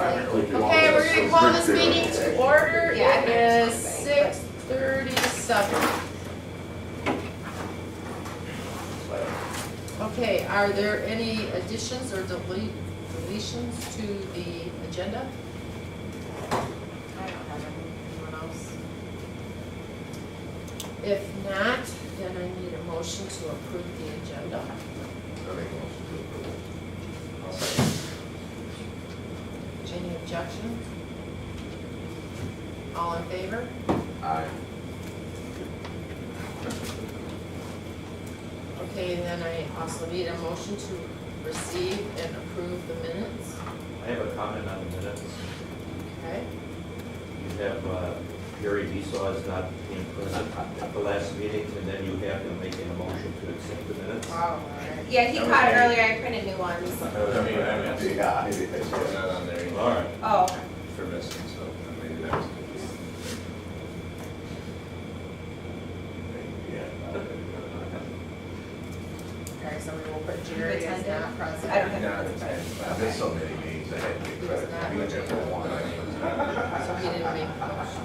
Okay, we're gonna call this meeting to order. It is 6:37. Okay, are there any additions or deletions to the agenda? I don't have anyone else. If not, then I need a motion to approve the agenda. Any objections? All in favor? Aye. Okay, and then I also need a motion to receive and approve the minutes. I have a comment on the minutes. Okay, You have Gary Desaw is not being present at the last meeting, and then you have him making a motion to accept the minutes. wow, Yeah, he caught it earlier, I printed new ones. Yeah, it's not on there All right. Oh, for missing, so maybe that was. okay, so we will put Jerry as not present. I don't have. Yeah, I've been so many meetings, I had to get credit for being there for one. So he didn't make the motion.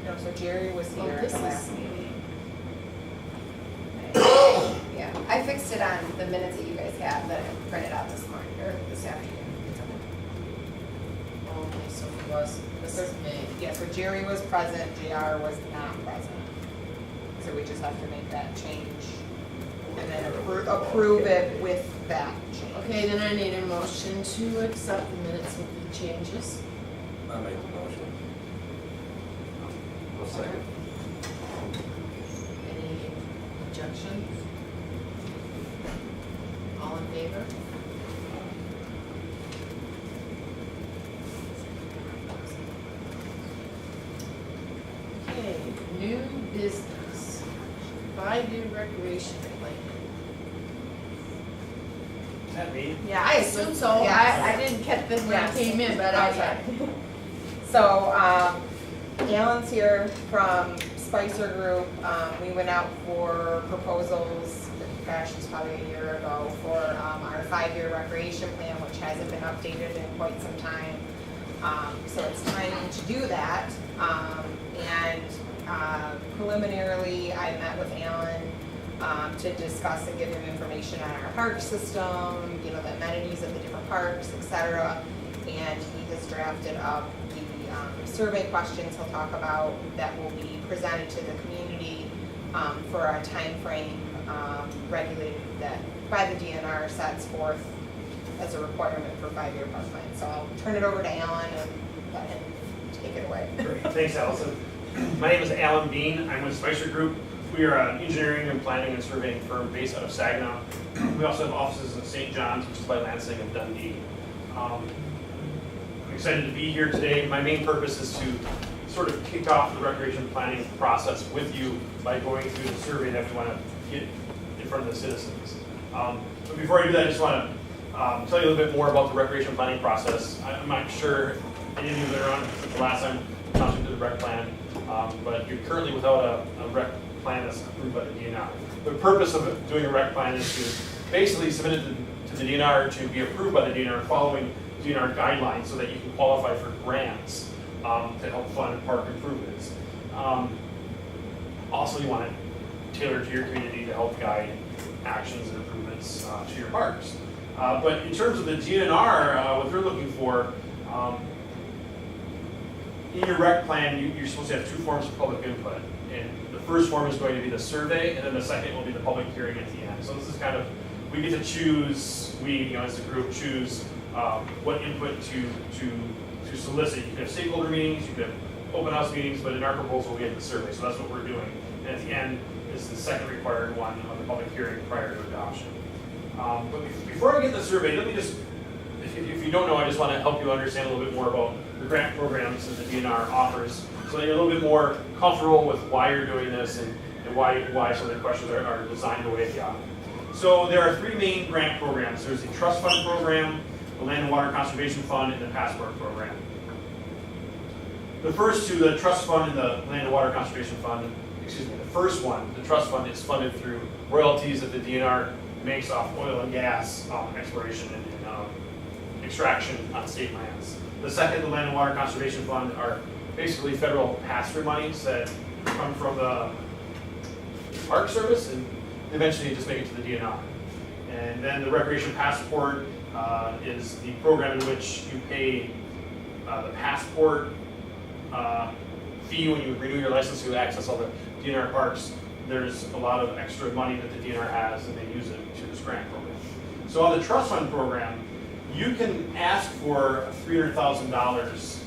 No, so Jerry was Oh, here at this the is- last meeting. Yeah, I fixed it on the minutes that you guys have that I printed out this morning, or this afternoon. Okay, so he was, this is May. Yeah, so Jerry was present, JR was not present. So we just have to make that change and then approve it with that change. Okay, then I need a motion to accept the minutes with the changes. I'll make the motion. I'll second. Any objections? All in favor? Okay, new business, 5-year recreation plan. That me? Yeah, I assume so. Yes. I didn't get this when I Yes. came in, but Okay. So, Alan's here from Spicer Group. We went out for proposals, gosh, it's probably a year ago, for our 5-year recreation plan, which hasn't been updated in quite some time. So it's time to do that. And preliminarily, I met with Alan to discuss and give him information on our park system, you know, the amenities of the different parks, et cetera. And he has drafted up the survey questions he'll talk about that will be presented to the community for a timeframe regulated that by the DNR sets forth as a requirement for 5-year park plan. So I'll turn it over to Alan and let him take it away. Great, thanks Allison. My name is Alan Bean, I'm with Spicer Group. We are an engineering and planning and surveying firm based out of Saginaw. We also have offices in St. John's, which is by Lansing, and Dundee. I'm excited to be here today. My main purpose is to sort of kick off the recreation planning process with you by going through the survey that we want to get in front of the citizens. But before I do that, I just want to tell you a little bit more about the recreation planning process. I'm not sure if any of you that are on the last time talked to the rec plan, but you're currently without a rec plan that's approved by the DNR. The purpose of doing a rec plan is to basically submit it to the DNR to be approved by the DNR following DNR guidelines so that you can qualify for grants to help fund park improvements. Also, you want it tailored to your community to help guide actions and improvements to your parks. But in terms of the DNR, what they're looking for, in your rec plan, you're supposed to have 2 forms of public input. And the first form is going to be the survey, and then the second will be the public hearing at the end. So this is kind of, we get to choose, as a group choose what input to solicit. You can have stakeholder meetings, you can have open house meetings, but in our proposal we have the survey, so that's what we're doing. And at the end is the second required one of the public hearing prior to adoption. But before I get the survey, let me just, if you don't know, I just want to help you understand a little bit more about the grant programs that the DNR offers, so that you're a little bit more comfortable with why you're doing this and why some of the questions are designed the way they are. So there are 3 main grant programs. There's the Trust Fund program, the Land and Water Conservation Fund, and the Passport program. The first 2, the Trust Fund and the Land and Water Conservation Fund, the first one, the Trust Fund, is funded through royalties that the DNR makes off oil and gas exploration and extraction on state lands. The second, the Land and Water Conservation Fund, are basically federal pass-through monies that come from the Park Service and eventually just make it to the DNR. And then the Recreation Passport is the program in which you pay the passport fee when you renew your license to access all the DNR parks. There's a lot of extra money that the DNR has, and they use it to this grant program. So on the trust fund program, you can ask for $300,000.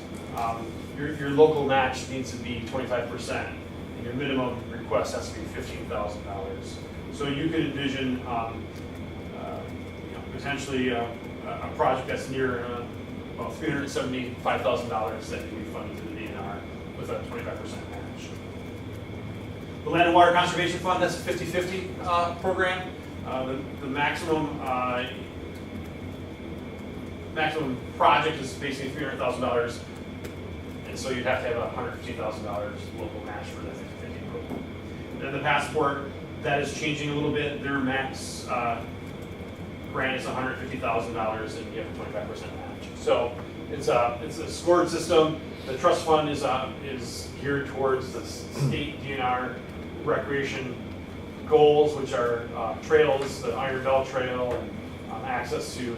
Your local match needs to be 25%, and your minimum request has to be $15,000. So you could envision potentially a project that's near about $375,000 that can be funded through the DNR with a 25% match. The Land and Water Conservation Fund, that's a 50-50 program. The maximum project is basically $300,000, and so you'd have to have $150,000 local match for the 50-50 program. Then the passport, that is changing a little bit. Their max grant is $150,000, and you have a 25% match. So it's a scored system. The trust fund is geared towards the state DNR recreation goals, which are trails, the Iron Belt Trail, and access to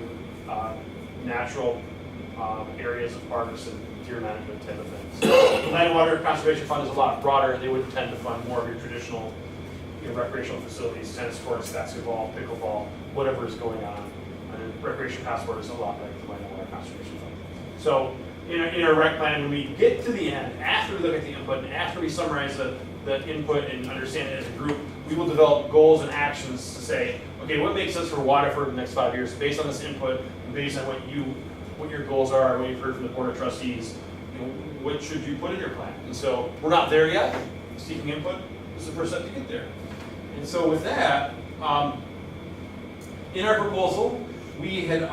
natural areas of parks and deer management type of things. The Land and Water Conservation Fund is a lot broader. They would tend to fund more of your traditional recreational facilities, tennis courts, basketball, pickleball, whatever is going on. And Recreation Passport is a lot like the Land and Water Conservation Fund. So in our rec plan, when we get to the end, after we look at the input and after we summarize the input and understand it as a group, we will develop goals and actions to say, okay, what makes sense for Waterford in the next 5 years based on this input and based on what your goals are, what you've heard from the Board of Trustees, what should you put in your plan? And so we're not there yet. Seeking input is the first step to get there. And so with that, in our proposal, we had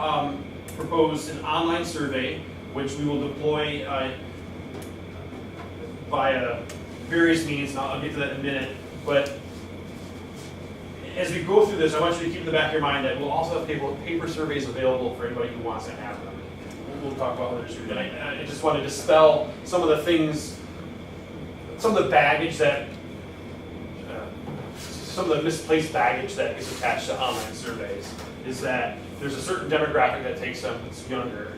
proposed an online survey, which we will deploy via various means, and I'll get to that in a minute. But as we go through this, I want you to keep in the back of your mind that we'll also have paper surveys available for anybody who wants to have them. We'll talk about whether it's good. I just want to dispel some of the things, some of the baggage that, some of the misplaced baggage that gets attached to online surveys is that there's a certain demographic that takes them that's younger.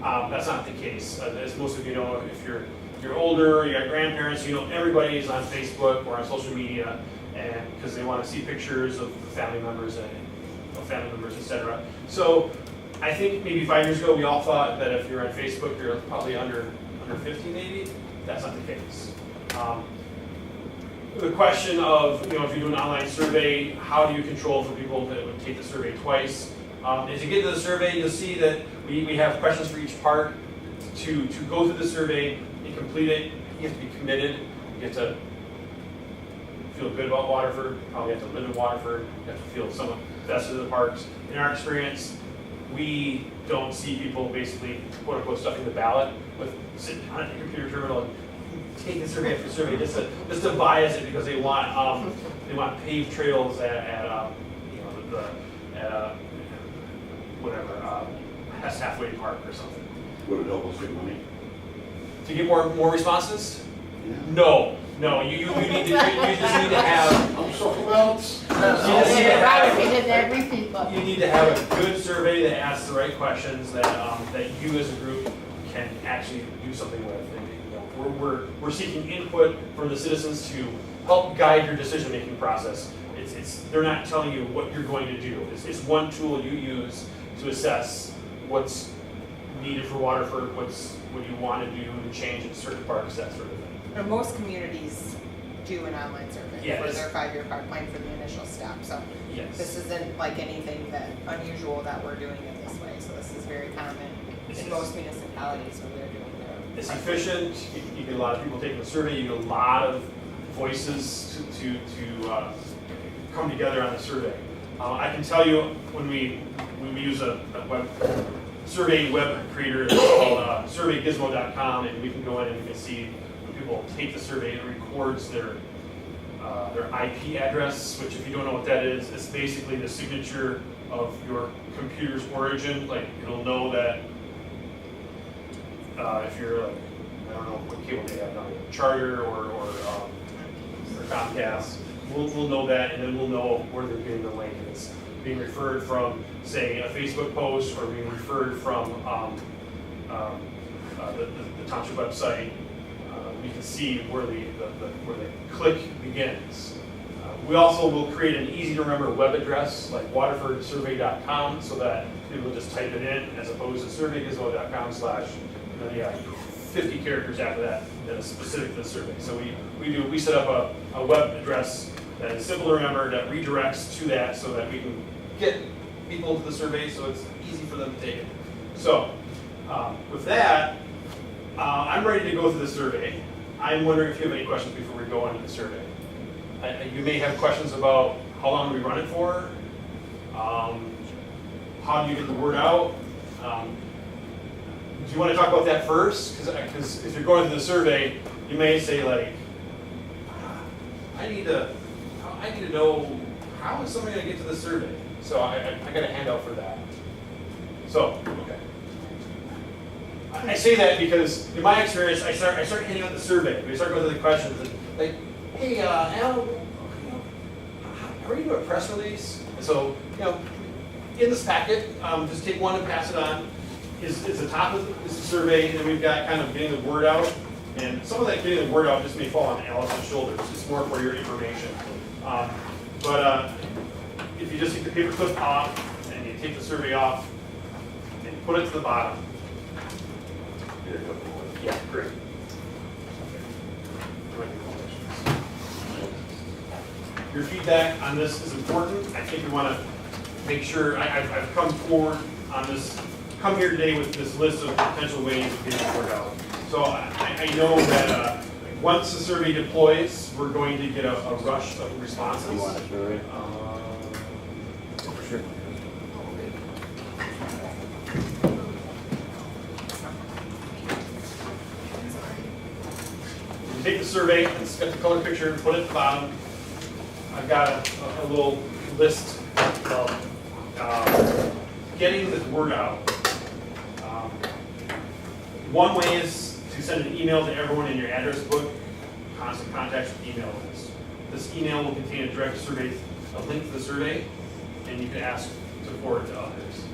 That's not the case. As most of you know, if you're older, you got grandparents, you know everybody is on Facebook or on social media, and because they want to see pictures of family members etc. So I think maybe 5 years ago we all thought that if you're on Facebook, you're probably under 50 maybe. That's not the case. The question of, if you do an online survey, how do you control for people that would take the survey twice? As you get to the survey, you'll see that we have questions for each part. To go through the survey and complete it, you have to be committed. You have to feel good about Waterford. You probably have to live in Waterford. You have to feel somewhat vested in the parks. In our experience, we don't see people basically, quote unquote, stuffing the ballot with sitting on a computer terminal and taking survey after survey just to bias it because they want paved trails at Hess Halfway Park or something. Would it help us get money? To get more responses? Yeah. No. You just need to have. I'm so about. You need to have a good survey that asks the right questions that you as a group can actually do something with. And, we're seeking input from the citizens to help guide your decision-making process. They're not telling you what you're going to do. It's one tool you use to assess what's needed for Waterford, what you want to do and change in certain parks, that sort of thing. And most communities do an online survey for their 5-year park plan for the initial step. So Yes. this isn't like anything that unusual that we're doing it this way. So this is very common in most municipalities when they're doing their. It's efficient. You get a lot of people taking the survey. You get a lot of voices to come together on the survey. I can tell you when we use a web survey web creator, it's called surveygizmo.com, and we can go in and we can see when people take the survey, it records their their IP address, which if you don't know what that is, it's basically the signature of your computer's origin. Like, it'll know that if you're like, I don't know what cable they have now, Charter or Comcast, we'll know that, and then we'll know where they're getting the link. And it's being referred from, say, a Facebook post, or being referred from the township website. We can see where the click begins. We also will create an easy to remember web address like waterfordsurvey.com, so that people will just type it in as opposed to surveygizmo.com/ 50 characters after that is specific to the survey. So we set up a web address that is simple to remember, that redirects to that, so that we can get people into the survey so it's easy for them to take it. So with that, I'm ready to go through the survey. I'm wondering if you have any questions before we go on to the survey. You may have questions about how long do we run it for? How do you get the word out? Do you want to talk about that first? Because if you're going through the survey, you may say like, I need to know, how is somebody going to get to the survey? So I got a handout for that. So, okay. I say that because in my experience, I start handing out the survey. We start going through the questions and like, hey, Al, are you doing a press release? And so, in this packet, just take one and pass it on. Is the top of the survey, and then we've got kind of getting the word out. And some of that getting the word out just may fall on Allison's shoulders. It's more for your information. But if you just take the paper clip off and you take the survey off and put it to the bottom. Yeah, great. Your feedback on this is important. I think we want to make sure, I've come forward on this, come here today with this list of potential ways of getting the word out. So I know that once the survey deploys, we're going to get a rush of responses. You want a survey? Sure. Take the survey, and get the color picture, and put it at the bottom. I've got a little list of getting the word out. One way is to send an email to everyone in your address book, constant contacts with email list. This email will contain a direct survey, a link to the survey, and you can ask to forward to others.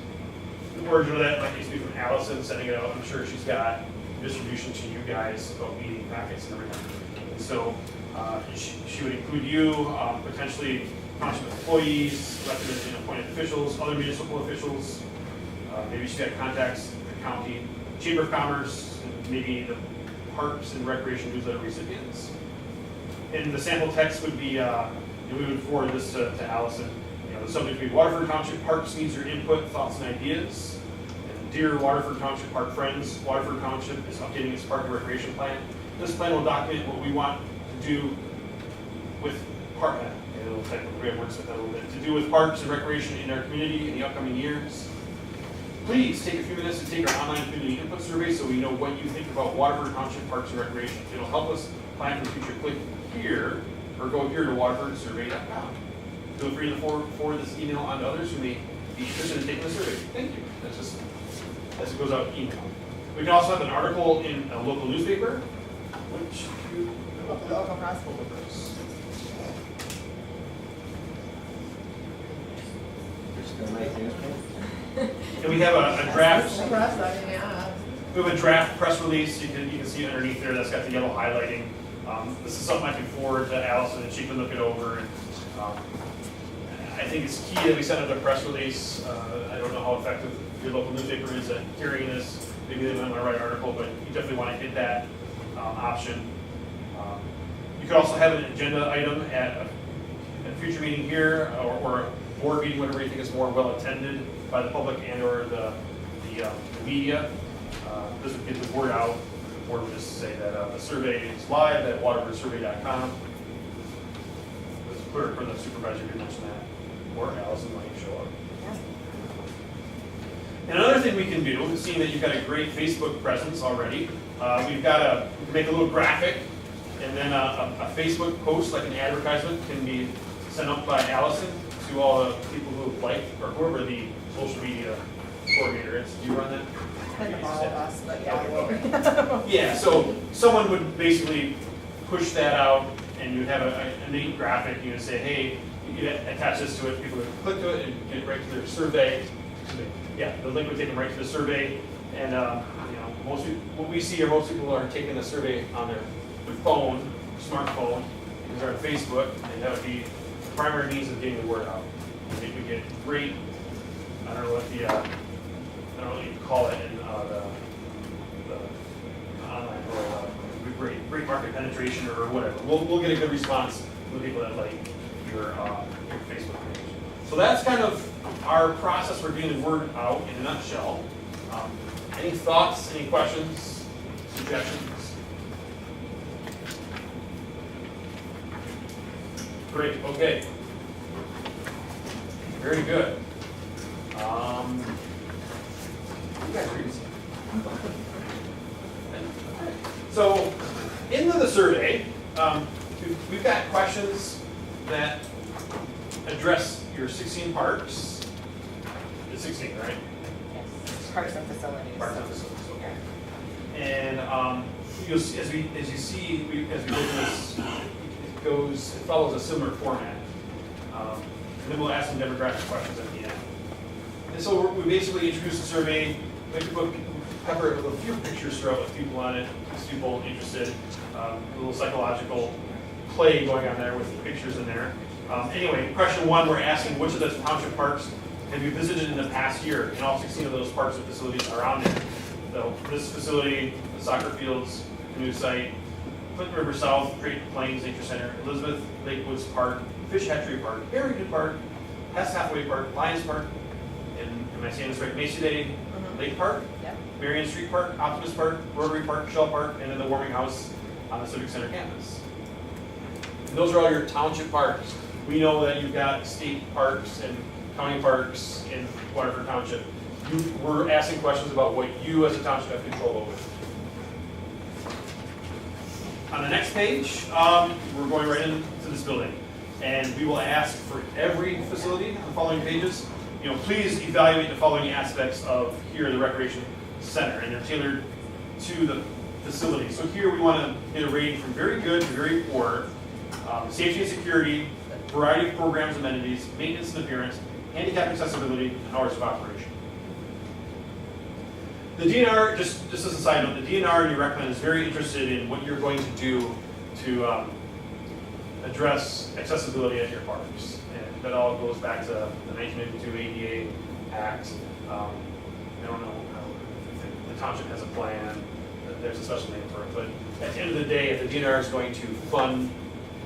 The origin of that might need to be from Allison sending it out. I'm sure she's got distribution to you guys about meeting packets and everything. And so she would include you, potentially township employees, elected and appointed officials, other municipal officials. Maybe she's got contacts at the county, Chamber of Commerce, and maybe the Parks and Recreation newsletter recipients. And the sample text would be, we would forward this to Allison. The subject would be Waterford Township Parks needs your input, thoughts, and ideas. And dear Waterford Township Park friends, Waterford Township is updating its park and recreation plan. This plan will document what we want to do with park, a little technical, we have words with that a little bit, to do with parks and recreation in our community in the upcoming years. Please take a few minutes to take our online community input survey so we know what you think about Waterford Township Parks and Recreation. It'll help us plan for the future. Click here or go here to waterfordsurvey.com. Feel free to forward this email on to others who may be interested in taking the survey. Thank you. That's just as it goes out email. We can also have an article in a local newspaper, which you The Oakland Press. And we have a draft. Press, I mean, yeah. We have a draft press release. You can see it underneath there. That's got the yellow highlighting. This is something I can forward to Allison, and she can look it over. And I think it's key that we send out a press release. I don't know how effective your local newspaper is at carrying this. Maybe they might want to write an article, but you definitely want to hit that option. You could also have an agenda item at a future meeting here, or a board meeting, whatever you think is more well attended by the public and or the media. This would get the word out. The board would just say that the survey is live at waterfordsurvey.com. The clerk or the supervisor could mention that, or Allison might show up. And another thing we can do, seeing that you've got a great Facebook presence already, we can make a little graphic And then a Facebook post, like an advertisement, can be sent up by Allison to all the people who like, or whoever the social media coordinator is. Do you run that? Kind of all of us, but yeah, Okay. we'll- Yeah, so someone would basically push that out, and you'd have a neat graphic, you would say, hey, you attach this to it, people would click to it and get it right to their survey. Yeah, the link would take them right to the survey, and, most people, what we see are most people are taking the survey on their phone, smartphone, because they're on Facebook, and that would be the primary means of getting the word out. I think we get great, I don't know what the, I don't know what you call it in, the online world, great market penetration or whatever. We'll get a good response from the people that like your Facebook page. So that's kind of our process for getting the word out in a nutshell. Any thoughts, any questions, suggestions? Great, okay. Very good. You guys are easy. So, into the survey, we've got questions that address your 16 parks. It's 16, right? Yes, parks and facilities. Parks and facilities, okay. And you'll see, as you see, as we go through this, it follows a similar format. And then we'll ask some demographic questions at the end. And so we basically introduce the survey, make the book cover it with a few pictures throughout with people on it, keeps people interested, a little psychological play going on there with the pictures in there. Anyway, question one, we're asking which of the township parks have you visited in the past year? And all 16 of those parks and facilities are on there. So this facility, the soccer fields, new site, Clinton River South, Great Plains Nature Center, Elizabeth Lake Woods Park, Fish Hatchery Park, Harrington Park, Hess Hathaway Park, Lions Park, and am I saying this right? Macy Day Lake Park, Yep. Marion Street Park, Optimist Park, Rotary Park, Shell Park, and then the warming house on the Civic Center campus. And those are all your township parks. We know that you've got state parks and county parks in Waterford Township. We're asking questions about what you as a township have control over. On the next page, we're going right into this building. And we will ask for every facility on the following pages, please evaluate the following aspects of here, the recreation center, and they're tailored to the facility. So here we want to get a rating from very good to very poor. Safety and security, variety of programs, amenities, maintenance and appearance, handicap accessibility, and hours of operation. The DNR, just as a side note, the DNR and your rec plan is very interested in what you're going to do to address accessibility at your parks. And that all goes back to the 1992 ADA Act. I don't know if the township has a plan, there's a special name for it, but at the end of the day, if the DNR is going to fund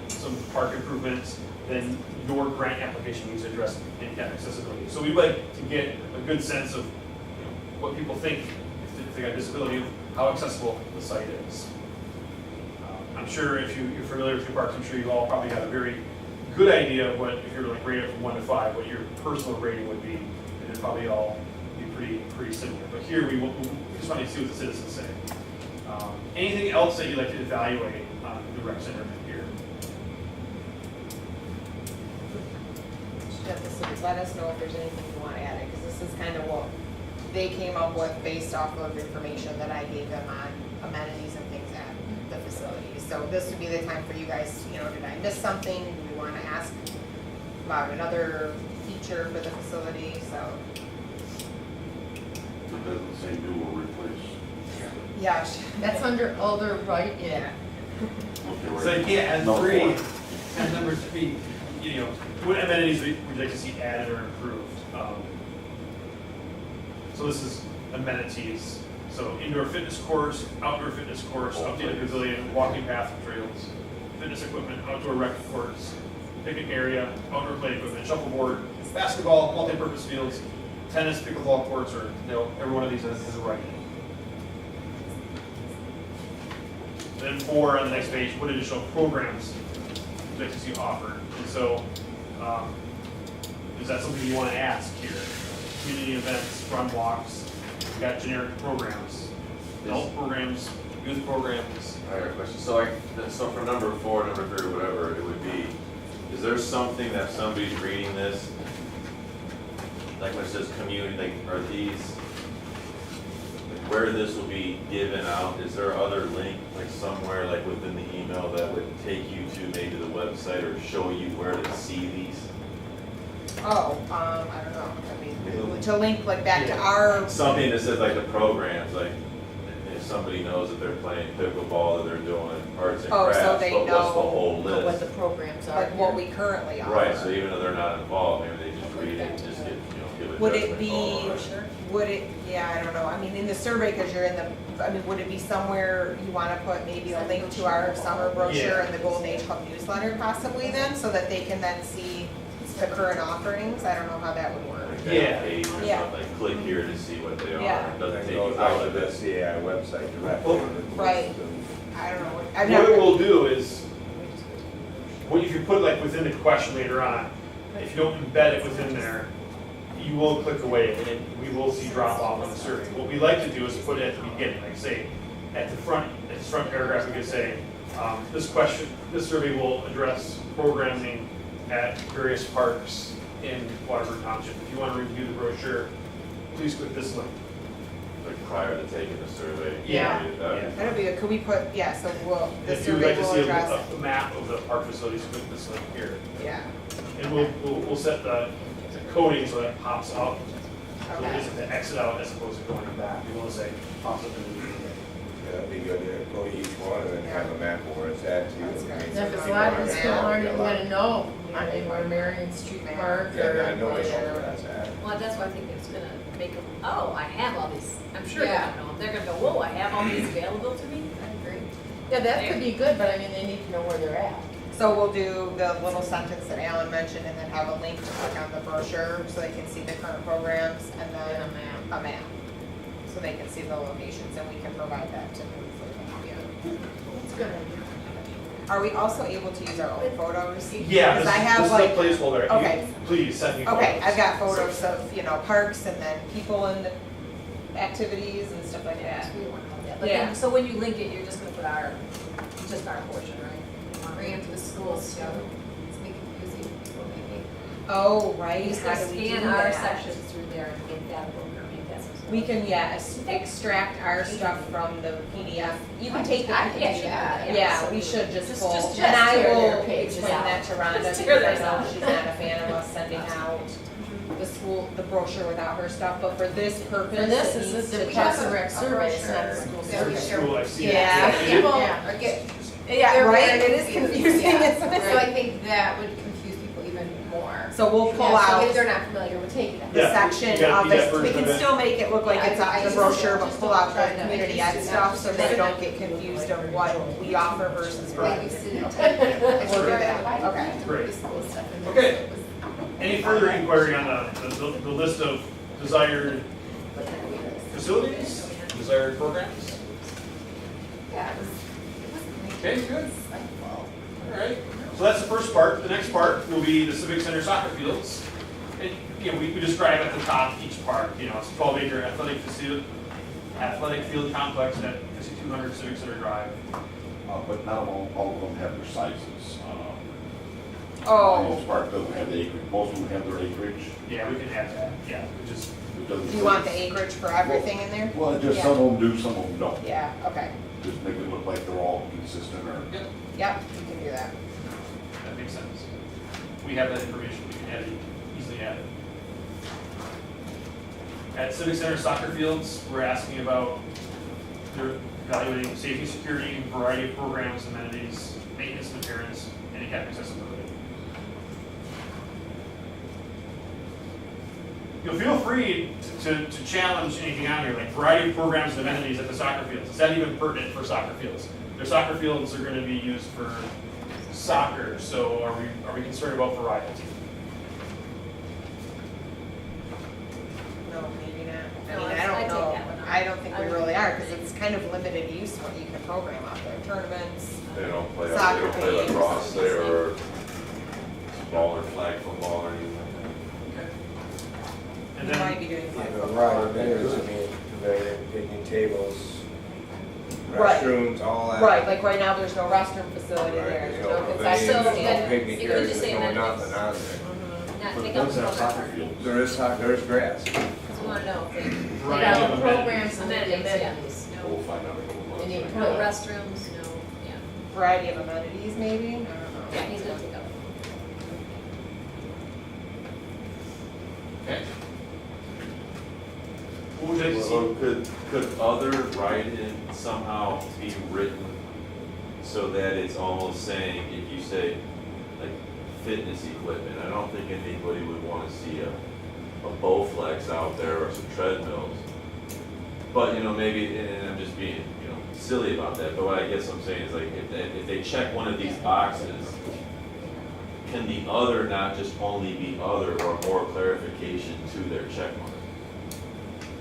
some park improvements, then your grant application needs to address handicap accessibility. So we'd like to get a good sense of what people think, if they got a disability, how accessible the site is. I'm sure if you're familiar with your parks, I'm sure you all probably got a very good idea of what, if you're like rated from 1 to 5, what your personal rating would be, and it'd probably all be pretty similar. But here we just want to see what the citizens say. Anything else that you'd like to evaluate on the rec center here? Let us know if there's anything you want added, because this is kind of what they came up with based off of information that I gave them on amenities and things at the facility. So this would be the time for you guys, did I miss something? Do we want to ask about another feature for the facility? So, It doesn't say do or replace. yeah. That's under other, right? Yeah. Okay, So right. yeah, and No, 3, four. and number 3, what amenities would you like to see added or improved? So this is amenities. So indoor fitness course, outdoor fitness course, updated pavilion, walking path and trails, fitness equipment, outdoor rec courts, picnic area, outdoor play equipment, shuffleboard, basketball, multi-purpose fields, tennis, pickleball courts, or every one of these has a right. Then 4 on the next page, what additional programs would you like to see offered? And so, is that something you want to ask here? Community events, run walks, we've got generic programs, health programs, youth programs. I got a question. So like, so for number 4, number 3, whatever it would be, is there something that somebody's reading this, like when it says community, like are these, like where this will be given out, is there other link, like somewhere like within the email that would take you to maybe the website or show you where to see these? Oh, I don't know, I mean, to link like back to our, Something that says like the programs, like if somebody knows that they're playing pickleball, that they're doing arts and Oh, so crafts, they but what's the know whole But what list? the programs are. like what we currently offer. Right, so even though they're not involved, maybe they just read it and just get, give a Would it judgment be- call on it. Sure. Would it, yeah, I don't know, I mean, in the survey, cause you're in the, I mean, would it be somewhere you wanna put maybe a link to our summer brochure and the Golden Age Club newsletter possibly then, so that they can then see the current offerings? I don't know how that would work. Like that Yeah. page or Yeah. something, like click here to see what they are, Yeah. it doesn't Then take goes you out out to of the this. CAI website directly. Well, right. I don't know, I've What it never, will do is, if you put it like within the question later on, if you don't embed it within there, you will click away and we will see drop off on the survey. What we like to do is put it at the beginning, like say, at the front paragraph, we could say, this survey will address programming at various parks in Waterford Township. If you want to review the brochure, please click this link. Like prior to taking the survey. Yeah. you read that. Yeah. that'd be good, could we put, yeah, so we'll, the If you would like survey to will see address, a map of the park facilities, click this link here. yeah, And we'll set the coding so that it pops out. So it okay. isn't to exit out as opposed to going back. We want to say pops up in the. Yeah, that'd be good to go to each one and then have a map of where it's at too. That's great. Now, if it's a lot of these people aren't even gonna know, I mean, where Marion Street Park Yeah, or. I know where that's at. Well, that's why I think it's gonna make them, oh, I have all these, I'm sure they're Yeah. gonna know, they're gonna go, whoa, I have all these available to me? I agree. Yeah, that could be good, but I mean, they need to know where they're at. So we'll do the little sentence that Alan mentioned and then have a link to click on the brochure so they can see the current programs and And then a map. a map. So they can see the locations and we can provide that to them for them, yeah. That's a good idea. Are we also able to use our own photos? Yeah, Because I have like, this is a placeholder. You- okay. Please send me photos. okay, I've got photos of, you know, parks and then people and the activities and stuff like that. We want all that. But Yeah. then, so when you link it, you're just gonna put just our portion, right? Bring them to the schools too. It's be confusing for people maybe. Oh, right, You're just how gonna do we do scan our that? sections through there and get that program, maybe that's what's. We can, yeah, extract our stuff from the PDF. You can take the I can do PDF. that, Yeah, we should just pull, Just and I tear their will pages explain out. that to Rhonda Just because tear I those know out. she's not a fan of us sending out the school, the brochure without her stuff, but for this purpose, For this, it it's needs the to Parks be. and Rec survey, it's not the school Yeah, we survey. share. School, I've seen it. Yeah. People Yeah. are get. Yeah, they're right, very it is confusing, yeah. isn't it? So I think that would confuse people even more. So we'll pull Yeah, so out if they're not familiar with taking it. the Yeah, section you got of a this, PDF we version can of it. still make it look like Yeah, it's I on the just- brochure, but just pull don't out try the to community make ed it stuff so they super don't get confused of what we offer versus what. Like you didn't take it. I We'll do swear, that. why did Okay. I have to Great. put the school stuff in there? Okay. So it was- Any further inquiry on the list of desired facilities, desired programs? Yeah, it was Okay, good. insightful. All right, so that's the first part. The next part will be the Civic Center soccer fields. And, you know, we describe at the top each park, you know, it's a 12-acre athletic field complex at 5200 Civic Center Drive. But not all of them have their sizes. Oh, Most part doesn't have the acreage, most of them have their acreage. Yeah, we can add that, yeah, we just, It doesn't do you want the acreage for everything in there? Well, just some of them do, some of them don't. Yeah, okay, Just make it look like they're all consistent or. yep, you can do that. that makes sense. We have that information, we can add it, easily add it. At Civic Center soccer fields, we're asking about, they're evaluating safety, security, variety of programs, amenities, maintenance, and appearance, handicap accessibility. You know, feel free to challenge anything on here, like variety of programs and amenities at the soccer fields. Is that even pertinent for soccer fields? Their soccer fields are gonna be used for soccer, so are we concerned about variety? No, maybe not. I No, mean, I I take don't know, that one out. I don't think we I would really are, agree. because it's kind of limited use what you can program out there, tournaments. They don't play, they Soccer don't play games. lacrosse there or ball or flag football or anything like that. And You might then, be doing flag Yeah, football. right, amenities, I mean, picnic tables, Right. restrooms, all that. Right, like right now, there's no restroom facility Right, there, there's there's no no concession pavilion, there's no stand. picnic You could areas, just there's say no amenities. nothing out there. Not But take it up does the have public soccer park. fields. There's grass. Because we want to know if they, Variety of Yeah, programs and amenities, yeah. amenities. We'll No, find out in a couple They need months. no restrooms, no, yeah. Variety of amenities, maybe, I don't know. Yeah, he's gonna take up. Okay. What would you like to see? Well, could other write-in somehow be written so that it's almost saying, if you say, like, fitness equipment, I don't think anybody would wanna see a Bowflex out there or some treadmills. But, you know, maybe, and I'm just being, you know, silly about that, but what I guess I'm saying is like, if they check one of these boxes, can the other not just only be other or more clarification to their check mark?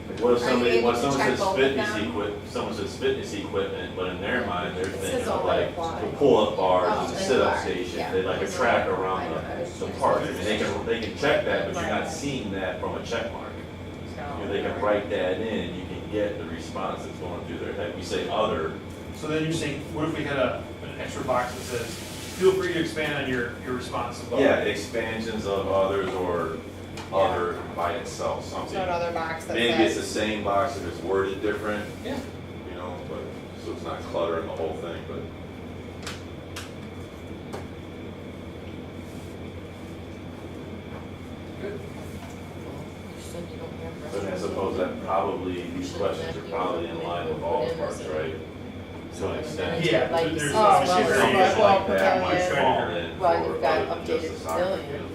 Like, what if Are you somebody, able what to someone check says both of fitness them? someone says fitness equipment, but in their mind, they're thinking says of all like apply. the pull-up bars, Oh, and the and sit-up bar, station, yeah. they like a track around the park. I mean, they can check that, but you're not Right. seeing that from a check mark. You know, they can So- write that in, you can get the response that's going through their head. We say other, So then you're saying, what if we had an extra box that says, feel free to expand on your response above? yeah, expansions of others or other by itself, So something. another box that Maybe it's the says, same box if it's worded different, Yeah. you know, but, so it's not cluttering the whole thing, but. You said you don't have But I restrooms. suppose that probably, these questions are probably in line with all parks, right? To an extent. Yeah, Like, there's oh, obviously well, variation well, like that might pavilion. fall in Well, for you've got other than just updated the soccer pavilion. field.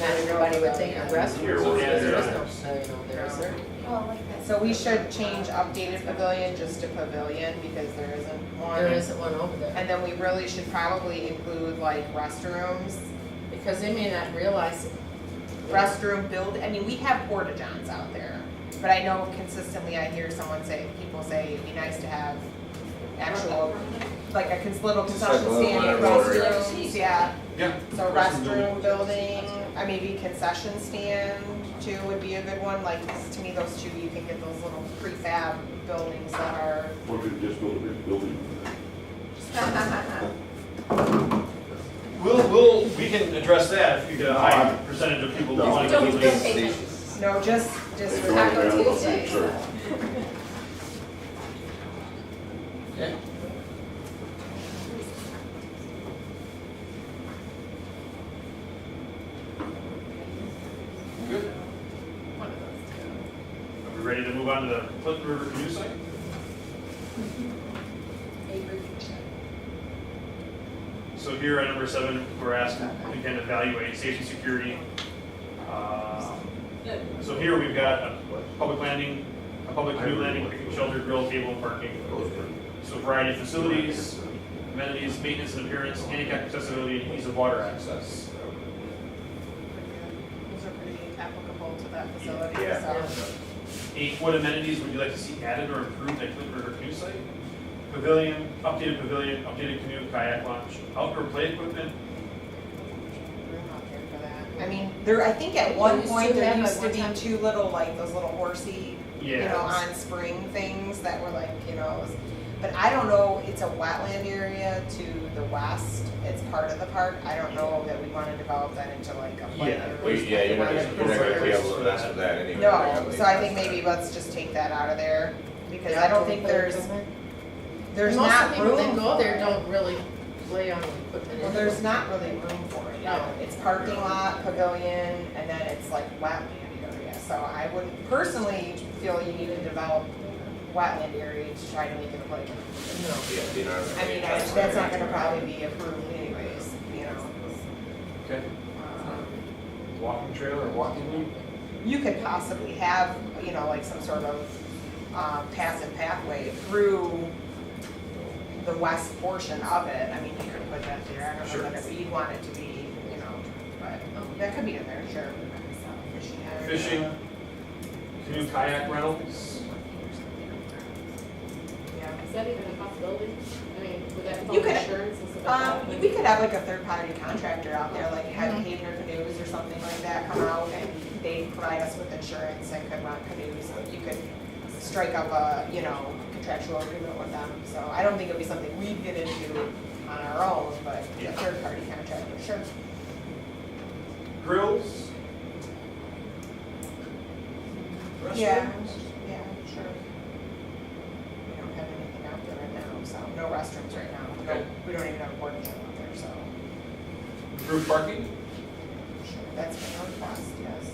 Not everybody would think of restrooms, Here, because we're- there is no say, you know, there is there. Oh, like that. so we should change updated pavilion just to pavilion because there isn't one. There isn't one over there. And then we really should probably include like restrooms, Because they may not realize, restroom build, I mean, we have porta johns out there. But I know consistently I hear people say it'd be nice to have actual, like a little Just like a concession little stand, Rotary. restrooms, yeah. Yeah. So restroom building, maybe concession stand too would be a good one, like, to me, those two, you can get those little prefab buildings that are, Or if you just build a big building. We can address that if you get a high percentage of people who No. want to Don't go don't to pay Station. attention. no, just They for go Taco around with a Tuesday. picture. Yeah. Good. one of those Are we ready to move on to the Clinton River Canoe site? So here at number 7, we're asked to again evaluate safety and security. So here we've got a public landing, a public canoe landing, picnic shelter, grill, table, and parking. So variety of facilities, amenities, maintenance and appearance, handicap accessibility, and ease of water access. Those are pretty applicable to that facility, Yeah. so. 8, what amenities would you like to see added or improved at Clinton River Canoe Site? Pavilion, updated canoe, kayak launch, outdoor play equipment. Room out there for that. I mean, I think at one used to point, there have, used like, to be one time- two little, like, those little horsey, you Yeah. know, on spring things that were like, you know, but I don't know, it's a wetland area to the west, it's part of the park, I don't know that we wanna develop that into like a play Yeah, area. Well, yeah, you're not gonna be able to mess with that anyway. No, so I think maybe let's just take that out of there, because I don't think there's Most not of the people that room go for there it. don't really play on the equipment. Well, there's not really room for it, no, it's parking lot, pavilion, and then it's like wetland area, so I wouldn't personally feel you need to develop wetland area to try to make it a playground. Yeah, you know, I mean, that's not gonna probably be approved anyways, you know. Okay. Um, Walking trail or walking loop? You could possibly have, you know, like some sort of passive pathway through the west portion of it. I mean, you could put that there, I don't Sure. know whether you'd want it to be, you know, but that could be in there, sure. Fishing area. Fishing, canoe kayak rentals. Yeah. Is that even a possibility? I mean, would that You involve could- insurance and stuff like that? We could have like a third-party contractor out there, like Havener Canoes or something like that, come out and they provide us with insurance and could run canoes. You could strike up a, you know, could contractual agreement with them, so I don't think it'd be something we'd get into on our own, but a third-party contractor, sure. Grills? Yeah, Restrooms? yeah, sure. We don't have anything out there right now, so no restrooms right now. No, Okay. we don't even have a board game out there, so Group parking? sure, that's been a request, yes.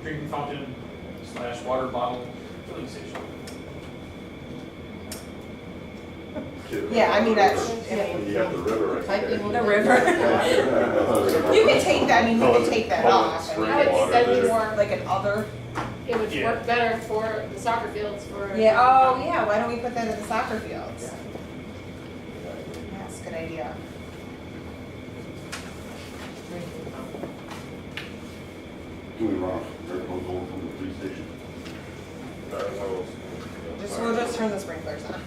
Drinking fountain / water bottle filling station. Yeah, I mean, that's, You have the river right there. Piping the river. You can take that, I mean, you No, can it's take that public off. I spring mean, I would water think that'd be there. more, like an other. it would Yeah. work better for the soccer fields for. Yeah, oh, yeah, why don't we put that at the soccer fields? That's a good idea. Do we run a air hose over from the police station? We'll just turn the sprinklers on.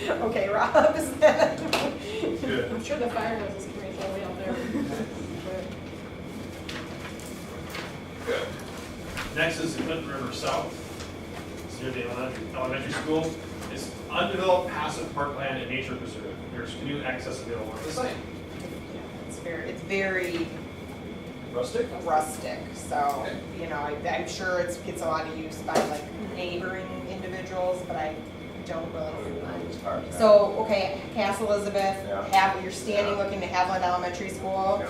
Okay, Rob, is that? Good. I'm sure the fire hose is pretty all the way out there. Good. Next is Clinton River South. It's near the elementary school. It's undeveloped passive parkland and nature preserve. There's canoe access available at the site. It's very Rustic? rustic, so, Okay. you know, I'm sure it gets a lot of use by like neighboring individuals, but I don't really. So, okay, Castle Elizabeth, you're standing looking to Haviland Elementary School.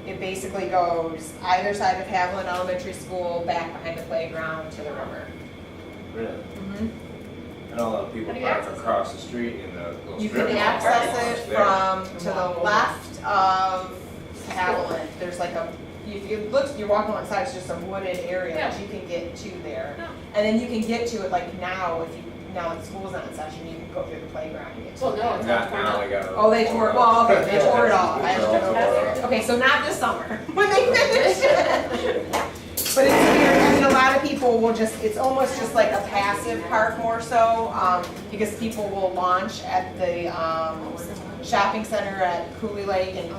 It basically goes either side of Haviland Elementary School, back behind the playground to the river. Really? Mhm. And all the people How do you park access it? across the street in the little You strip can mall access parking it lots from to the left of Haviland. There's like a, if you look, you're walking alongside, it's just a wooded area that Yeah. you can get to there. No. And then you can get to it like now, now that school's not in session, you can go through the playground and get to Well, it. no, it's there. not torn Now up. they got. Oh, they tore, well, okay, they tore it off. I have to go That's- over. Okay, so not this summer, when they finish it. But it's weird, I mean, a lot of people will just, it's almost just like a passive park more so, because people will launch at the, shopping center at Cooley Lake and,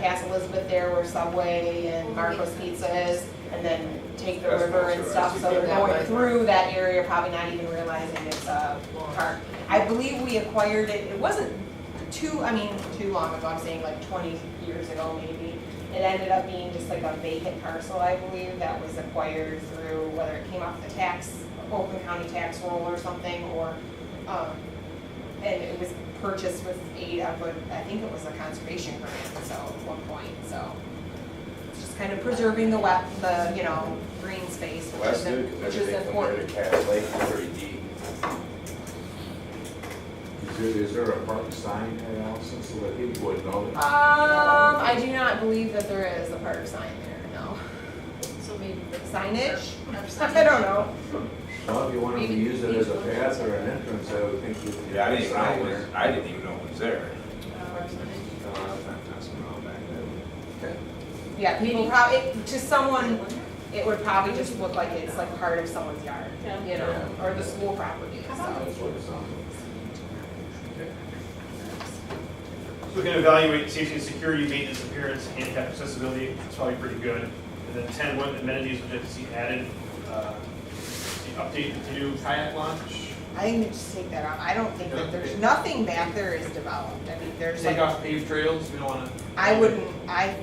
Castle Elizabeth there where Subway and Marco's Pizza is, and then take the That's river and closer, stuff, I so see. they're That going way. through that area, probably not even realizing it's a park. I believe we acquired it, it wasn't too long ago, I'm saying like 20 years ago maybe. It ended up being just like a vacant parcel, I believe, that was acquired through, whether it came off the Oakland County tax roll or something, or, and it was purchased with aid of, I think it was a conservation grant, so at one point, so. It's just kind of preserving the green space, Well, which that's is, good, because which is everything from there to important. Cass Lake is pretty deep. Is there a park sign there, Allison, so that people would know that? I do not believe that there is a park sign there, no. So maybe. Signage? I don't know. Well, if you wanted to Maybe use it as a these path or an entrance, I would think you could. Yeah, I didn't even know sign it there. was, I didn't even know it was there. Signage. That's back there. Okay. Yeah, people probably, to someone, it would probably just look like it's like part of someone's yard, Yeah. you know, Yeah. or the school property, so. That's what it sounds like. So we can evaluate safety and security, maintenance, appearance, handicap accessibility, it's probably pretty good. And then 10, what amenities would you like to see added? The update the new kayak launch, I think we just take that out. I don't think that there's, nothing back there is developed. I mean, there's take like, off paved trails, we don't wanna. I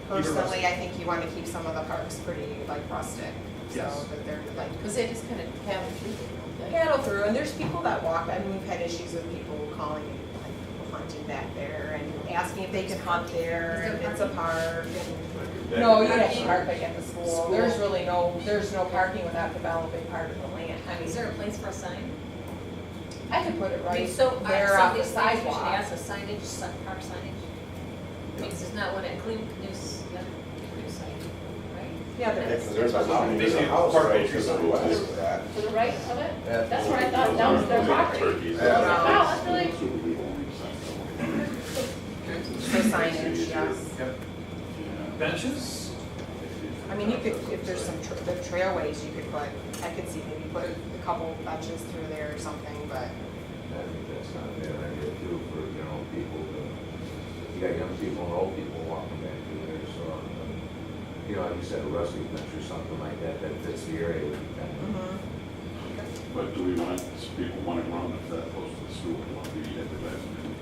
personally, I think you want to keep some of the parks pretty like rustic. So Yes. that they're like Because they just kind of have it through there, don't they? cattle through, and there's people that walk, I mean, we've had issues with people calling it like hunting back there and asking if they can hunt there, and it's a park, and, no, you have to park like at the school, there's really there's no parking without developing part of the land, I Is mean, there a place for a sign? I could put it I mean, right so, there some off of the these things we should sidewalk. ask a signage, park signage. Because it's not one at Canoe site, right? Yeah, there Yeah, is. 'cause there's a house, there's Basically, a house park right entry to the sign. west of that. To the right of it? Yeah. That's where I thought that was their property. Turkeys. Yeah. Wow, that's really, For signage, yes. Yep. Benches? I mean, you could, if there's some the trailways, you could put, I could see maybe put a couple benches through there or something, but. I think that's not a bad idea too for, people to, you got young people and old people walking back through there, so, like you said, a rustic bench or something like that, that fits the area would be kind of. But do we want, people want to run if that close to the school, they want to be at the last minute?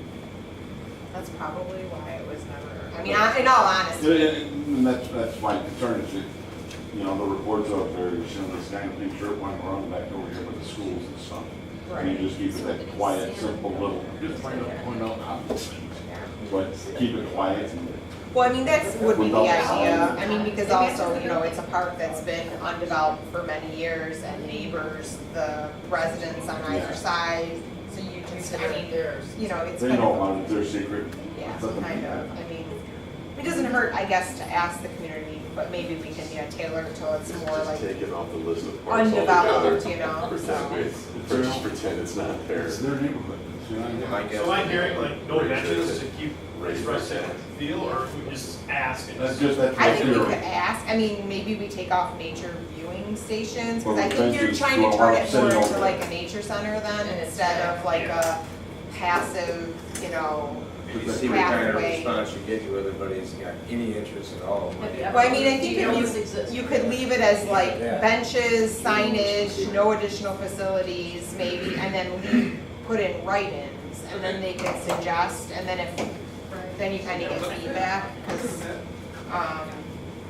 That's probably why it was never, I mean, in all honesty. And that's my concern is that, you know, the reports out there, you see this kind of thing, sure, want to run back over here with the schools and stuff. And you just keep it that quiet, simple little, just trying to point out obvious things. But keep it quiet and. Well, I mean, would be the idea, I mean, because also, you know, it's a park that's been undeveloped for many years, and neighbors, the residents on either side, so you can, I mean, you know, it's They kind know of, about it, their secret. yeah, kind of, I mean, it doesn't hurt, I guess, to ask the community, but maybe we can, yeah, tailor it till it's more like Take it off the list of parks altogether. undeveloped, you know, Pretend so. we, just pretend it's not there. It's their neighborhood. You know, I guess. So I'm hearing like no benches to keep Raise expressing their feel, or if we just ask and That's just. just, that's I what think we they're. could ask, I mean, maybe we take off nature viewing stations, Well, because I think you're benches trying go to turn out it more sitting into over like there. a nature center then, And it's instead of like yeah. a passive, you know. If you see what kind of Pathway. response you get to everybody's got any interest at all. Have you ever- Well, I mean, I think You know if this exists. you could leave it as like Yeah. benches, signage, no additional facilities, maybe, and then put in write-ins, and then they can suggest, and then then you kind of get feedback, because,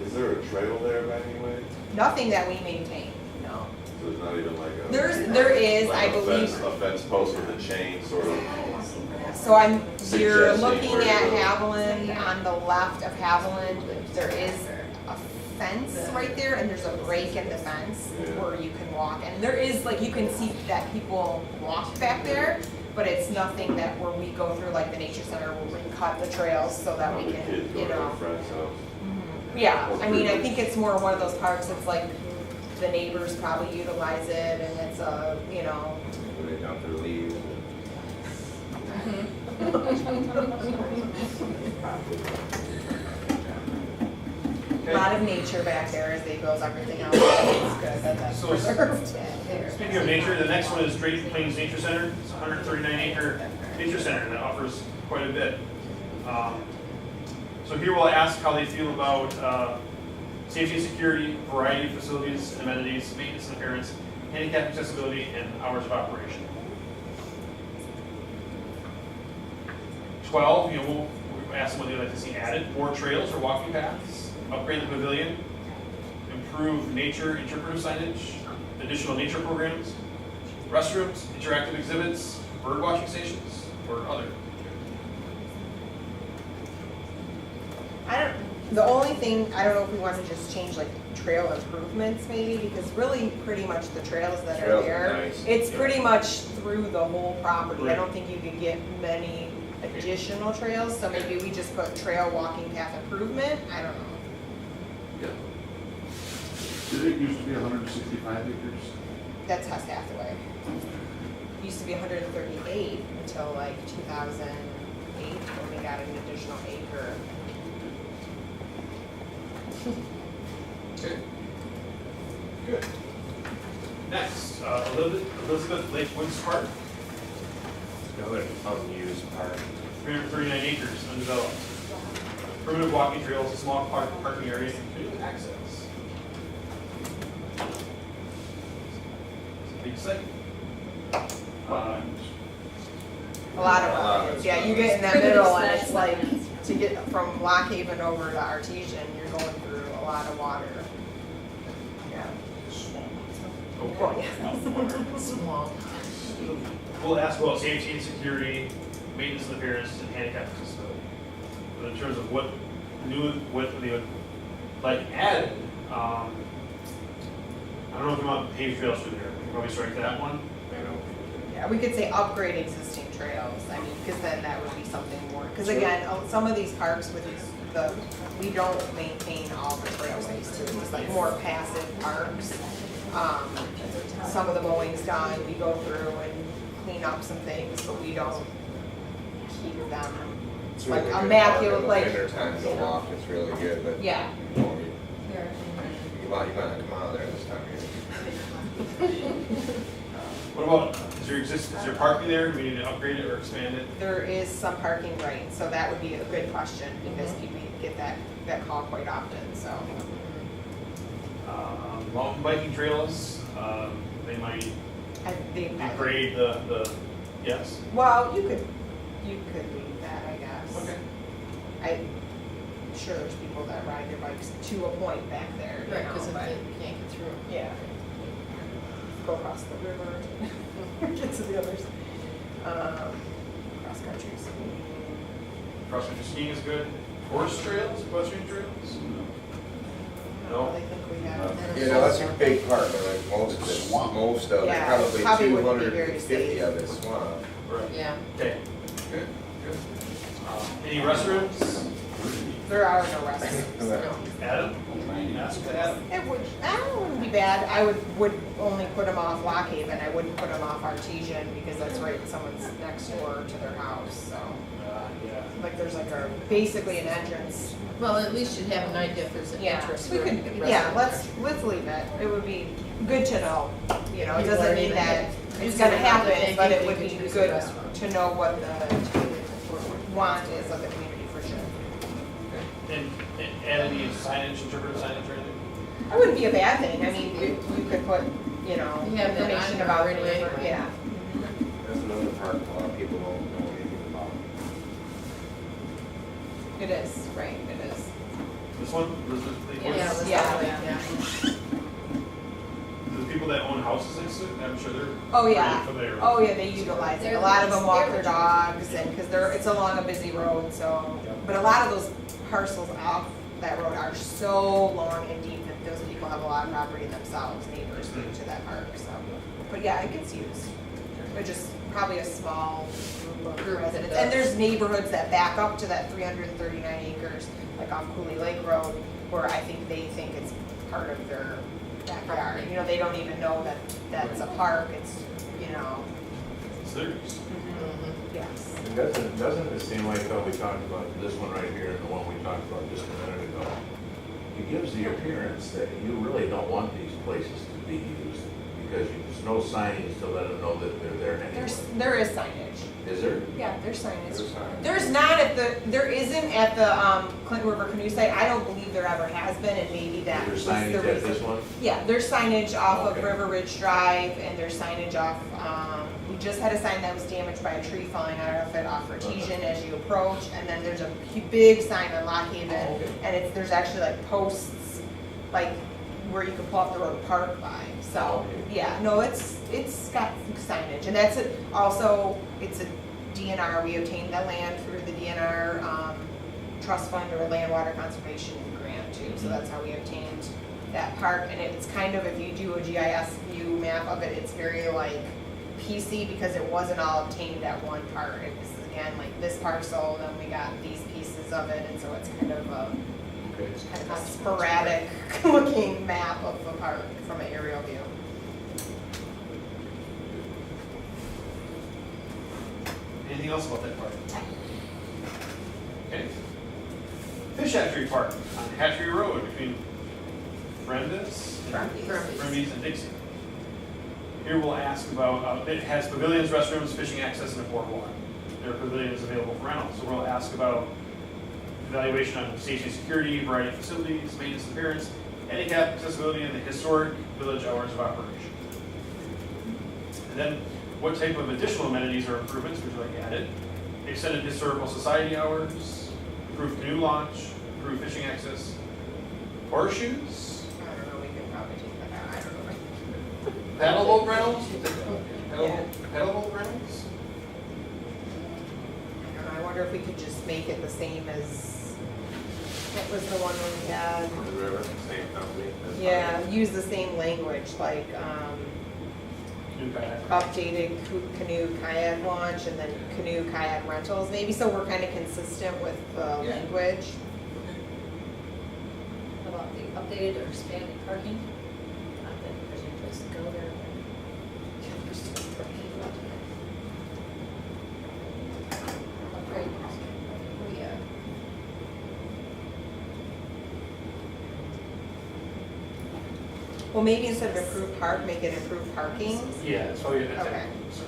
Is there a trail there by any way? nothing that we maintain, no. So there's not even like a. There is, like I a believe. fence- A fence post with a chain sort of. So you're Suggesting looking where to at go. Haviland, on the left of Haviland, there is a fence right there, and there's a break in the fence Yeah. where you can walk, and there is, like, you can see that people walk back there, but it's nothing that where we go through like the nature center, where we cut the trails so that All we the can, kids go you to their know. friend's house. Yeah, I mean, I think it's more one of those parks, it's like, the neighbors probably utilize it, and it's a, you know. When they dump their leaves. A lot of nature back there as they build everything else. It's good that that's So- preserved. Speaking of nature, the next one is Drayton Plains Nature Center. It's a 139-acre nature center that offers quite a bit. So here we'll ask how they feel about safety and security, variety of facilities and amenities, maintenance and appearance, handicap accessibility, and hours of operation. 12, we'll ask them what they'd like to see added: more trails or walking paths, upgrade the pavilion, improve nature interpretive signage, additional nature programs, restrooms, interactive exhibits, bird watching stations, or other. The only thing, I don't know if we want to just change like trail improvements maybe, because really pretty much the trails that are Trails are there, nice. it's Yeah. pretty much through the whole property. I Right. don't think you could get many additional trails, so maybe we just put trail walking path improvement, I don't know. Did it used to be 165 acres? That's Hess Hathaway. It used to be 138 until like 2008, when we got an additional acre. Okay. Good. Next, Elizabeth Lake Woods Park, Another unused park. 339 acres, undeveloped. Primitive walking trails, a small parking area, and community access. Big site. A lot of A lot of wetlands, it's yeah, you get in that Pretty middle and much it's like, to get from Lock Haven over to Artesian, you're going through a lot of water. Yeah. Well, yeah. Small. We'll ask about safety and security, maintenance and appearance, and handicap accessibility. But in terms of what they would like added, I don't know if we want paved trails through there. We can probably strike that one. I know. Yeah, we could say upgrade existing trails, I mean, because then that would be something more, because again, some of these parks with we don't maintain all the trailways too, it's like more passive parks. Some of the mowing's done, we go through and clean up some things, but we don't keep them It's like really good immaculate, in the like, winter time to you know. walk, it's really good, but. Yeah. You know, you might not come out there this time of year. What about, is there parking there? Do we need to upgrade it or expand it? There is some parking, right, so that would be a good question, because people get that call quite often, so. Mountain biking trails, they might They Degrade the, yes? Well, you could leave that, I guess. Okay. I'm sure there's people that ride their bikes to a point back there, you Right, know, because if but, they can't get through. yeah. Go across the river, get to the others. Cross country skiing. Cross-country skiing is good. Horse trails, equestrian trails? I don't really think we have. You know, that's a big part, but like most of it, Yeah, probably probably wouldn't be 250 very safe. of it's swamp. Right. Yeah. Okay. Good, good. Any restrooms? There are no restrooms. No. Adam? Ask Adam. It wouldn't be bad. I would only put them off Lock Haven. I wouldn't put them off Artesian because that's right, someone's next door to their house, so. Yeah. Like there's like basically an entrance. Well, at least you'd have an idea if there's an Yeah, interest. we for could, a yeah, restaurant. let's leave it. It would be good to know, you know, it You doesn't learn mean that anything. it's You gonna learn anything, happen, but it you would could be choose a good restaurant. to know what the want is of the community for sure. And add any signage, interpretive signage or anything? It wouldn't be a bad thing. I mean, you could put, you know, You have that on information there about the already river, anyway. yeah. That's another part a lot of people don't know anything about. It is, right, it is. This one, Elizabeth, please. Yeah, let's Yeah. go, yeah. The people that own houses next to it, I'm sure they're Oh, yeah. pretty familiar. Oh, yeah, they utilize it. They're A lot of the them walk ones- their dogs and, cause it's along a busy road, so. But a lot of those parcels off that road are so long and deep that those people have a lot of property themselves, neighbors to that park, so. But yeah, it gets used. But just probably a small group of Group that residents. does. And there's neighborhoods that back up to that 339 acres, like off Cooley Lake Road, where I think they think it's part of their backyard. You know, they don't even know that that's a park, it's, you know. It's theirs. Mhm. Yes. And doesn't it seem like how we talked about this one right here and the one we talked about just a minute ago? It gives the appearance that you really don't want these places to be used because there's no signage to let them know that they're there anyway. There is signage. Is there? Yeah, there's signage. There's signage. There's not there isn't at the Clinton River Canoe site. I don't believe there ever has been, and maybe that Is was there the signage at reason. this one? Yeah, there's signage off of Okay. River Ridge Drive, and there's signage off, we just had a sign that was damaged by a tree falling out of it off Artesian as you approach, and then there's a big sign on Lock Haven, Okay. and there's actually like posts, like, where you can pull up the road to park by, so, Okay. yeah, no, it's got signage, and that's also, it's a DNR, we obtained the land through the DNR, trust fund or land water conservation grant too, so that's how we obtained that park, and it's kind of, if you do a GIS view map of it, it's very like PC because it wasn't all obtained at one part, it was again like this parcel, then we got these pieces of it, and so it's kind of a Okay. kind of a sporadic looking map of the park from an aerial view. Anything else about that park? Okay. Fish Hatchery Park on Hatchery Road between Brenda's and Dixie. Here we'll ask about, it has pavilions, restrooms, fishing access, and a boardwalk. There are pavilions available for rental, so we'll ask about evaluation on safety and security, variety of facilities, maintenance and appearance, handicap accessibility, and the historic village hours of operation. And then, what type of additional amenities or improvements would you like added? Extended historical society hours, improved canoe launch, improved fishing access, horseshoes, I don't know, we could probably take that out, I don't know. paddle boat rentals? Yeah. Paddle boat rentals? I don't know, I wonder if we could just make it the same as, what was the one where we had? The river, same company. that's Yeah, fine. use the same language, like, Canoe kayak. updated canoe kayak launch and then canoe kayak rentals, maybe so we're kind of consistent with the language. How about the updated or expanded parking? Not that there's any place to go there. Upgrade. Oh, yeah. Well, maybe instead of improved park, make it improved parking. Yeah, so yeah, that's Okay, it.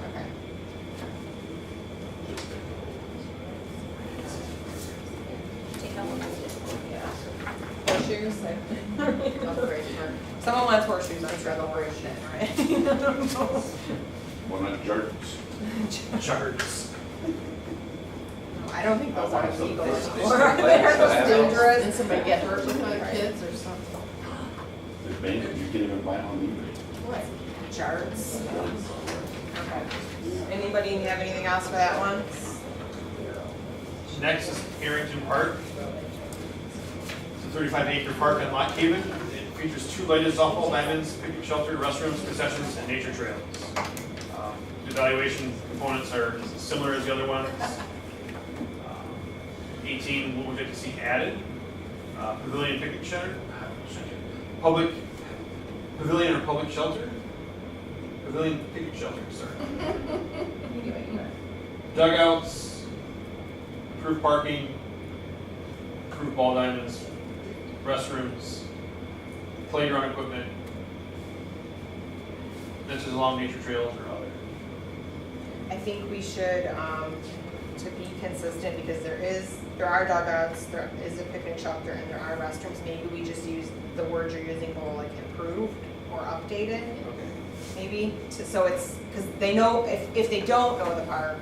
okay. Take out one of the Yeah. Horseshoes, like. Upgrade for Someone wants horseshoes, I'm sure they'll bring it in, right? Well, not jerks. Charts. I don't think those are legal It's- anymore. it's- They're just it's- dangerous. And somebody get hurt with my kids or something. They're banned, you can't even buy it on eBay. What? Charts. Okay. Anybody have anything else for that one? Next is Harrington Park. It's a 35-acre park in Lock Haven. It features 2 lighted softball diamonds, picnic shelter, restrooms, concessions, and nature trails. The evaluation components are similar as the other ones. 18, what would you like to see added? Pavilion picnic shelter, public, pavilion or public shelter? Pavilion picnic shelter, sorry. Dugouts, improved parking, improved ball diamonds, restrooms, playground equipment, benches along nature trails or other. I think we should, to be consistent, because there are dugouts, there is a picnic shelter, and there are restrooms, maybe we just use the words you're using, well, like improved or updated, Okay. maybe, so it's, because they know, if they don't know the park,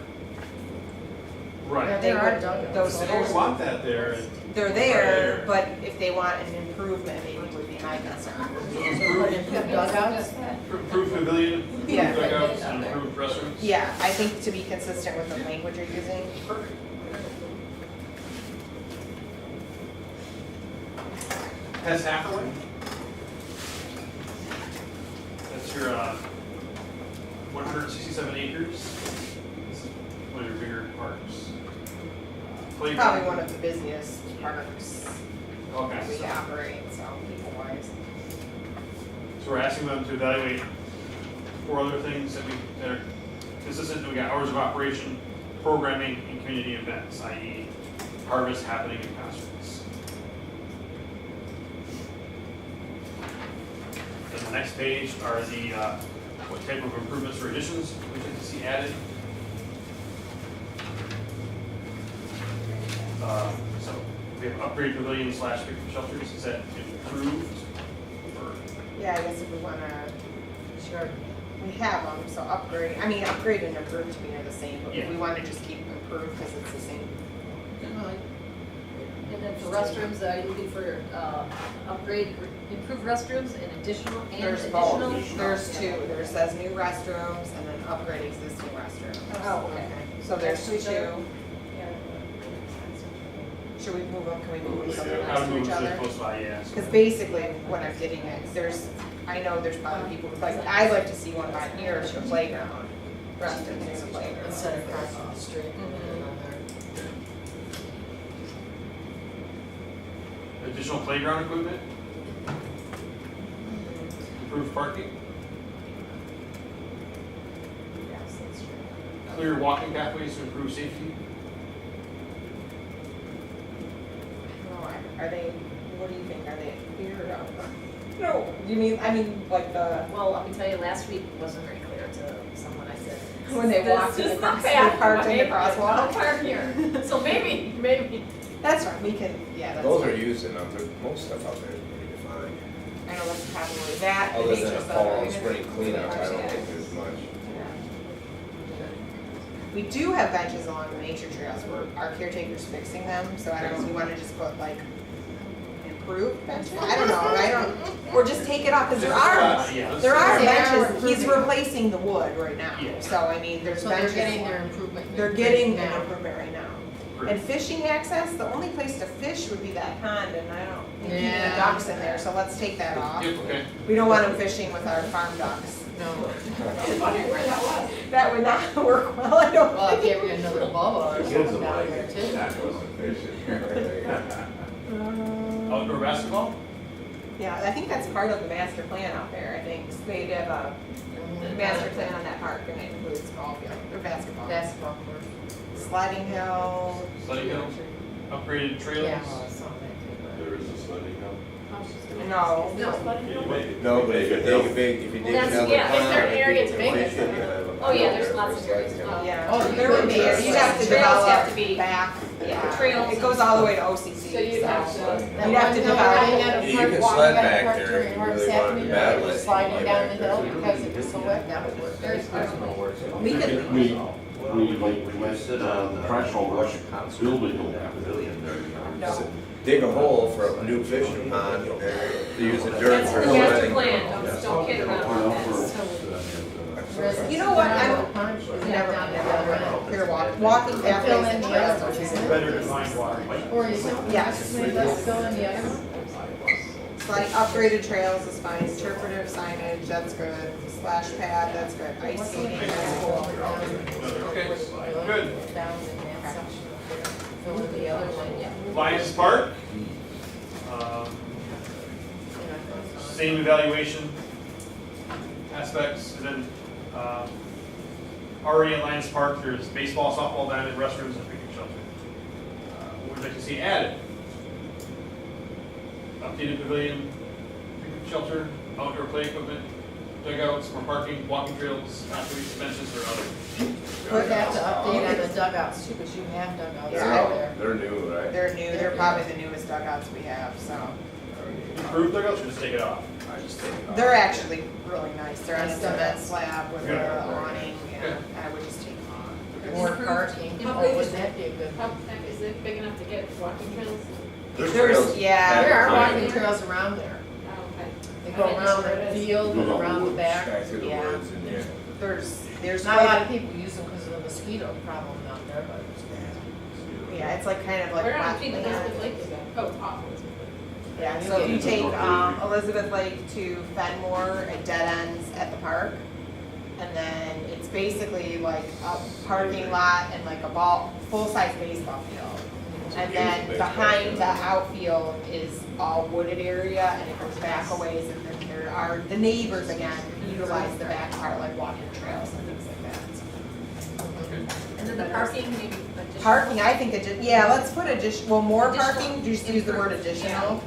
Right. they There are would, dugouts. those, They don't want that there. and- they're there, but if they want an improvement, maybe would be my concern. Improved dugouts? Improved pavilion, Yeah. improved dugouts, and improved restrooms. Yeah, I think to be consistent with the language you're using. Perfect. Hess Hathaway. That's your 167 acres. This is one of your bigger parks. Playground. Probably one of the busiest parks Okay, that we so operate, so people-wise. we're asking them to evaluate 4 other things that are consistent. We got hours of operation, programming, and community events, i.e. harvest, happening, and concerts. Then the next page are the, what type of improvements or additions we'd like to see added. So we have upgrade pavilion / picnic shelters, is that improved? Or Yeah, I guess if we wanna, sure, we have them, so upgrade and improve to me are the same, but if we Yeah. wanna just keep improve, because it's the same. And then for restrooms, are you looking for upgrade, improved restrooms and additional, and There's additional? both, there's 2, there says new restrooms and then upgrade existing restrooms. Oh, okay. So there's Next to each 2. other? Should we move them, can we move them so they're I next would to move each to other? close by, yeah. Because basically, what I'm getting at, I know there's probably people, who like, I'd like to see one by here to the playground, restrooms near the playground. Instead of crossing the street. Additional playground equipment? Improved parking? Yes, that's true. Clear walking pathways to improve safety? Are they, what do you think, are they clear or not? No, I mean, like Well, let me tell you, last week wasn't very clear to someone, I said. When they "This walked in is the the cross- they path, parked in the right? crosswalk." I'll park here, so maybe. that's right, we can, yeah, that's. Those are used enough, most stuff out there is pretty defined. I know that's probably that. Other than nature a stuff, fall or and even- spring cleanup, I don't think there's much. We do have benches along the nature trails where our caretaker's fixing them, so I don't know if we wanna just put like improved benches, I don't know, or just take it off, cause there are Yeah, There are They are benches, he's improving. replacing the wood right now, Yeah. so I mean, there's So they're benches. getting their improvement. They're getting now. an improvement right now. And fishing access, the only place to fish would be that pond, and I don't think keeping the Yeah. ducks in there, so let's take that off. Yep, okay. We don't want them fishing with our farm ducks. No. That would not work well, I don't Well, if think. you have another bubba or Kids something will down like there it. too. That wasn't fishing. Outdoor basketball? Yeah, I think that's part of the master plan out there, I think, they have a master plan on that park, and it includes ball field, or basketball. Basketball court. Sliding hill. Sledding hill? Upgraded trails? Yeah, well, I saw that There is a sledding hill. No. No, but if you dig Well, that's- another yeah, is pond, there an or area if to you make fish it? it, you have a Oh, yeah, pond there's there lots for of areas. sliding hill. Yeah. Oh, you There would could be, do it. you'd have to Trails have develop to be- back Yeah, Trails. it goes all the way to OCC, So you'd have to- That You'd have to one hill divide riding it. at a You park, can walking sled at a back park there during if you Harvest really wanted to Avenue, battle or it. sliding You down get the back hill there. because it was so wet, that would work very well. We could, we like, Sit on the trash over, building. pavilion there, you know. no, Dig a hole for a new fishing pond, and use the dirt That's for the master sledding. plan, don't kid around with that. You know what, I don't- Never, here, walking Fill in pathways and the trails. other ones. Better defined water. Or you can Yes. actually let's fill in the other one. Like upgraded trails is fine, interpretive signage, that's good, splash pad, that's good, ice skating, that's cool. Okay, good. Down in that section. Fill in the other one, yeah. Lions Park. Same evaluation aspects, and then, already in Lions Park, there's baseball, softball, diamond, restrooms, and picnic shelter. What would you like to see added? Updated pavilion, picnic shelter, outdoor play equipment, dugouts, more parking, walking trails, athletes, benches, or other. We'd have to update on the dugouts too, because you have dugouts out there. They're new, right? They're new, they're probably the newest dugouts we have, so. Improve dugouts or just take it off? I just take it off. They're actually really nice, they're on a Nice cement dugouts. slab with Good. a awning, and Good. I would just take them on. More Improved- parking, improved- oh, would that be a good How, one? is it big enough to get walking trails? There's, trails yeah. There are back walking there. trails around there. Oh, okay. They go around the field and around the back. Back through the Yeah. woods and yeah. There's Not a lot quite, of people use them because of the mosquito problem out there, but. yeah, it's like kind of like We're hot not keeping land. Elizabeth Lake is that, oh, awful. Yeah, so if you take Elizabeth Lake to Fenmore, it dead ends at the park. And then it's basically like a parking lot and like a full-size baseball field. And then behind the outfield is all wooded area and it goes back a ways and then there are, the neighbors again utilize the back part like walking trails and things like that. And then the parking, maybe additional. Parking, I think, yeah, let's put more parking, just use the word additional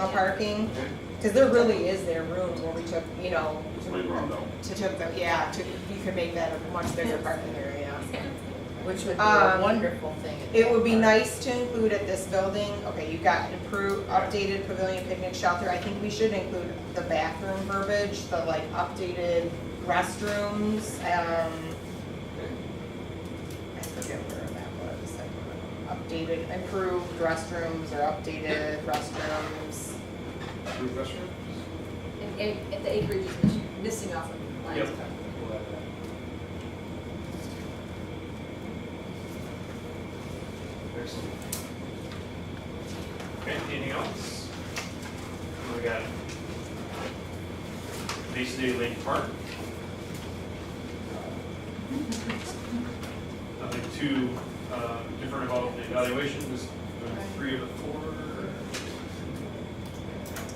parking. Cause there really is there room where we took, you know, you could make that a much bigger parking area. Which would be a wonderful thing. It would be nice to include at this building, okay, you've got updated pavilion picnic shelter, I think we should include the bathroom verbiage, the like updated restrooms, I forget where that was. Updated, improved restrooms or updated restrooms. Improved restroom? And the acreage is missing off of Lions Yep. Park. We'll add that. Excellent. Okay, anything else? We got Bay City Lake Park. Nothing too different about the evaluation, just doing 3 of the 4.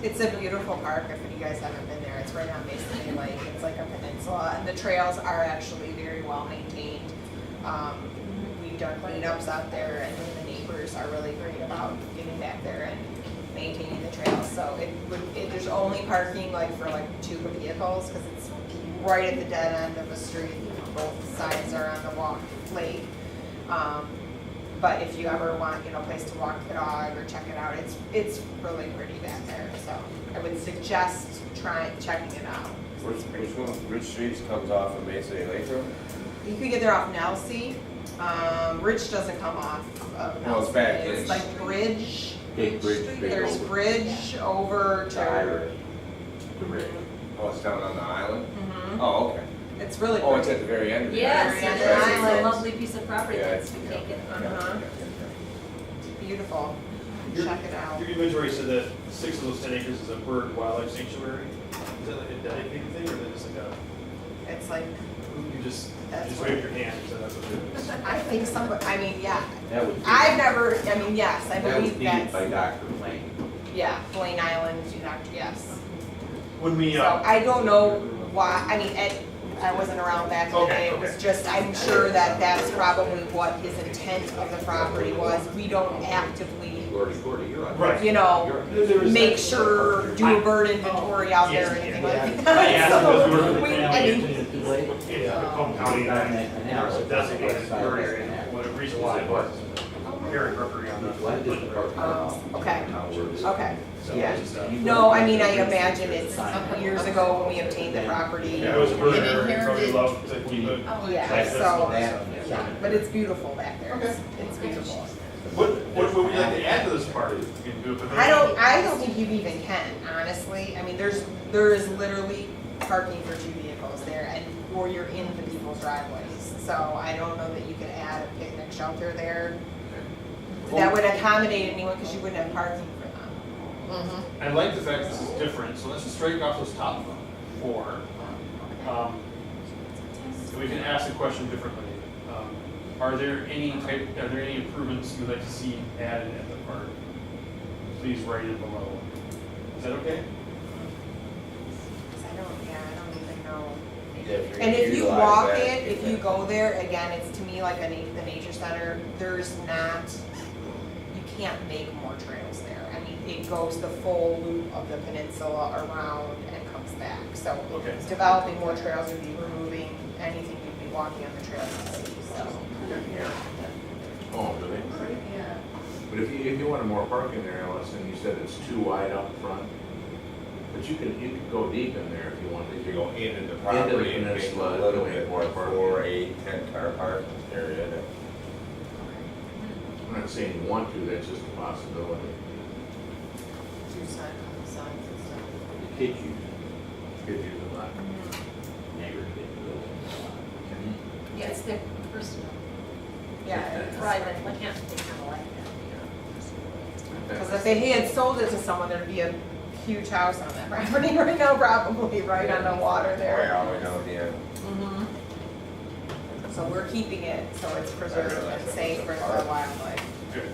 It's a beautiful park, if you guys haven't been there, it's right on Bay City Lake, it's like a peninsula, and the trails are actually very well maintained. We've done cleanups out there, and then the neighbors are really great about getting back there and maintaining the trails, so there's only parking like for like 2 vehicles, because it's right at the dead end of a street, both sides are on the lake. But if you ever want, a place to walk the dog or check it out, it's really pretty back there, so I would suggest checking it out. Which streets comes off of Bay City Lake Road? You could get there off Nelsy, Rich doesn't come off of Nelsy. Well, it's back It's in. like Bridge. Big bridge, big There's over. Bridge over to. The rig. Oh, it's down on the island? Mhm. Oh, okay. It's really Oh, it's pretty. at the very end of the Yes, Very end it of the is. It's a island. lovely piece of property Yeah, that's been yeah. taken. Uh-huh. Beautiful. Check it out. Your inventory said that 6 of those 10 acres is a bird wildlife sanctuary. Is that like a dedicated thing, or is it just like It's like, you just That's waved your hand and said that's what it is? I think yeah. That would be. Yes, I That was believe needed by that's, Dr. Lane. yeah, Blaine Island, yes. When we, So I don't know why, I wasn't around back in the Okay, day, it was okay. just, I'm sure that that's probably what his intent of the property was. We don't actively, Gordy, you're on. Right. you make sure, do a bird inventory out there or Yes, anything yeah. like I that. asked because we were So, the we- family I mean, in Macomb County, and there's a designated bird area, what a reason why it was. Gary Brooker on that. Why did the parking lot? Okay. Now where it is. Okay. So Yeah. it's just, No, I mean, I imagine it's years ago when we obtained the property. Yeah, it was a burner, he inherited- probably loved to keep it. Yeah, like this so, and yeah, but it's beautiful back there. It's beautiful. What would we like to add to this part? You can do a pavilion. I don't think you even can, honestly. I mean, there is literally parking for 2 vehicles there and, or you're in the people's driveways. So I don't know that you could add a picnic shelter there. That would accommodate anyone because you wouldn't have parking for them. Mm-hmm. I like the fact this is different, so let's just strike off those top 4. And we can ask the question differently. Are there any improvements you'd like to see added at the park? Please write it below. Is that okay? I don't even know. Yeah, And if you utilize walk that, it, if you go there, again, it's to me like the nature center, there's not, you can't make more trails there. I mean, it goes the full loop of the peninsula around and comes back. So Okay. developing more trails would be removing anything you'd be walking on the trails in the city, so. Oh, really? Yeah. But if you wanted more parking there, Allison, you said it's too wide up front. But you could go deep in there if you wanted If you to. go into the property and make a peninsula, little doing bit more more parking. 4, 8, 10 car parking area. I'm not saying you want to, that's just a possibility. 2 signs and stuff. The kids use it. Kids use it a lot. Neighbors get to go. Yeah, it's their personal, Yeah, private, like, yeah, they kind of like that, because if they had sold it to someone, there'd be a huge house on that property right now, probably, right on the water there. Yeah, we know, yeah. Mhm. So we're keeping it, so it's preserved and safe for the wildlife. Good.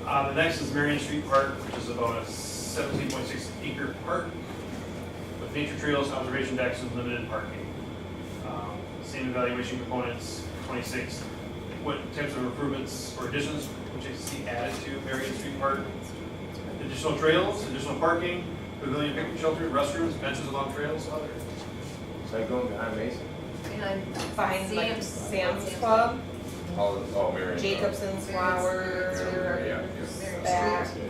The next is Marion Street Park, which is about a 17.6 acre park with nature trails, observation decks, and limited parking. Same evaluation components, 26. What types of improvements or additions would you see added to Marion Street Park? Additional trails, additional parking, pavilion, picnic shelter, restrooms, benches along trails, other. Is that going behind Mason? Behind like Sam's. Sam's Club, Oh, Marion. Jacobson's Flowers, Yeah, back. At the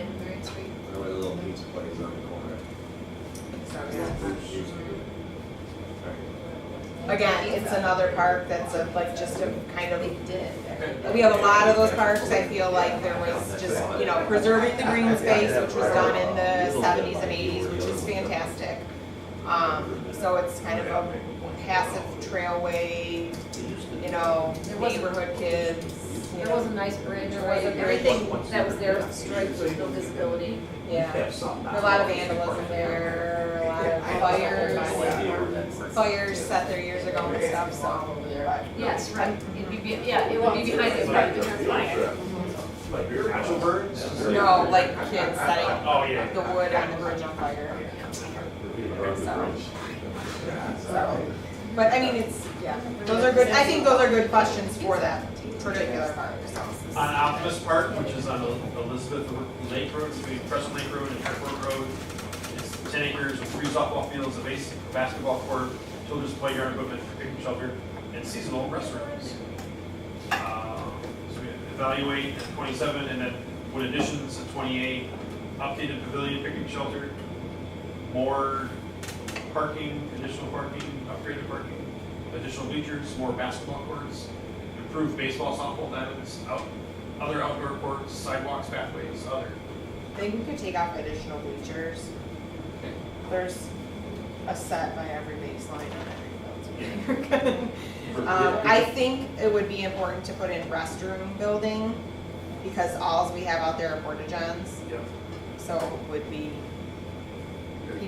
end of Marion Street. There was a little pizza place on the corner. So, yeah. Again, it's another park that's like just a kind of, we have a lot of those parks, I feel like there was just, preserving the green space, which was done in the 70s and 80s, which is fantastic. So it's kind of a passive trailway, neighborhood kids. There was a nice bridge, There was right? a bridge. Everything that was there, striped with no visibility. Yeah, there's a lot of vandalism there, a lot of fires set there years ago and stuff, so. Yes, right. It'd be, it would be behind the park, but fire. Like actual birds? No, like kids setting Oh, yeah. the wood on the bridge on fire. So, but I mean, those are good, I think those are good questions for that particular park, so. On Optimist Park, which is on Elizabeth Lake Road, between Crescent Lake Road and Airport Road. It's 10 acres with 3 softball fields, a basketball court, children's playground equipment, picnic shelter, and seasonal restrooms. So we evaluate at 27, and then with additions at 28, updated pavilion, picnic shelter, more parking, additional parking, upgraded parking, additional bleachers, more basketball courts, improved baseball, softball diamonds, other outdoor courts, sidewalks, pathways, other. I think we could take off additional bleachers. There's a set by every baseline on every building. I think it would be important to put in restroom building, because alls we have out there are porta johns. Yep. So it would be,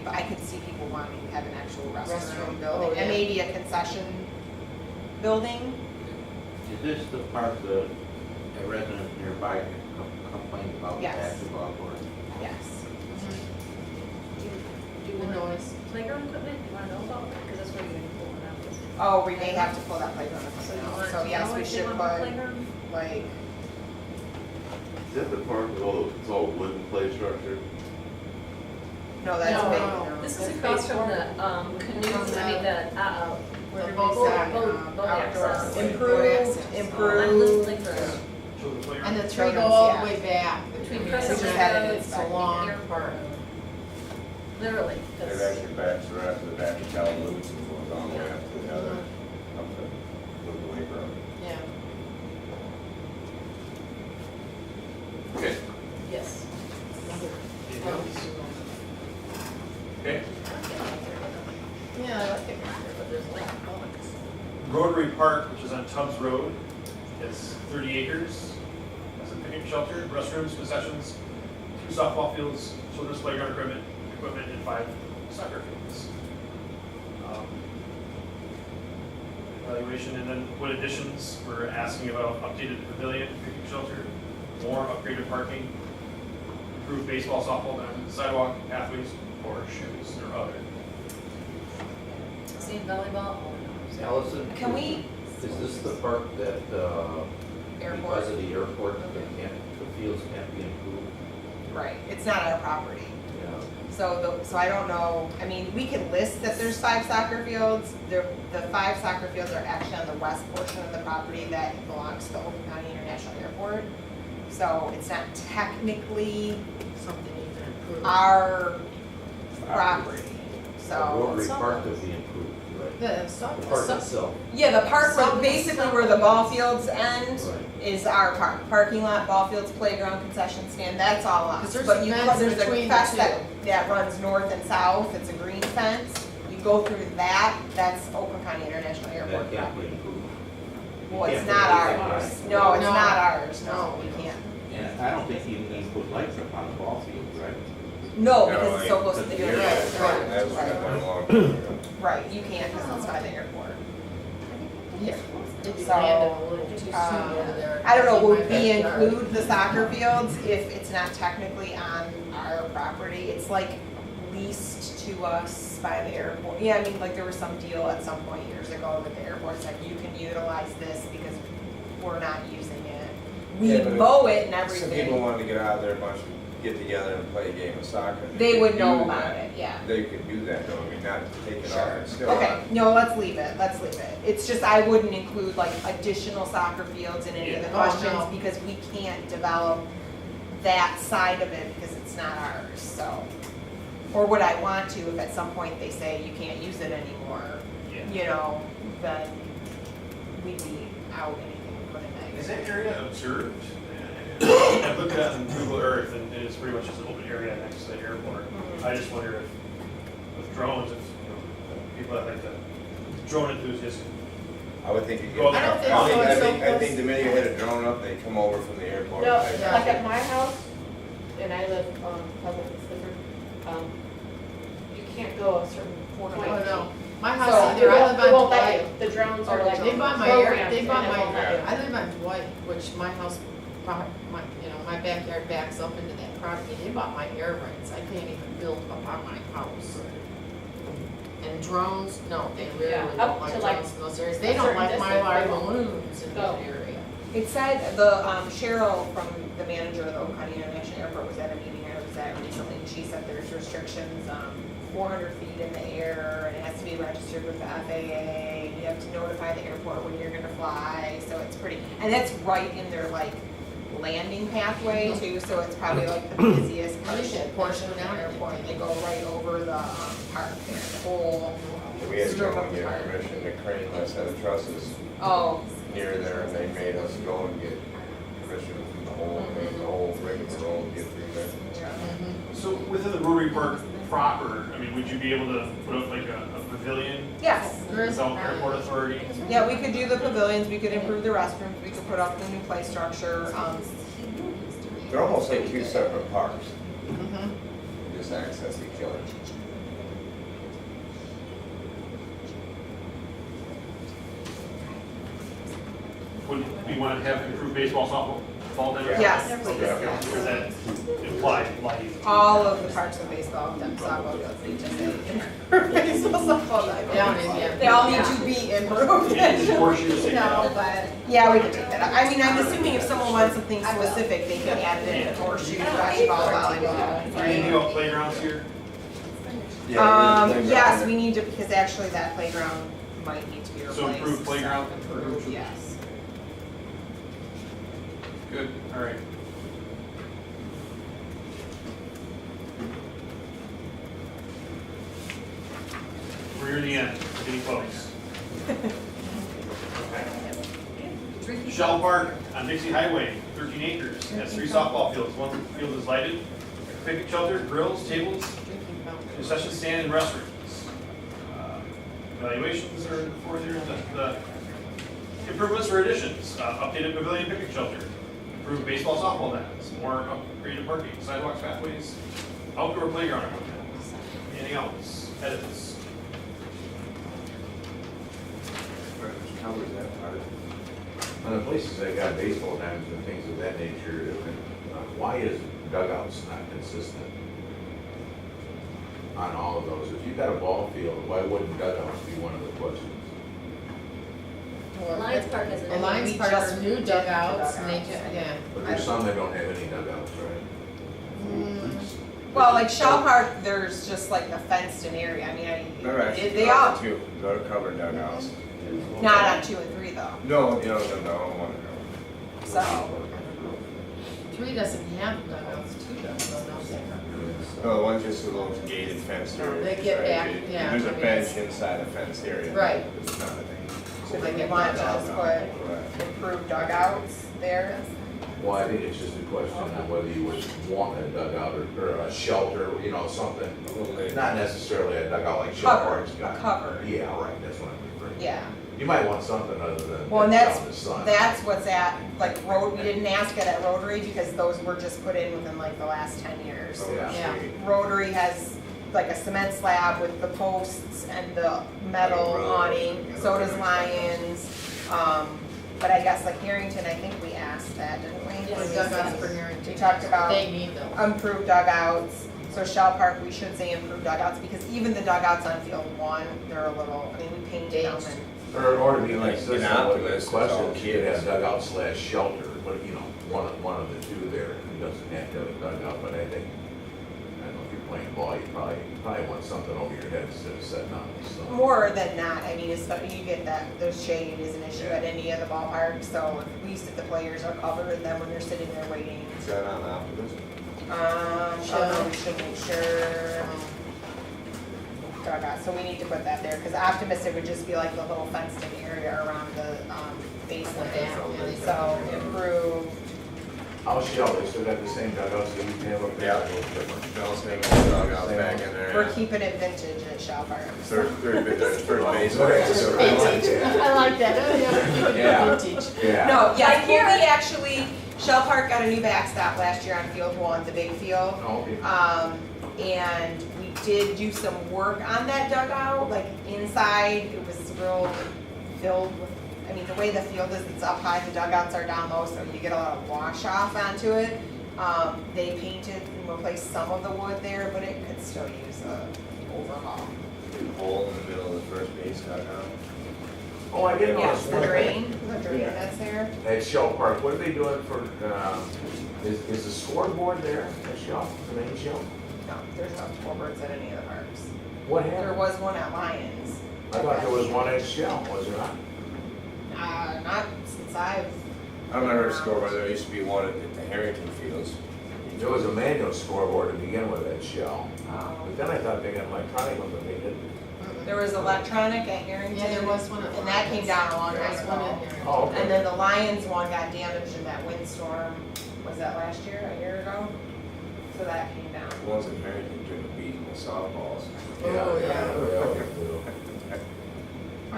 I could see people wanting to have an actual restroom building, and maybe a concession building. Is this the part the residents nearby complained about the Yes. basketball court? Yes. Do you want playground equipment, you wanna know about that? Because that's where you're gonna pull it out. Oh, we may have to pull that playground equipment out, so yes, we should put, Playground? like, Is that the park with all, it's all wooden play structure? no, that's No, big. no. This is across from the canoes, I mean, Where the did boat they say, boat outdoor access. access. Improved, On Elizabeth Lake Road. children's playground. And the three go Children's, all yeah. the way back. Between It's Crescent just had it Road, It's a long Airport part. Road. Literally, They've because actually backed right after the back of Calhoun's and goes all the way up to the other, up to the Lake Road. Yeah, Okay. yes. Anything else? Okay. Yeah, I like it right there, but there's a lot of bugs. Rotary Park, which is on Tubbs Road, it's 30 acres. Has a picnic shelter, restrooms, concessions, 2 softball fields, children's playground equipment, and 5 soccer fields. Evaluation, and then what additions, we're asking about updated pavilion, picnic shelter, more upgraded parking, improved baseball, softball, diamond, sidewalk, pathways, or shoes or other. same volleyball. Allison? Can we- Is this the park that, Airport. because of the airport, the fields can't be improved? Right, it's not our property. Yeah. So I don't know, I mean, we can list that there's 5 soccer fields. The 5 soccer fields are actually on the west portion of the property that belongs to Oakland County International Airport. So it's not technically Something you can improve. our property, The so. Rotary Park could be improved, right? The park itself. Yeah, the park, Some- basically where the ball fields end Right. is our park. Parking lot, ball fields, playground, concession stand, that's all us. 'Cause there's But a you fence there's a between the fence two. that runs north and south, it's a green fence. You go through that, that's Oakland County International Airport That can't be property. improved. You Well, it's can't not put anything ours. on it. No, it's No. not ours, no, No. we can't. And I don't think you need to put lights up on the ball field, right? No, No, because it's so like, close to the Yeah, airport. that was Right, done a long time ago. right, you can't because it's by the airport. Yeah. If you So, landed a little too soon over there. I don't know, in my would we backyard. include the soccer fields if it's not technically on our property? It's like leased to us by the airport. Yeah, I mean, like there was some deal at some point years ago with the airport, said you can utilize this because we're not using it. Yeah, We but if mow it and Some people everything. wanted to get out there, a bunch of, get together and play a game of soccer. They could would know do about that. it, yeah. They could do that, though, I mean, not take it off, Sure. it's still Okay, on. no, let's leave it. It's just, I wouldn't include like additional soccer fields in any of the Yeah. Oh, questions no. because we can't develop that side of it because it's not ours, so. Or would I want to if at some point they say you can't use it anymore, Yeah. you know, then we'd be out anything we put in that. Is that area observed? I looked at it on Google Earth and it's pretty much just an open area next to the airport. I just wonder if with drones, if, you know, people that like the drone enthusiasts. I would think you get. Well, I don't think so. I It's so think close. the minute you hit a drone up, they come over from the airport. No, and take yeah. like off. at my house, and I live, Pleasant, Clifford, you can't go a certain point. Oh, no. My So, house either, I live they won't on let Dwight. you. The drones Oh, are like. They bought my air, programmed, they and bought won't let you. I live on Dwight, which my house, my, you know, my backyard backs up into that property. They bought my air rights. I can't even build up on my house. And drones, no, they really Yeah, don't up like to, like, drones in those areas. a They don't certain like distance, Mylar they won't balloons in go. that area. It said, the, Cheryl from the manager of the Oakland County International Airport was at a meeting I was at recently, and she said there's restrictions, 400 feet in the air, and it has to be registered with the FAA, you have to notify the airport when you're gonna fly, so it's pretty, and that's right in their, like, landing pathway too, so it's probably like the busiest portion of the airport, they go right over the, park there, the whole We had strip to of the get park. permission to crane a set of trusses Oh, near there, and they made us go and get permission from the whole rigmarole to get through there. yeah. So within the Rotary Park proper, I mean, would you be able to put up like a pavilion Yes. There is without airport authority? Yeah, we could do the pavilions, we could improve the restrooms, we could put up the new play structure, They're almost like 2 separate parks, mhm. just access each other. Would we want to have improved baseball, softball, fall down? Yes, Yeah. please, Yeah. yes. Does that imply light? All of the parks of baseball, them softball fields, they just say, baseball, softball, Down in, yeah. they all need to be improved. And horseshoes, take it No, out. but, yeah, we can take that out. I mean, I'm assuming if someone wants something specific, they can add it in, horseshoes, basketball, volleyball. Anything about playgrounds here? Yes, we need to, because actually that playground might need to be replaced. So improved playground? Improved, yes. Good, all right. We're near the end, we're getting close. Okay. Shell Park on Dixie Highway, 13 acres, has 3 softball fields. One field is lighted, picnic shelter, grills, tables, Drinking fountain. concession stand, and restrooms. Evaluations are before there, the improvements or additions, updated pavilion picnic shelter, improved baseball softball nets, more upgraded parking, sidewalks, pathways, outdoor playground equipment. Anything else? Edits? Covers that part. On the places that got baseball diamonds and things of that nature, why is dugouts not consistent on all of those? If you've got a ball field, why wouldn't dugouts be one of the questions? Well, Lions Park has an. The Lions We Park just are new did dugouts, and they, dugouts. yeah. But there's some that don't have any dugouts, right? Well, like Shell Park, there's just like a fenced in area, I mean, They're actually they all, two, they're covered dugouts. not on 2 and 3 though, No, no, one so. 3 doesn't have dugouts, 2 does, don't they? No, one's just a little gated fenced area. They get back, yeah, There's a I mean, bench it's- inside a fenced area. Right. It's not a thing. So like they want to just put Right. improved dugouts there. Well, I think it's just a question of whether you would want a dugout or a shelter, you know, something, not necessarily a dugout like Shell Cover, Park's got. a cover. Yeah, right, that's what I'm referring to. Yeah, You might want something other than well, and out in the sun. that's what's at, like road, we didn't ask it at Rotary because those were just put in within like the last 10 years. Oh, Yeah. Yeah. Rotary has like a cement slab with the posts and the metal Like a road, awning, yeah, so does like- Lions. But I guess like Harrington, I think we asked that, didn't we? The dugouts for Harrington. We talked about They need those. improved dugouts. So Shell Park, we should say improved dugouts, because even the dugouts on field 1, they're a little, I mean, we painted them and. Or to be Like, consistent an with optimist, the it's question, all you could have kids. dugout slash shelter, but you know, one of the two there. It doesn't have to have a dugout, but I think, I don't know if you're playing ball, you probably want something over your head instead of sitting on the sun. More than not, I mean, you get that, the shade is an issue at any of the ballparks, so at least if the players are covered, then when they're sitting there waiting. Is that on Optimus? We should make sure. Dugout, so we need to put that there, because optimistic would just be like the little fenced in area around the, baseline. Yeah. So improved, How's Shell, they still got the same dugouts that you can have up there? Yeah. A little different. Bell's making a dugout back in there. we're keeping it vintage at Shell Park. Third base. I like that, oh, yeah, keep it Yeah. vintage. Yeah. No, yes, well, we actually, Shell Park got a new backstop last year on field 1, the big field. Oh, okay. And we did do some work on that dugout, like inside, it was real filled with, I mean, the way the field is, it's up high, the dugouts are down low, so you get a lot of wash off onto it. They painted and replaced some of the wood there, but it could still use a overhaul. Hole in the middle of the first base dugout. Oh, I did Yes, notice the one thing. drain that's there. At Shell Park, what are they doing for, is the scoreboard there at Shell, the main Shell? No, there's no scoreboards at any of the parks. What There happened? was one at Lions. I thought there was one at Shell, was there not? Not since I've. I remember a scoreboard, there used to be one at the Harrington Fields. There was a manual scoreboard to begin with at Shell, Um, but then I thought they got an electronic one, but they didn't. There was electronic at Harrington. Yeah, there was one at And that came down a long There time was one in ago. here. Oh, okay. And then the Lions one got damaged in that windstorm, was that last year, a year ago? So that came down. The ones in Harrington took a beating with softballs. Oh, yeah.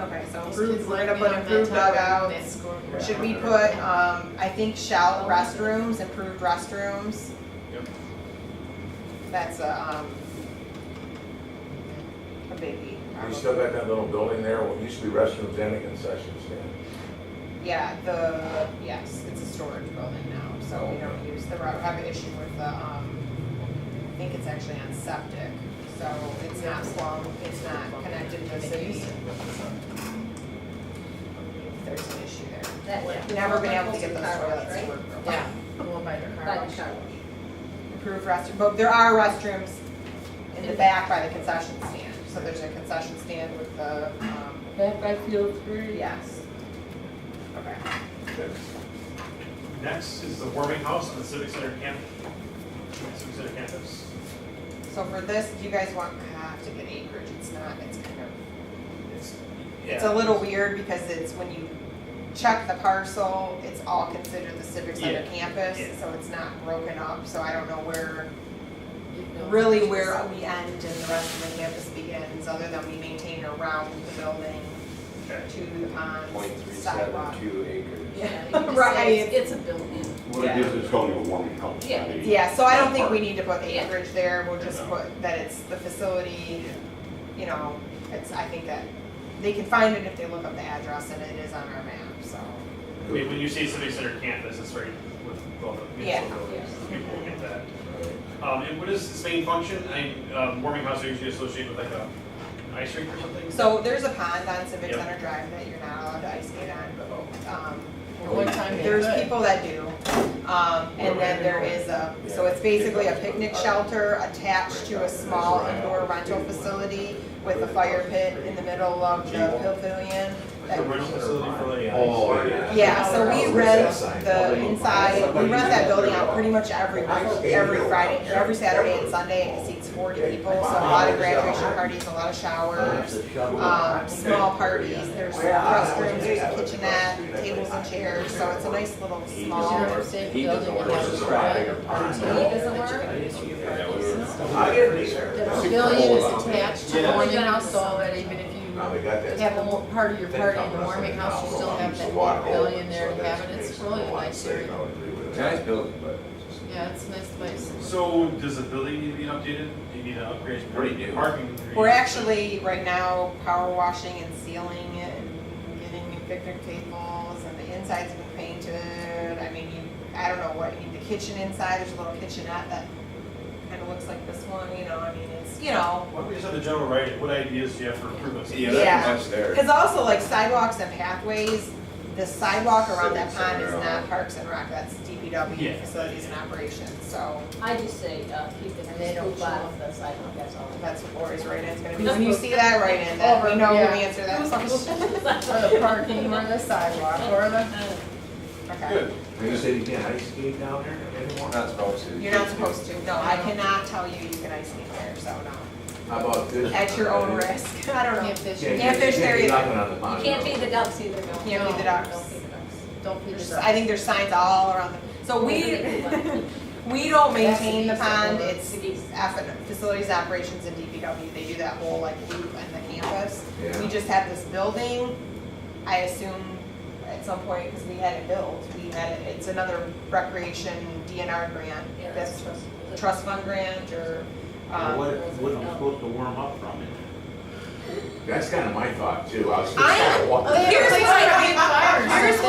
Okay, so Those improved, kids we're like gonna me put on improved that time, that dugouts. scoreboard. Should we put, I think Shell restrooms, improved restrooms? Yep. That's a biggie. You still got that little building there, what used to be restrooms and a concession stand. Yeah, yes, it's a storage building now, so we don't use the, I have an issue with the, I think it's actually on septic, so it's not plumbed, it's not connected to the city. There's an issue there. That way. Never been able to get those Car wash, toilets right? to work. Yeah, going by the car By wash. the car wash. Improved restroom, but there are restrooms in the back by the concession stand, so there's a concession stand with the, Back by field 3. yes. Okay. next is the warming house on the Civic Center campus. So for this, do you guys have to get acreage? It's not, it's kind of, it's a little weird because it's when you check the parcel, it's all considered the Civic Center campus, so it's not broken up, so I don't know where, really where we end and the rest of the campus begins, other than we maintain around the building to the pond, sidewalk. 0.372 acres. Yeah, you just Right. say it's a building. What it is, it's called a warming house. Yeah. not a- Yeah, so I don't think we park. need to put the Yeah. acreage there, we'll just No. put that it's the facility, you know, it's, I think that they can find it if they look up the address and it is on our map, so. I mean, when you say Civic Center campus, it's right with all the Yeah. municipal buildings, people will get that. And what is its main function? Warming house are usually associated with like a ice rink or something? So there's a pond on Civic Yep. Center Drive that you're not allowed to ice skate on, but, One time they there's could. people that do. And then there is so it's basically a picnic shelter attached to a small indoor rental facility with a fire pit in the middle of the pavilion. Like a rental facility for like. Oh, yeah. Yeah, so we rent the inside, we rent that building out pretty much every Friday, every Saturday and Sunday, and it seats 40 people, so a lot of graduation parties, a lot of showers, small parties, there's restrooms, there's a kitchenette, tables and chairs, so it's a nice little You small. don't have to say the building and have a private party, doesn't work. I get these there. The pavilion is attached to the warming house, so that even if you Now they got that. have a part of your party in the warming house, you still have that pavilion there to have it, it's really a nice area. It's a nice building, but Yeah, it's a nice place. So does the building need to be updated? Do you need to upgrade Pretty new. parking? We're actually, right now, power washing and sealing it and getting new picnic tables, and the inside's been painted. I mean, I don't know what, the kitchen inside, there's a little kitchenette that kind of looks like this one, you know, I mean, it's, you know. Why don't we just have the general write, what ideas do you have for improvements? yeah, Yeah. that's much there. Because also like sidewalks and pathways, the sidewalk around that Civic pond is Center, not Parks and Rec, that's Yeah. DPW facilities and operations, so I just say, keep it, And they don't scoop out of the sidewalk, that's all. that's what Lori's write-in's gonna be. When you see that write-in, that we know who answered that question. Or the parking, or the sidewalk, or the, Okay. Good. You said you can't ice skate down there anymore? Not supposed to. You're not supposed to, no, I cannot tell you you can ice skate there, so no. How about this? At your own risk, I don't know. can't fish, Can't fish there Can't be either. nothing on the pond. You can't feed the ducks either, no. Can't feed the ducks. Don't feed the ducks. don't feed the I think there's signs all around the, so we don't maintain the pond, it's facilities operations and DPW, they do that whole like loop and the campus. Yeah. We just have this building, I assume at some point, because we had it built, it's another recreation DNR grant, Yeah, that's that's a trust fund grant or, What am I supposed to warm up from it? That's kind of my thought too. I was just I- kind of walking. Here's what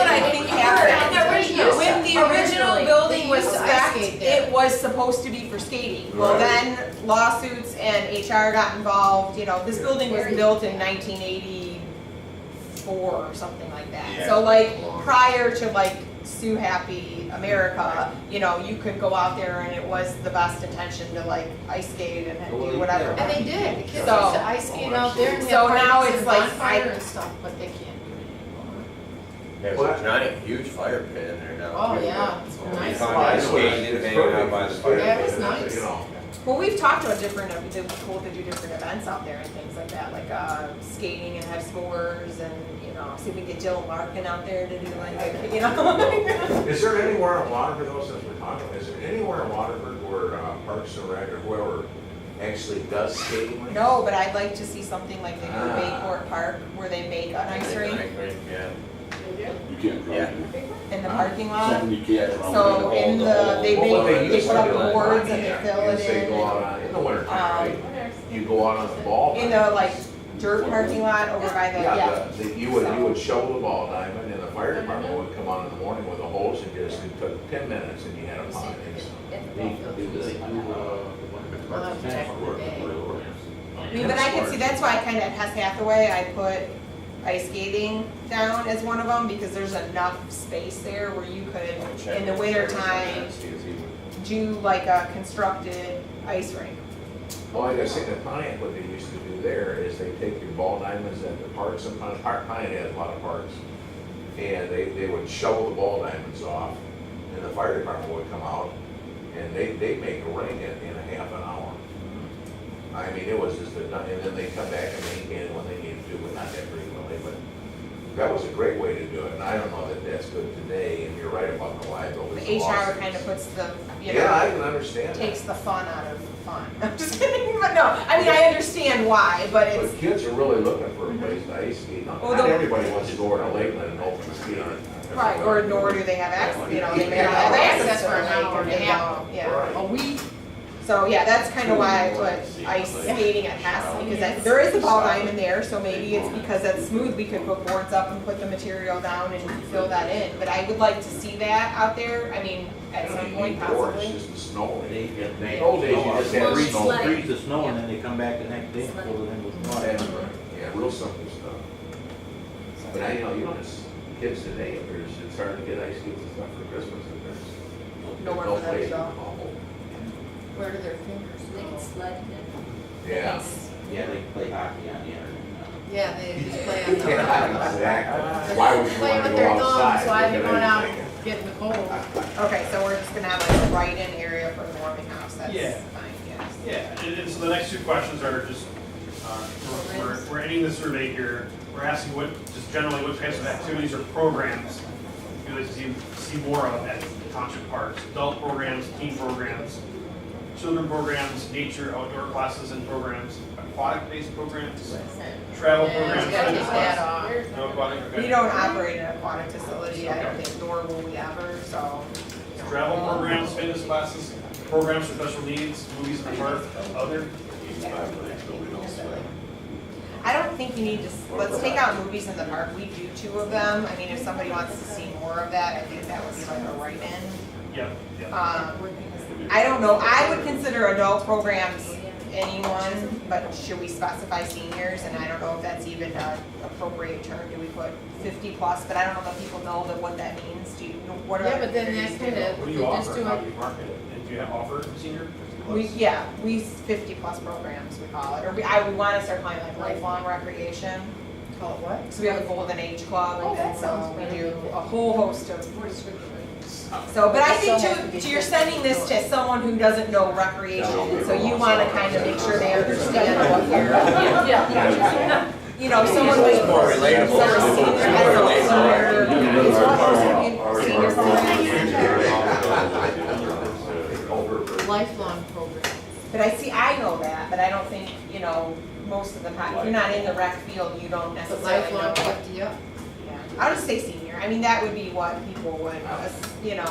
I think happened. Original- When the original originally, building they was used to ice spec'd, skate there. it was supposed to be for skating. Well, Right. then lawsuits and HR got involved, you know, this Yeah. building was Very- built in 1984 or something like that. Yeah. So like, prior to like Sue Happy America, you know, you could go out there and it was the best intention to like ice skate and do whatever. and they did, the kids used So- to ice skate out there and So have now parties it's and like, bonfire I- and stuff, but they can't do it anymore. There's a giant, huge fire pit in there now. Oh, too. yeah, it's We nice. found ice skating hanging out by the fire Yeah, pit. it's nice. You know, Well, we've talked about different, it'd be cool to do different events out there and things like that, like skating and have scores and, you know, see if we can get Jill Larkin out there to do like, you know. is there anywhere in Waterford, though, since we're talking, is there anywhere in Waterford where Parks and Rec or whoever actually does skating? rinks? No, but I'd like to see something like they do at Ah. Bayport Park where they make an ice rink Yeah. You can't drive Yeah. it. in the parking lot. Something you can't. So in the, they Well, what make, they used put to up do on boards and they Pontiac fill is they it go out on- in the winter time, right? You go out on the ball. in the diamond. like dirt parking lot over by the, yeah. Yeah, you would shovel the ball diamond and the fire department would come on in the morning with a hose and just, it took 10 minutes and you had a pond. I'll have to check the day. I mean, but I can see, that's why I kind of, at Hess Hathaway, I put ice skating down as one of them, because there's enough space there where you could, in the winter time, do like a constructed ice rink. Well, like I said, in Pontiac, what they used to do there is they take your ball diamonds at the parks, and Pontiac has a lot of parks, and they would shovel the ball diamonds off, and the fire department would come out, and they'd make a ring in a half an hour. I mean, it was just, and then they'd come back and maintain it when they needed to, but not that frequently, but that was a great way to do it, and I don't know that that's good today, and you're right about the liability. The HR kind of puts the, you know. Yeah, I can understand that. Takes the fun out of fun. I'm just kidding, but no, I mean, I understand why, but it's, But kids are really looking for a place to ice skate. Not Well, not the- everybody wants to go to Lakeland and open a skate rink. right, or nor do they have access, you know, they may not have access for an hour, they don't, yeah. Right. A week, So, yeah, that's kind of why I put ice skating at Hassel, because there is a ball diamond there, so maybe it's because that's smooth, we could put boards up and put the material down and fill that in. But I would like to see that out there, I mean, at some point Boards, possibly. just the snow. They, In they, the old days, you just had Freeze snow. sledding. freeze the snow and then they come back the next day and fill it in with Oh, mud. that's right. Yeah, real simple stuff. But I, you know, it's kids today, it's hard to get ice skates and stuff for Christmas, and there's Nowhere no for them to place to go. go. where do their fingers They can go? sled and. Yeah. Yeah, they play hockey on the internet. Yeah, they just play on the. Yeah, exactly. Why would you Play want to with go their thumbs, outside? why are they Look at going out, anything. getting the cold? Okay, so we're just gonna have like a write-in area for the warming house, that's Yeah. fine, yes. Yeah, and so the next two questions are just, we're ending the survey here. We're asking just generally, what types of activities or programs you would like to see more of at township parks? Adult programs, teen programs, children programs, nature, outdoor classes and programs, aquatic-based programs, travel Yeah, programs. we gotta get that off. No aquatic, okay. We don't operate an aquatic facility, I don't think, nor will we ever, so. Travel programs, fitness classes, programs for special needs, movies in the park, other. I don't think you need to, let's take out movies in the park, we do 2 of them, I mean, if somebody wants to see more of that, I think that would be like a write-in. Yep, yep. I don't know, I would consider adult programs anyone, but should we specify seniors, and I don't know if that's even an appropriate term, do we put 50 plus, but I don't know if people know that what that means, do you, what are Yeah, the but then communities that kind do? of, What do we you just offer? do How it, do you market it? And do you have offer senior? We 50 plus programs, we call it, or we want to start calling it like lifelong recreation. call it what? So we have a Golden Age Club, Oh, that and so sounds we really do good. a whole host of. So, but I think too, you're sending this to someone who doesn't know recreation, so you wanna kind of make sure they understand what you're. Yeah. You know, someone like. It's more relatable. Some senior, I don't know, senior. Lifelong program. But I know that, but I don't think, you know, most of the time, if you're not in the rec field, you don't But necessarily know. lifelong 50 up. Yeah, I'll just say senior, I mean, that would be what people would, you know.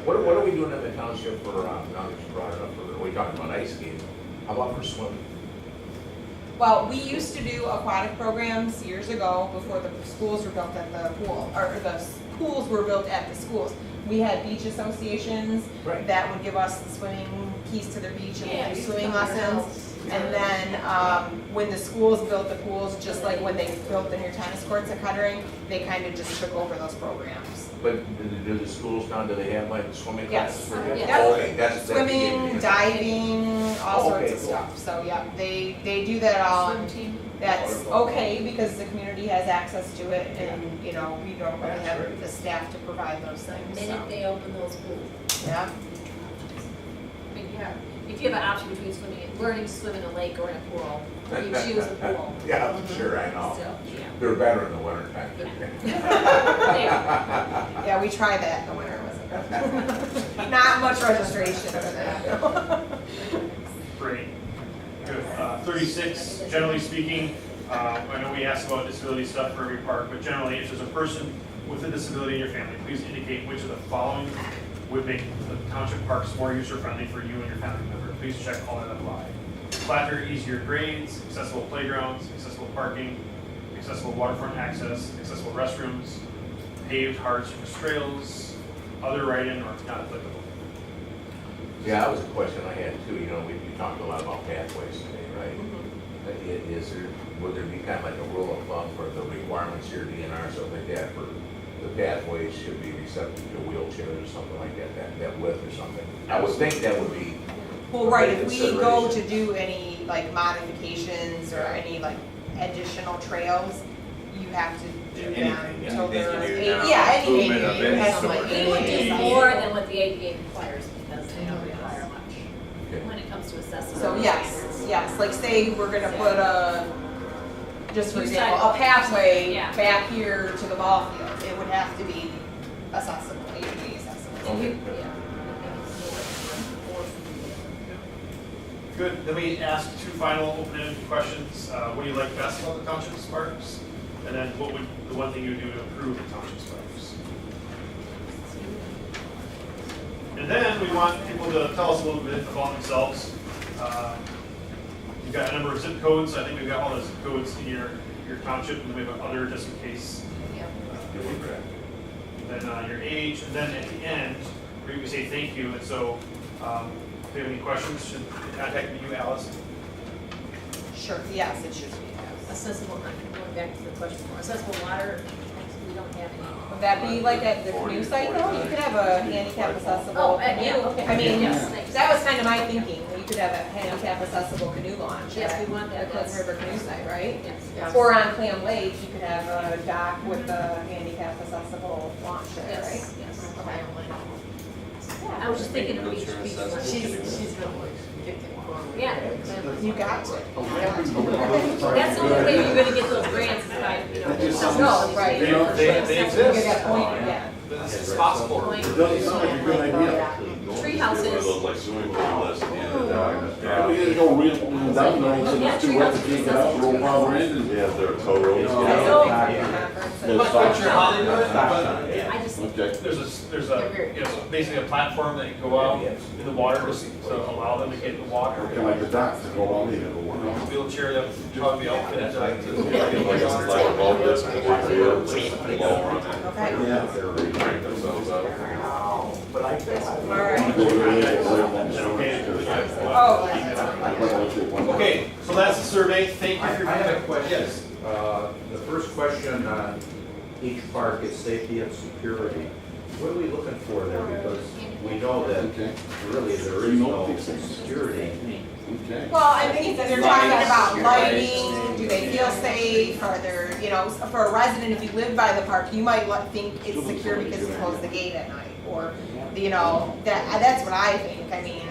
What are we doing in the township for, now that you brought it up, we talking about ice skating, how about for swimming? Well, we used to do aquatic programs years ago, before the schools were built at the pool, or the pools were built at the schools. We had beach associations Right. that would give us the swimming keys to their beach and Yeah, we'd do you swimming can come to your lessons. house. And then, when the schools built the pools, just like when they built the new tennis courts at Kettering, they kind of just took over those programs. But do the schools now, do they have like swimming Yes. classes for kids? Yeah. Okay, that's. Swimming, diving, all sorts Okay, of cool. stuff, so yeah, they do that all. Swim team. That's okay, because the community has access to it, and, you know, we don't really That's have right. the staff to provide those things, so. Minute they open those pools. Yeah, I mean, if you have an option between learning to swim in a lake or in a pool, you choose the pool. Yeah, sure, I know. So, yeah. They're better in the winter time. yeah, we tried that in the winter, wasn't it? Not much registration for that. Great. Good. 36, generally speaking, I know we asked about disability stuff for every park, but generally, if there's a person with a disability in your family, please indicate which of the following would make the township parks more user-friendly for you and your family member. Please check all that apply. Flatter, easier grades, accessible playgrounds, accessible parking, accessible waterfront access, accessible restrooms, paved hard surface trails, other write-in or not applicable. Yeah, that was a question I had too, you know, we talked a lot about pathways today, right? Is there, would there be kind of like a rule of thumb for the requirements here, DNR, something like that, for the pathways should be receptive to wheelchairs or something like that width or something? I would think that would be. Well, right, a if we go to consideration. do any like modifications or any like additional trails, you have to do them Anything, until they're anything you do eight- now, yeah, anything. improvement of any Has to sort. be We would do 80. more than what the ADA requires because they don't require much Okay. when it comes to assessing. So yes, like say we're gonna put a, just for Two example, a sidewalks. pathway Yeah. back here to the ball field, it would have to be accessible, ADA accessible. And you, Okay. yeah. Good, then we ask two final open-ended questions. What do you like best about the township's parks? And then what would, the one thing you would do to improve the township's parks? And then we want people to tell us a little bit about themselves. We've got a number of zip codes. I think we've got all the zip codes in your township, and then we have other just in case. Then your age, and then at the end, we say thank you. And so, if you have any questions, should contact you, Alice. Sure, yes, it should be. Accessible, I'm going back to the question before, accessible water, we don't have any. Would that be like at the canoe site though? You could have a handicap accessible Oh, canoe. yeah, okay. I mean, Yes, thanks. that was kind of my thinking, you could have a handicap accessible canoe launch. Yes, at we want that, the Clinton that's- River Canoe Site, right? Yes. Yes. Or on Clam Lake, you could have a dock with a handicap accessible launch there, right? Yes, yes. Okay. I was just thinking of each Wheelchair piece. accessible. She's gonna get it forward. Yeah. You got to. That's the only way you're gonna get those grants, is by, you know. No, right. They You exist. get that point, yeah. It's possible. It doesn't sound like a good idea. Tree One of houses. those like swimming pool list at the end of the dock. Yeah, we gotta go real, down there, so it's too wet to take it out, roll power in and. Yeah, there are tow ropes. So, But you're Hollywood, but I just, Okay. there's a, you know, basically a platform that you go out in the water just to allow them to get in the water. Kind of like the dock to go on in. Wheelchair, that would probably be outfitted to. Like a boat this and one field, just blow on it. Okay. Yeah. Crank themselves up. All right. Oh. Okay, so that's the survey. Thank you I for your have a feedback. question. Yes. The first question on each park is safety and security. What are we looking for there? Because we know that Okay. really there is no security. Okay. Well, I think if you're talking about lighting, do they feel safe, are there, you know, for a resident, if you live by the park, you might think it's secure because you close the gate at night, or, you know, that's what I think, I mean,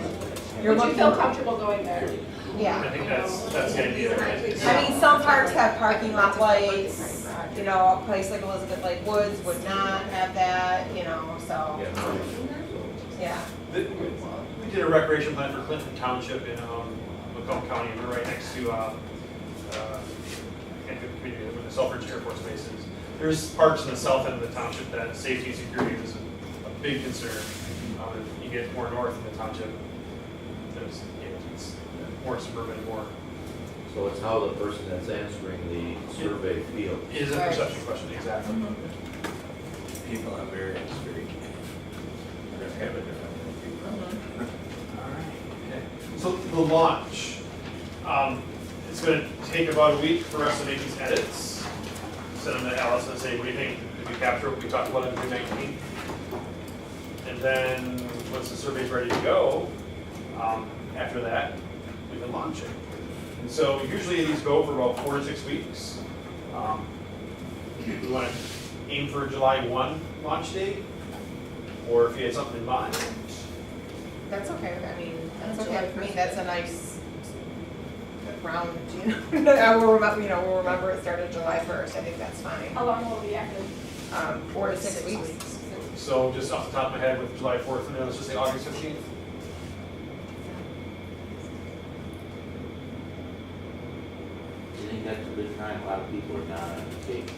you're Would you looking. feel comfortable going there? Yeah. I think that's the idea, right? I mean, some parks have parking lot lights, you know, a place like Elizabeth Lake Woods would not have that, you know, so, yeah. We did a recreation plan for Clinton Township in Macomb County, and we're right next to, community where the Selfridge Air Force Base is. There's parks in the south end of the township that safety and security is a big concern. If you get more north in the township, there's, it's more suburban, more, So it's how the person that's answering the survey feels. it is a perception question, exactly. People on various street. Have a different. Okay. So the launch, it's gonna take about a week for us to make these edits. Send them to Alice and say, what do you think? Did we capture what we talked about in 2019? And then, once the survey's ready to go, after that, we can launch it. And so usually these go for about 4 to 6 weeks. We wanna aim for July 1 launch date, or if you had something in mind. That's okay, I mean, that's okay for me, that's a nice round, you know, I will remember, you know, we'll remember it started July 1st, I think that's fine. How long will it be active? 4 to 6 weeks. So just off the top of my head with July 4th, and then let's just say August 15th. You think that's a good time? A lot of people are down on the Cape.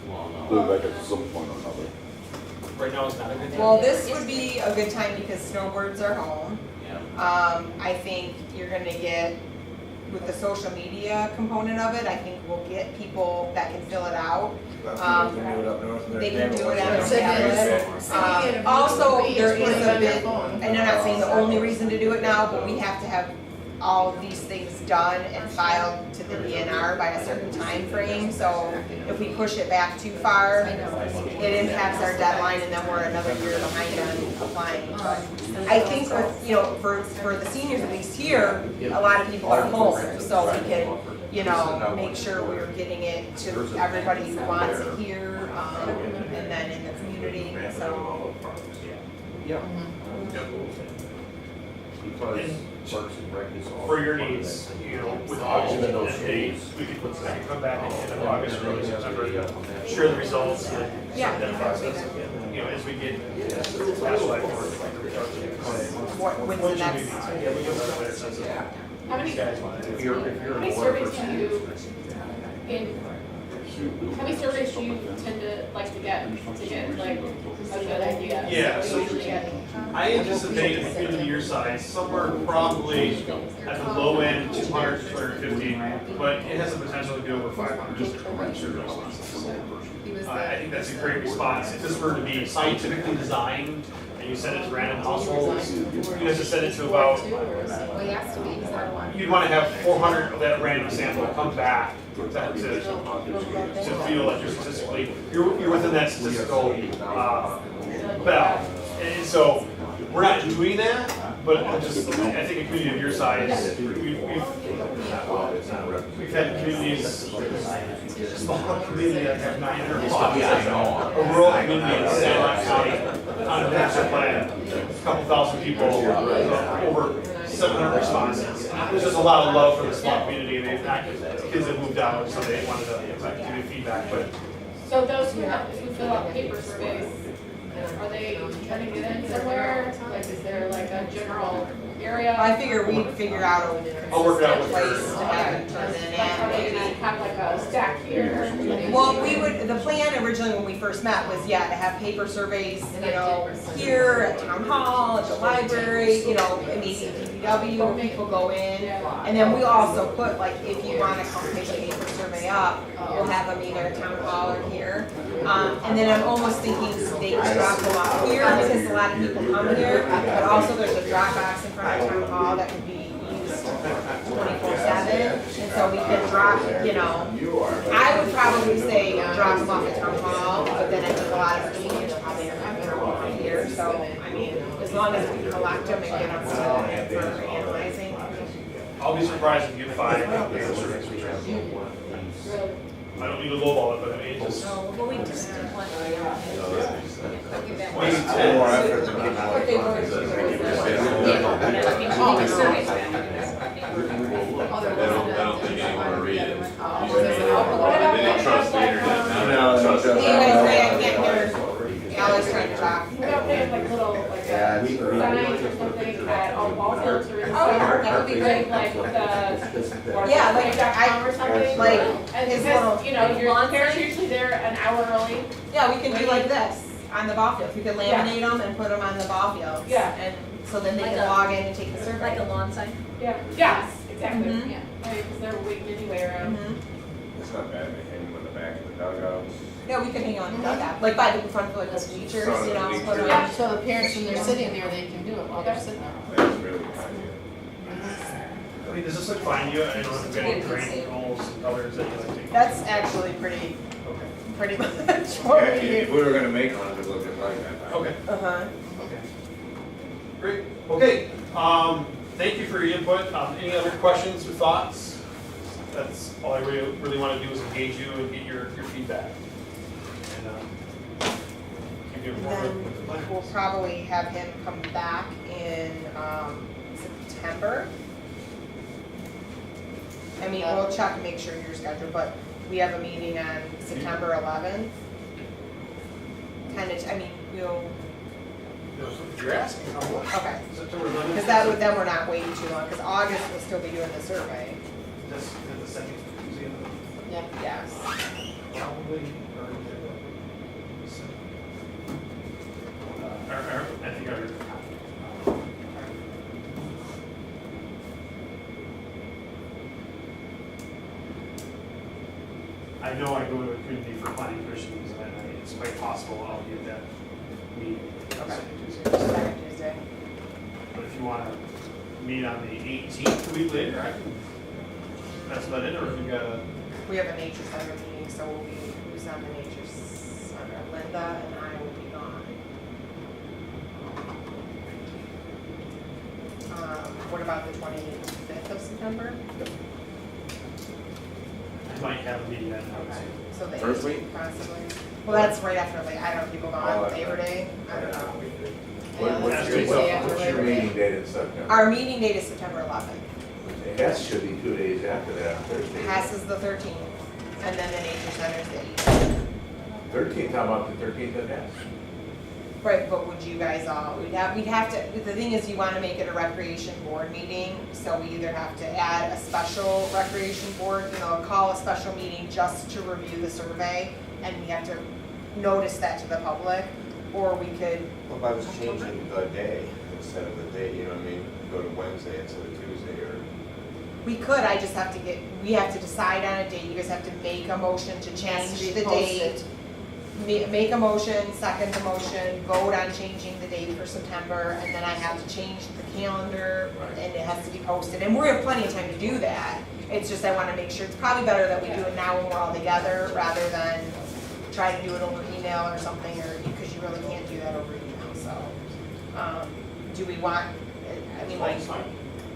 Well, no. Go back at some point or another. Right now is not a good time. Well, this would be a good time because snowbirds are home. Yeah. I think you're gonna get, with the social media component of it, I think we'll get people that can fill it out. People can do it up north. and They their can do it neighborhoods. on their tablet. Also, there is a bit, and I'm not saying the only reason to do it now, but we have to have all of these things done and filed to the DNR by a certain time frame. So if we push it back too far, it impacts our deadline and then we're another year behind on applying. But I think with, you know, for the seniors, at least here, a lot of people are home, so we can you know, make sure we're getting it to everybody who wants it here, and then in the community, so. Yeah. Mhm. Because Parks and Rec is all. For your needs, you know, with August, Even those and dates, we could come back in the end of August, early September, share the results, and start that process. You know, as we get past life When's the next? Yeah, we get a better sense of How many, these guys want If it. you're how in many the water surveys do you, in, how many surveys do you tend to like to get like a good idea? Yeah, What do so- you usually get? I anticipate in the year size, somewhere probably at the low end, 200 to 250, but it has the potential to be over 500. I think that's a great response. If this were to be scientifically designed and you send it to random households, you have to send it to about, Well, he has to be, he's not one. you'd want to have 400 of that random sample come back to feel like you're statistically, you're within that statistical bell. And so, we're not doing that, but I think a community of your size, we've had communities, a small community that have 900 plots. A rural community in San Juan County, on a master plan, a couple thousand people, over 700 responses. There's just a lot of love for the small community, and they've not, kids have moved out, so they wanted to give you feedback, but So those who fill out paper surveys, are they turning it in somewhere? Like, is there like a general area? I figure we'd figure out a I'll work it out consistent with place her. to have it turned in Like, are they at. gonna have like a stack here? Well, we would, the plan originally when we first met was, yeah, to have paper surveys, you know, here at town hall, at the library, you know, maybe DPW, people go in. And then we also put, like, if you wanna come pick a paper survey up, we'll have them either at town hall or here. And then I'm almost thinking they could drop them off here because a lot of people come here, but also there's a drop box in front of town hall that could be used 24/7. And so we could drop, you know, I would probably say drop them off at town hall, but then I think a lot of seniors probably are not gonna come here. So, I mean, as long as we collect them and get them for analyzing. I'll be surprised if you get 5 paper surveys. I don't mean to lowball it, but I mean, it just, Well, we just did one. maybe More 10. effort than not. But they were- I don't think anyone will read it. They don't trust the internet. No, they don't trust Hey, guys, Ray, I can't hear. Alex trying to talk. We don't have like little, like Yeah, a it's- signs or something at all ball fields or in Oh, that would be great. Like the, Yeah, like, waterplay.com or something. Like, And his because, little, you know, your lawn parents are sign? usually there an hour early. yeah, we can do like this on the ball fields. We could laminate them and put them on the ball fields. Yeah. And so then they Like can a- log in and take the survey. Like a lawn sign? Yeah. Yes, exactly. Mhm. Yeah. Right, because they're waiting anyway around. Mhm. It's not bad, they hang them in the back of the dugouts. Yeah, we could hang on to that, like by the front of like the bleachers, Front of you the know, bleachers. put them. Yeah. So the parents, when they're sitting there, they can do it while they're sitting there. That's really good idea. I mean, does this look fine to you? I don't know if any green goals and colors that you like to. That's actually pretty, Okay. pretty much Yeah, what we if do. we were gonna make one, it would look just like that. Okay. Uh-huh. Okay. Great. Okay. Thank you for your input. Any other questions or thoughts? That's all I really want to do is engage you and get your feedback. And keep you informed Then with the plan. we'll probably have him come back in, September. I mean, we'll check and make sure you're scheduled, but we have a meeting on September 11th. Kind of, I mean, we'll, If you're asking, okay. September 11th. Because that would, then we're not waiting too long, because August will still be doing the survey. That's the second Tuesday of the month. Yeah. Yes. Probably, I think I heard. I know I go to a community for planning commissions, and it's quite possible I'll be at that meeting. Second Tuesday. Second Tuesday. But if you want to meet on the 18th, a week later, I can pass that in, or if you got a. We have a nature center meeting, so we'll be, who's on the nature center? Linda and I will be gone. What about the 25th of September? might have a meeting then, I would say. So the First 18th week? possibly. Well, that's right after, like, I don't know, people go Oh, on Labor Day, I don't know. What's That's your, Tuesday after what's your Labor Day. meeting date in September? Our meeting date is September 11th. Hess should be 2 days after that, on Thursday. Hess is the 13th, and then the Nature Center is the 18th. 13th, how about the 13th of Hess? Right, but would you guys all, we'd have to, the thing is, you wanna make it a recreation board meeting, so we either have to add a special recreation board, call a special meeting just to review the survey, and we have to notice that to the public, or we could, Well, if I was changing the day instead of the date, you know what I mean? Go to Wednesday instead of Tuesday, or, we could, I just have to we have to decide on a date, you guys have to make a motion to Has change to be the date. Make a motion, second the motion, vote on changing the date for September, and then I have to change the calendar, Right. and it has to be posted, and we have plenty of time to do that. It's just I wanna make sure, it's probably better that we do it now when we're all together, rather than try to do it over email or something, or, because you really can't do that over email, so. Do we want, I mean, like,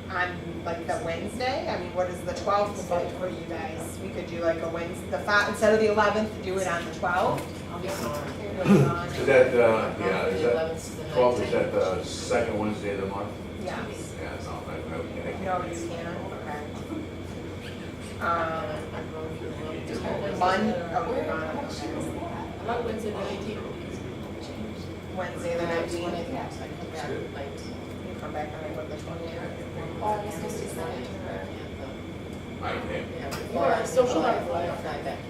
on, like, the Wednesday? I mean, what is the 12th like for you guys? We could do like a Wednesday, instead of the 11th, do it on the 12th? I'll be gone. Is that, yeah, is The that 11th to the 12th, is 19th. that the second Wednesday of the month? Yes. Yeah, no, I can't. No, you can't, okay. I'm going through the month. Monday, oh, you're gone, okay. About Wednesday the 19th. Wednesday the 19th. I come back late. You come back on like, what, the 20th? Oh, I was supposed to say I can't. You are a social butterfly.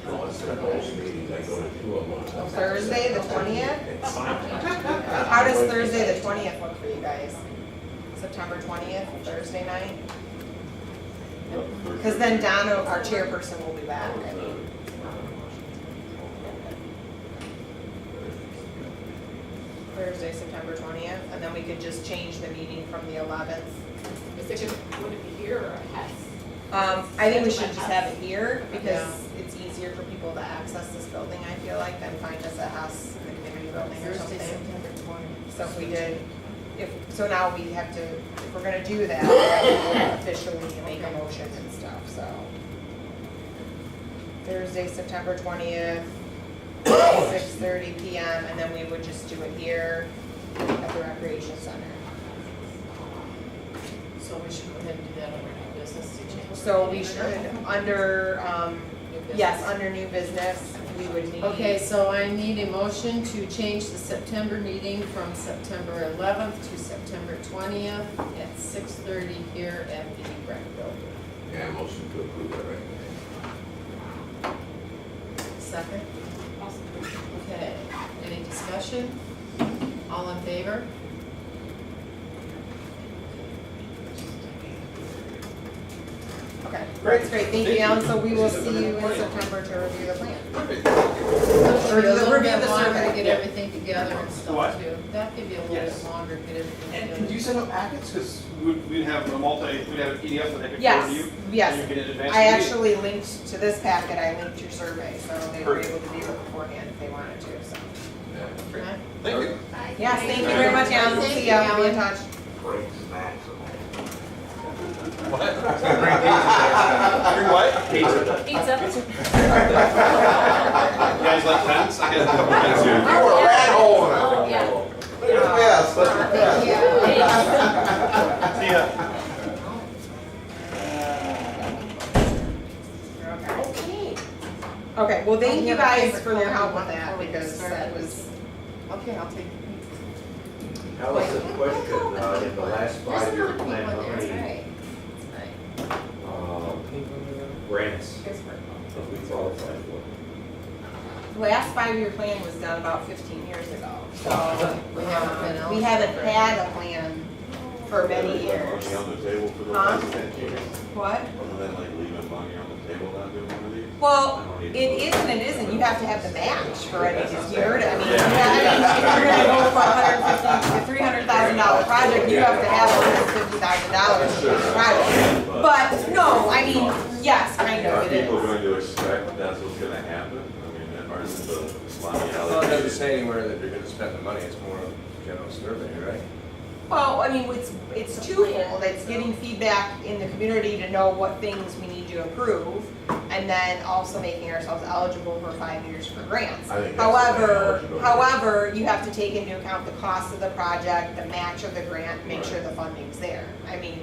Well, it's the most meetings, I go to 2 a month. Thursday, the 20th? It's fine. How does Thursday, the 20th look for you guys? September 20th, Thursday night? Because then Donna, our chairperson, will be back, I mean. Thursday, September 20th, and then we could just change the meeting from the 11th. Is it, would it be here or a Hess? I think we should just have it here, because it's easier for people to access this building, I feel like, than find us a house in the community building or Thursday, something. September 20th. So if we did, so now we have to, if we're gonna do that, we have to officially make a motion and stuff, so. Thursday, September 20th, 6:30 PM, and then we would just do it here at the Recreation Center. So we should go ahead and do that under new business to change. So we should, under, New business. yes, under new business, we would need. Okay, so I need a motion to change the September meeting from September 11th to September 20th at 6:30 here at the rec building. Yeah, motion to approve that, right? Second? Okay, any discussion? All in favor? Okay, that's great, thank you, Alan, so we will see you in September to review the plan. Or the a little review bit the longer to survey. get everything together and stuff What? too. That could be a little bit Yes. longer to get everything And together. could you send out packets, because we'd have a we'd have an PDF that they could forward Yes, to you? yes. And you get it in advance. I of the meeting? actually linked to this packet, I linked your survey, so they were Perfect. able to view it beforehand if they wanted to, so. Yeah. Okay. Thank you. Yes, thank you very much, Alan, we'll Thank see you, ya, we'll be in Alan. touch. Great snacks. What? Bring what? Pizza. Pizza. You guys like pens? I got a couple pens here. Oh, a rat hole in it. Oh, yeah. Look at this, look at this. See ya. Okay, well, thank you have a guys favorite for your color help with before that, we get because started. that was, Okay, I'll take. Alice, a question, in the last There's 5-year enough plan, people how in there, many, it's right. grants have we qualified for? the last 5-year plan was done about 15 years ago, so. We haven't been We haven't had a plan for many years. Money on the table for the Huh? last 10 years, What? other than like leaving money on the table, not doing one of these. Well, it is and it isn't, you have to have the match for any dispute, I mean, if you're gonna go for $150,000 to $300,000 project, you have to have $150,000 for the project. But, no, I mean, yes, kind Are of, it people is. going to expect that's what's gonna happen? I mean, or is it the money Well, it doesn't allocated? say anywhere that you're gonna spend the money, it's more of a general survey, right? Well, I mean, it's twofold, it's getting feedback in the community to know what things we need to improve, and then also making ourselves eligible for 5 years for grants. I think that's the main eligibility. However, you have to take into account the cost of the project, the match of the grant, make sure the funding's there. I mean,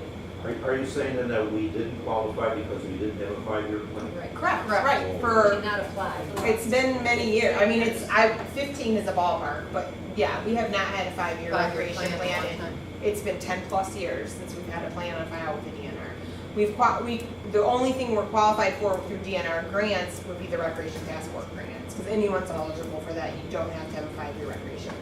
Are you saying then that we didn't qualify because we didn't have a 5-year plan? Right. correct, Correct. right, Did for, not apply. it's been many years, I mean, 15 is a ballpark, but yeah, we have not had a 5-year recreation plan. It's been 10+ years since we've had a plan on file with the DNR. The only thing we're qualified for through DNR grants would be the recreation passport grants, because anyone's eligible for that, you don't have to have a 5-year recreation plan.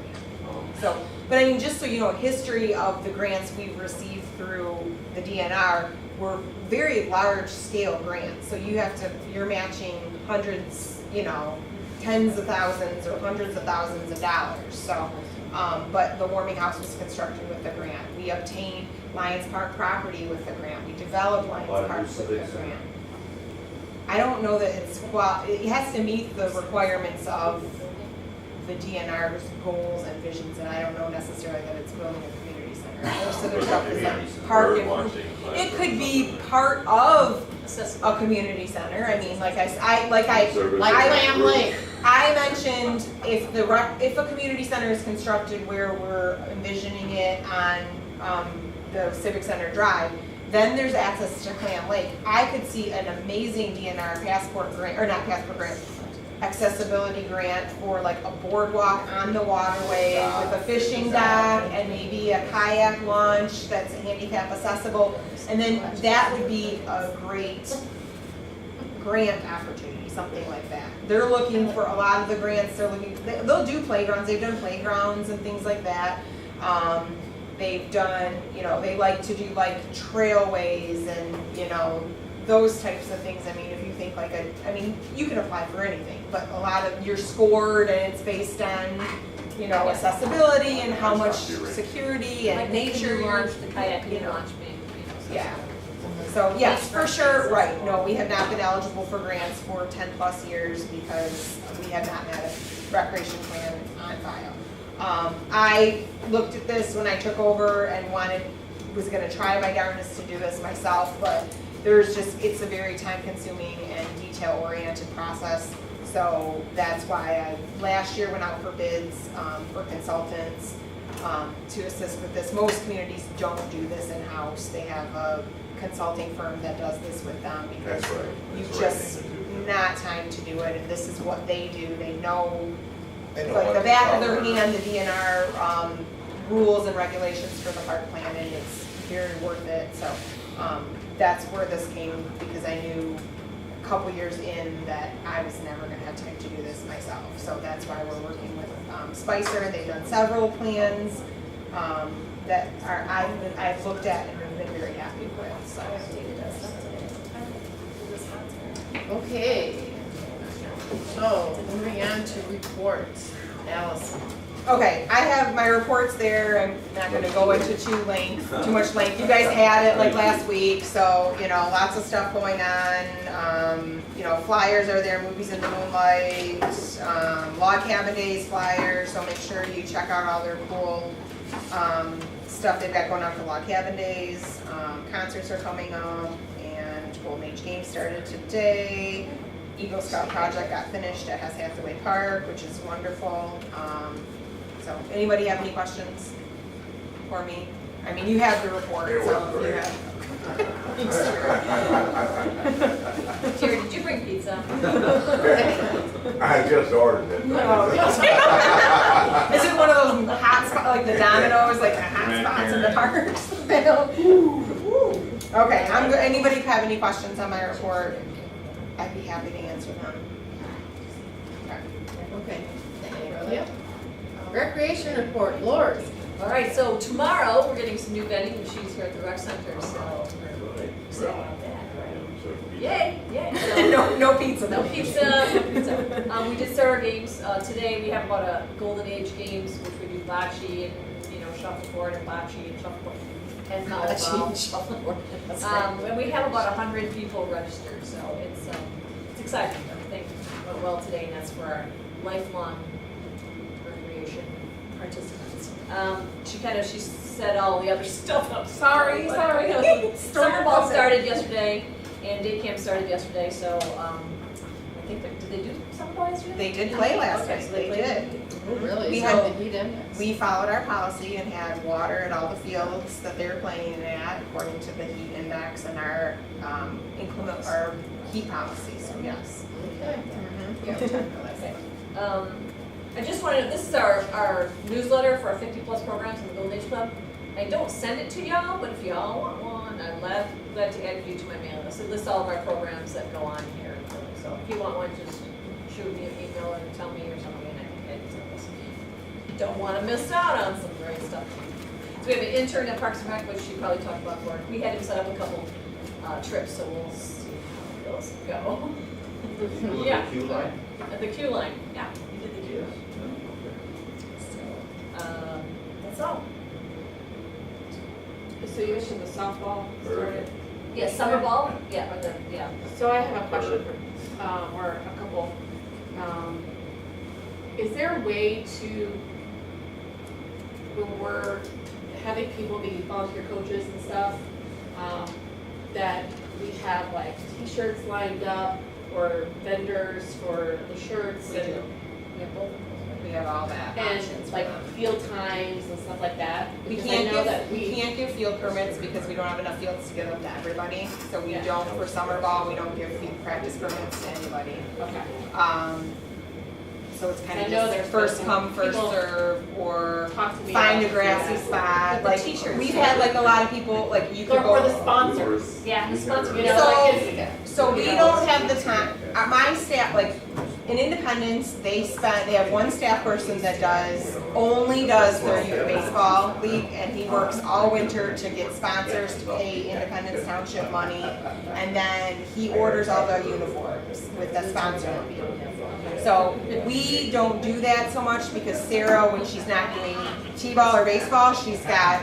So, but I mean, just so you know, history of the grants we've received through the DNR were very large scale grants, so you're matching hundreds, tens of thousands or hundreds of thousands of dollars, so. But the warming house was constructed with the grant. We obtained Lions Park property with the grant. We developed Lions What about Park new with the civic center? grant. I don't know that it has to meet the requirements of the DNR's goals and visions, and I don't know necessarily that it's building a community center. Most of their stuff is like park and, it could be part of a community center. I mean, like Lamb Lake. I mentioned if a community center is constructed where we're envisioning it on the Civic Center Drive, then there's access to Clam Lake. I could see an amazing DNR passport grant, or not passport grant, accessibility grant for like a boardwalk on the waterway with a fishing dock and maybe a kayak launch that's handicap accessible. And then that would be a great grant opportunity, something like that. They're looking for a lot of the grants, they'll do playgrounds, they've done playgrounds and things like that. They've done, they like to do like trailways and, those types of things. I mean, if you think you can apply for anything, but a lot of, you're scored and it's based on, accessibility and how much security and Like nature the you're, launch, the kayak launch, maybe. yeah. So yes, for sure, right, no, we have not been eligible for grants for 10+ years because we have not had a recreation plan on file. I looked at this when I took over and was gonna try my darndest to do this myself, but it's a very time-consuming and detail-oriented process. So that's why I last year went out for bids for consultants to assist with this. Most communities don't do this in-house. They have a consulting firm that does this with them because That's right. you That's the right just thing to do. not time to do it, and this is what they do. They know, They know like what the to back of cover. their hand, the DNR rules and regulations for the park plan, and it's very worth it. So that's where this came, because I knew a couple years in that I was never gonna have time to do this myself. So that's why we're working with Spicer. They've done several plans that I've looked at and have been very happy with, so. Okay. So, moving on to reports. Allison. Okay, I have my reports there. I'm not gonna go into too much length. You guys had it like last week, so, lots of stuff going on. Flyers are there, Movies in the Moonlight, Log Cabin Days flyers, so make sure you check out all their cool stuff they've got going on for Log Cabin Days. Concerts are coming up, and Golden Age Games started today. Eagle Scout project got finished at Hess Hathaway Park, which is wonderful. So, anybody have any questions for me? I mean, you have the report, It was so you great. have. Jerry, did you bring pizza? I just ordered it. Is it one of those hot spots, like the Domino's, like the hot spots in the parks? Okay, anybody have any questions on my report? I'd be happy to answer them. Okay. Yep. Recreation report, Lori. All right, so tomorrow, we're getting some new vending machines here at the rec center, so we're excited about that, right? Yay, yay. No pizza. No pizza, no pizza. We did start our games. Today we have about a Golden Age games, which we do bocce and, shuffleboard and bocce and shuffleboard. And Shuffleboard. and we have about 100 people registered, so it's exciting. Everything went well today, and that's for our lifelong recreation participants. She set all the other stuff up. Sorry. Summer ball started yesterday, and day camp started yesterday, so, I think, did they do summer ball yesterday? They did play last Okay, night, so they played. did. Really? We So had- the heat index. We followed our policy and had water at all the fields that they were playing at according to the heat index and our inclement, our heat policy, so yes. Okay. Yeah, Okay. I just wanted, this is our newsletter for our 50-plus programs in the Golden Age Club. I don't send it to y'all, but if y'all want one, I'm glad to add you to my mailing list. It lists all of our programs that go on here. So if you want one, just shoot me an email or tell me or something, and I can add you to this. Don't want to miss out on some great stuff. So we have an intern at Parks and Rec, which she probably talked about before. We had him set up a couple trips, so we'll see how those go. Yeah. The queue line? At the queue line, yeah, we did the queue. So, that's all. So you mentioned the softball started. Yeah, summer ball, yeah. So I have a question, or a couple. Is there a way to, when we're having people be volunteer coaches and stuff, that we have like t-shirts lined up or vendors for the shirts We and, do. We have all that options and for like them. field times and stuff like that? We Because I can't know give, that we can't give field permits because we don't have enough fields to give them to everybody. So we Yeah. don't, for summer ball, we don't give field practice permits to anybody. Okay. So it's kind I of know just there's first been come, first people serve, or Talk to me find a about grassy that. spot. But the Like, t-shirts, we've yeah. had like a lot of people, like you could Or go. for the sponsors. Yeah, his sponsor. You know, So- like it's, So we don't have the time, my staff, like, in Independence, they have one staff person that only does their youth baseball league, and he works all winter to get sponsors to pay Independence Township money, and then he orders all the uniforms with the sponsor money. So we don't do that so much because Sarah, when she's not doing t-ball or baseball, she's got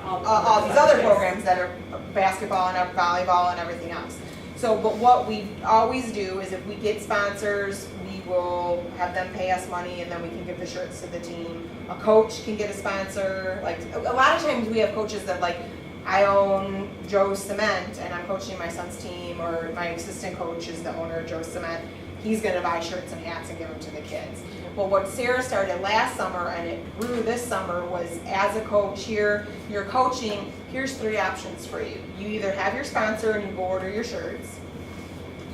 all these other programs that are basketball and volleyball and everything else. So, but what we always do is if we get sponsors, we will have them pay us money and then we can give the shirts to the team. A coach can get a sponsor. Like, a lot of times we have coaches that, like, I own Joe's Cement and I'm coaching my son's team, or my assistant coach is the owner of Joe's Cement. He's gonna buy shirts and hats and give them to the kids. Well, what Sarah started last summer and it grew this summer was, as a coach here, you're coaching, here's 3 options for you. You either have your sponsor and you go order your shirts.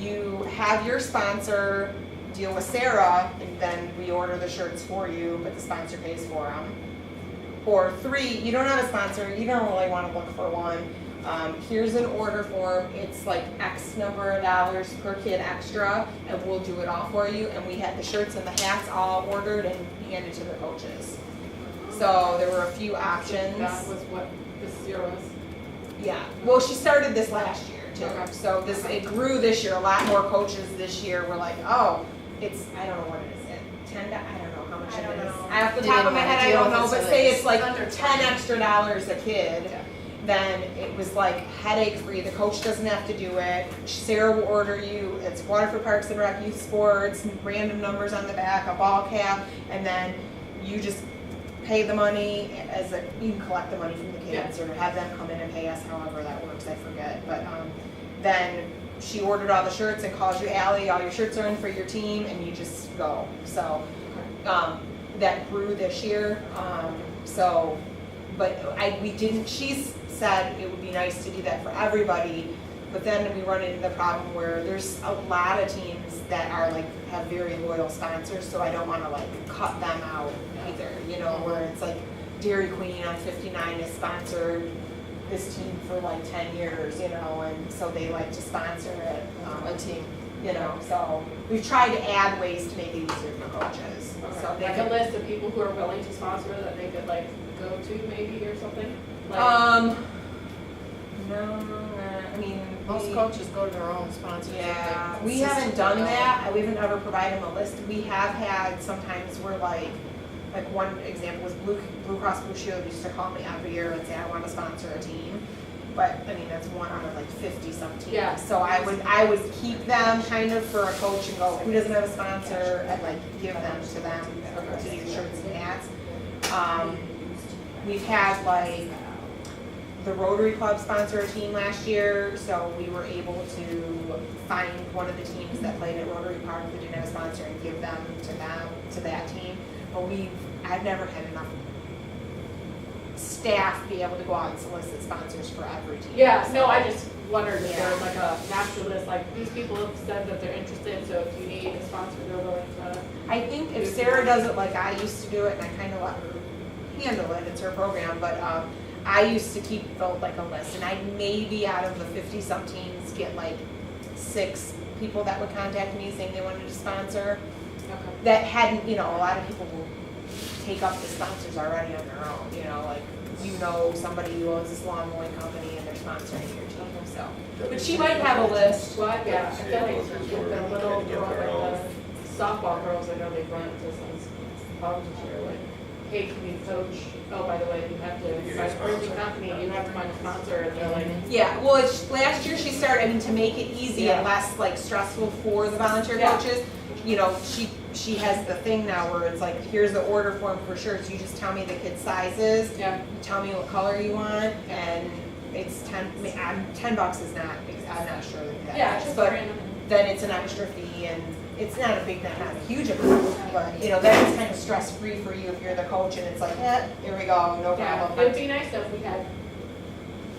You have your sponsor deal with Sarah and then we order the shirts for you, but the sponsor pays for them. Or 3, you don't have a sponsor, you don't really want to look for one. Here's an order form, it's like X number of dollars per kid extra, and we'll do it all for you. And we had the shirts and the hats all ordered and handed to the coaches. So there were a few options. that was what this year was. Yeah, well, she started this last year too. Okay. So it grew this year. A lot more coaches this year were like, oh, it's, I don't know what it is, $10, I don't know how much I don't it is. know. Off the You top didn't of my wanna head, I deal don't with know, it, but so say it's it's like under $10 extra a kid. Yeah. Then it was like headache free. The coach doesn't have to do it. Sarah will order you. It's Waterford Parks and Rec Youth Sports, random numbers on the back, a ball cap, and then you just pay the money you can collect the money from the kids or have them come in and pay us, however that works, I forget. But then she ordered all the shirts and calls you, Allie, all your shirts are in for your team, and you just go. So that grew this year. But she's said it would be nice to do that for everybody, but then we run into the problem where there's a lot of teams that are like, have very loyal sponsors, so I don't wanna like cut them out either, you know, where it's like Dairy Queen on 59 has sponsored this team for like 10 years, you know, and so they like to sponsor it, A team. you know, so we've tried to add ways to make it easier for coaches. So they Like can a list of people who are willing to sponsor that they could like go to maybe or something? Like, no, I mean. Most coaches go to their own sponsors. Yeah, if they we haven't consistently done go. that, we haven't ever provided them a list. We have had sometimes where like one example was Blue Cross Blue Shield used to call me every year and say, I want to sponsor a team. But, I mean, that's one out of like 50-some teams. Yeah. So I would keep them kind of for a coach and go, who doesn't have a sponsor, and like give them to them to do shirts and hats. We've had like the Rotary Club sponsor a team last year, so we were able to find one of the teams that played at Rotary Park who didn't have a sponsor and give them to that team. But I've never had enough staff be able to go out and solicit sponsors for every team. Yeah, no, So- I just wondered if there was Yeah. like a master list, like these people have said that they're interested, so if you need a sponsor, they're willing to. I think if Sarah does it like I used to do it, and I kind of let her handle it, it's her program, but I used to keep like a list, and I maybe out of the 50-some teams get like 6 people that would contact me saying they wanted to sponsor. Okay. That hadn't, a lot of people will take up the sponsors already on their own, like, somebody who owns this lawn mowing company and they're sponsoring your team, so. But she might have a list. What, yeah, I feel like WCA the goes through little and get girl, their own. like the softball girls, I know they've run into some problems this year, like, hey, can you coach, oh, by the way, you have to, You by get a the sponsor. company, you have to find a sponsor, and they're like, Yeah, well, last year she started, to make it easy and less like stressful for the volunteer Yeah. coaches, she has the thing now where it's like, here's the order form for shirts, you just tell me the kids' sizes, yeah. you tell me what color you want, and it's $10 is not, I'm not sure that Yeah, much, it's just but random. then it's an extra fee, and it's not a big, not a huge amount, but, then it's kind of stress-free for you if you're the coach, and it's like, here we go, no Yeah, problem. it would be nice though if we had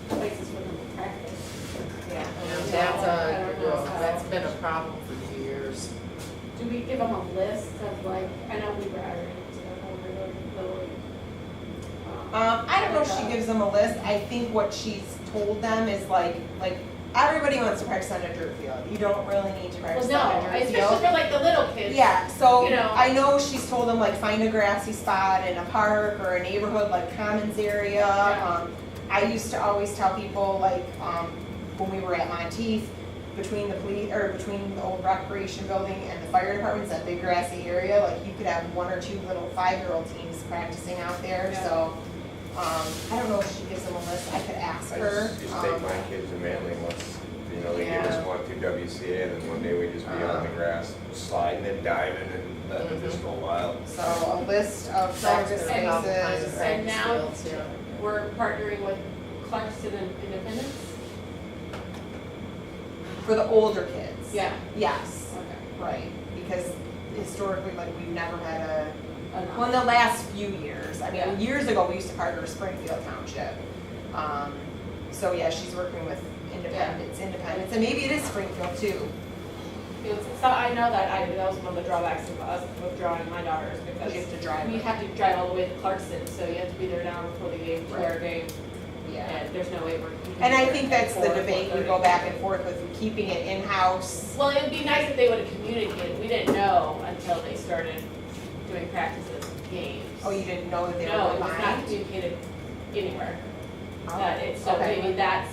places for them to practice. Yeah. That's been a problem for years. Do we give them a list of like, I know we were hiring to Lily. I don't know if she gives them a list. I think what she's told them is like everybody wants to practice on a dirt field. You don't really need to Well, practice no, on a dirt especially field. for like the little kids. Yeah, so You know. I know she's told them like find a grassy spot in a park or a neighborhood like Commons area. Yeah. I used to always tell people like when we were at Monteith, between the old recreation building and the fire department's that big grassy area, like you could have 1 or 2 little 5-year-old teams practicing out there. Yeah. So I don't know if she gives them a list. I could ask I her. just take my kids to Manly once, they give us one through WCA, and then one day we just be on the grass, sliding and diving and letting it just go wild. So a list of practice There's been all kinds of spaces And practice now- fields, yeah. We're partnering with Clarkston and Independence. for the older kids. Yeah. Yes, Okay. right, because historically, like, we've never had Enough. well, in the last few years, I mean, Yeah. years ago, we used to partner with Springfield Township. So yeah, she's working with Independence, and maybe it is Springfield too. So I know that that was one of the drawbacks of us withdrawing my daughters because You have to drive. we have to drive all the way to Clarkston, so you have to be there now before the game, two-hour game, Yeah. and there's no way we're. And I think that's the 4, debate, we 4:30. go back and forth with keeping it in-house. Well, it'd be nice if they would have communicated. We didn't know until they started doing practices, games. Oh, you didn't know that they were No, it was not behind? communicated anywhere. Oh, That it's, so okay. maybe that's,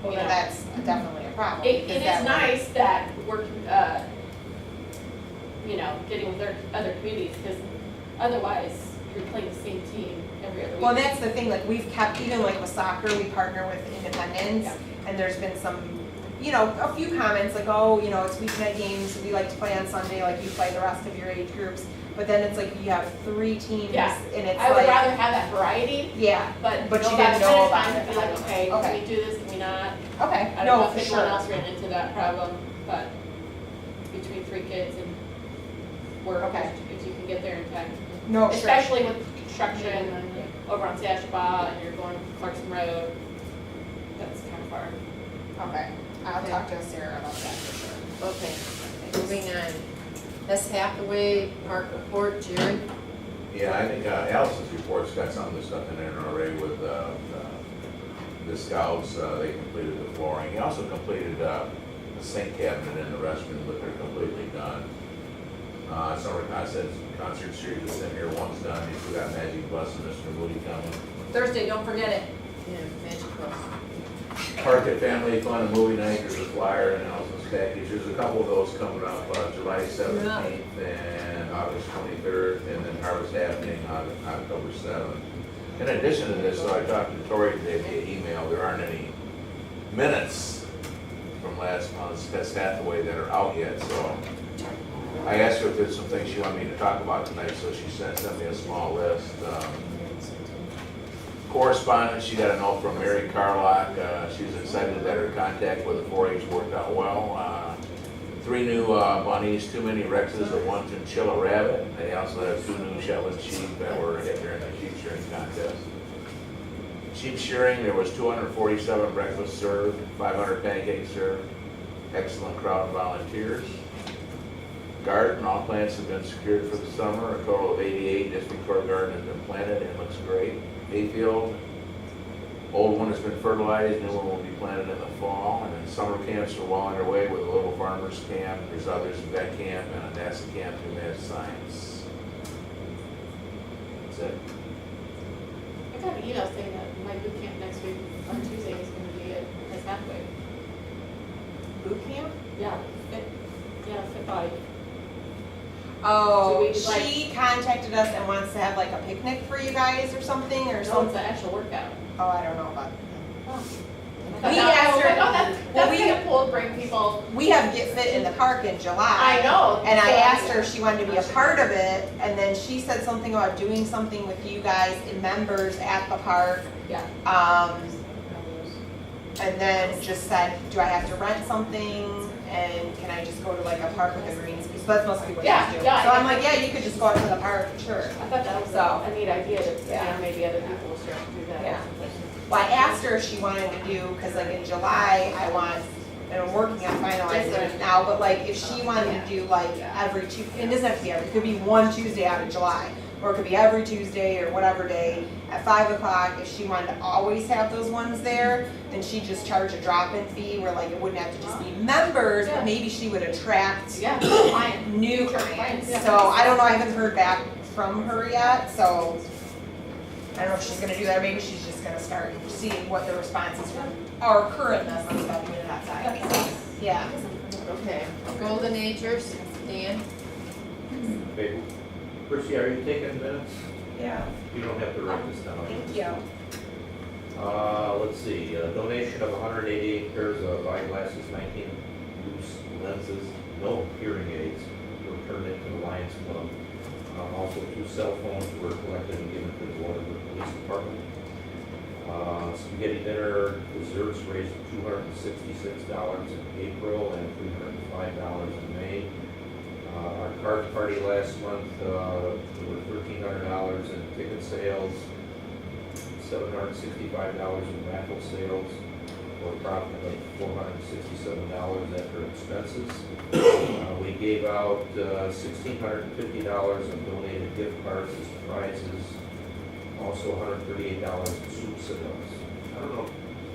Well, you then know. that's definitely a problem. It because is that way- nice that we're, getting with their other communities, because otherwise you're playing the same team every other week. Well, that's the thing, like, we've kept, even like with soccer, we partner with Independence, Yeah. and there's been some, a few comments, like, oh, it's weeknight games, we like to play on Sunday, like you play the rest of your age groups, but then it's like, you have 3 teams, Yeah. and it's I would like, rather have that variety, yeah, but But know you that didn't know ahead of about time it. to be like, okay, Okay. can we do this, can we not? okay, I don't know no, if for anyone sure. else ran into that problem, but between 3 kids and work, Okay. if you can get there in time. No, sure. Especially with construction over on Sashaba and you're going Clarkson Road, that's kind of far. Okay, I'll talk to Sarah about that for sure. Okay, moving on. Hess Hathaway Park Report, Jerry? Yeah, I think Allison's report's got some of the stuff in there already with the scouts, they completed the flooring. He also completed the sink cabinet in the restroom, but they're completely done. Summer concert series is in here, one's done, you still got Magic Bus and Mr. Moody coming. Thursday, don't forget it. Yeah, Magic Bus. Park at Family Fun and Movie Night, there's a flyer and Allison's package. There's a couple of those coming up, July 17th and August 23rd, and then Harvest Happening on October 7th. In addition to this, so I talked to Tori today via email, there aren't any minutes from last month's Hess Hathaway that are out yet, so I asked her if there's some things she wanted me to talk about tonight, so she sent me a small list. Correspondence, she got a note from Mary Carlock. She was excited that her contact with the 4-H worked out well. 3 new bunnies, 2 mini Rexes, and 1 chinchilla rabbit. They also have 2 new Shetland sheep that were hit during the sheep shearing contest. Sheep shearing, there was 247 breakfasts served, 500 pancakes served. Excellent crowd of volunteers. Garden, all plants have been secured for the summer. A total of 88 district court garden has been planted and looks great. Hayfield, old one has been fertilized, new one will be planted in the fall. And then summer camps are well underway with a little farmer's camp. There's others, a vet camp and a NASA camp through Math Science. That's it. I got an email saying that my boot camp next week on Tuesday is gonna be at Halfway. Boot camp? Yeah, fit body. Oh, So we, like- she contacted us and wants to have like a picnic for you guys or something, or No, it's something. an actual workout. Oh, I don't know about We asked her- that's well, we- kind of cool to bring people. We have Get Fit in the Park in July. I know. And I So, asked her if she wanted to be a part of it, and then she said something about doing something with you guys and members at the park. Yeah. And then just said, do I have to rent something? And can I just go to like a park with a green space? So that's mostly what Yeah, she's doing. yeah, So I'm I- like, yeah, you could just go out to the park, sure. I thought that was So- a neat idea to, Yeah. maybe other people will start to do that. Yeah. Well, I asked her if she wanted to do, cause like in July, I want, and I'm working on finalizing it now, but like if she wanted to do like every it doesn't have to be every, it could be one Tuesday out of July. Or it could be every Tuesday or whatever day at 5 o'clock. If she wanted to always have those ones there, then she'd just charge a drop-in fee where like it wouldn't have to just be members, Yeah. but maybe she would attract Yeah, client. new Sure, clients. clients, yeah. So I don't know, I haven't heard back from her yet, so I don't know if she's gonna do that, or maybe she's just gonna start seeing what the response is from our current members about doing it outside. Yeah. Okay, Golden Agers, Dan? Okay, Chrissy, are you taking minutes? Yeah. You don't have to write this down. Thank you. Let's see, donation of 188 pairs of eyeglasses, 19 loose lenses, no hearing aids were turned into the Lions Club. Also 2 cell phones were collected and given to the Waterford Police Department. Spaghetti dinner desserts raised $266 in April and $305 in May. Our card party last month, there were $1,300 in ticket sales, $765 in raffle sales, for a profit of $467 after expenses. We gave out $1,650 in donated gift cards as prizes, also $138 in soup sales. I don't know,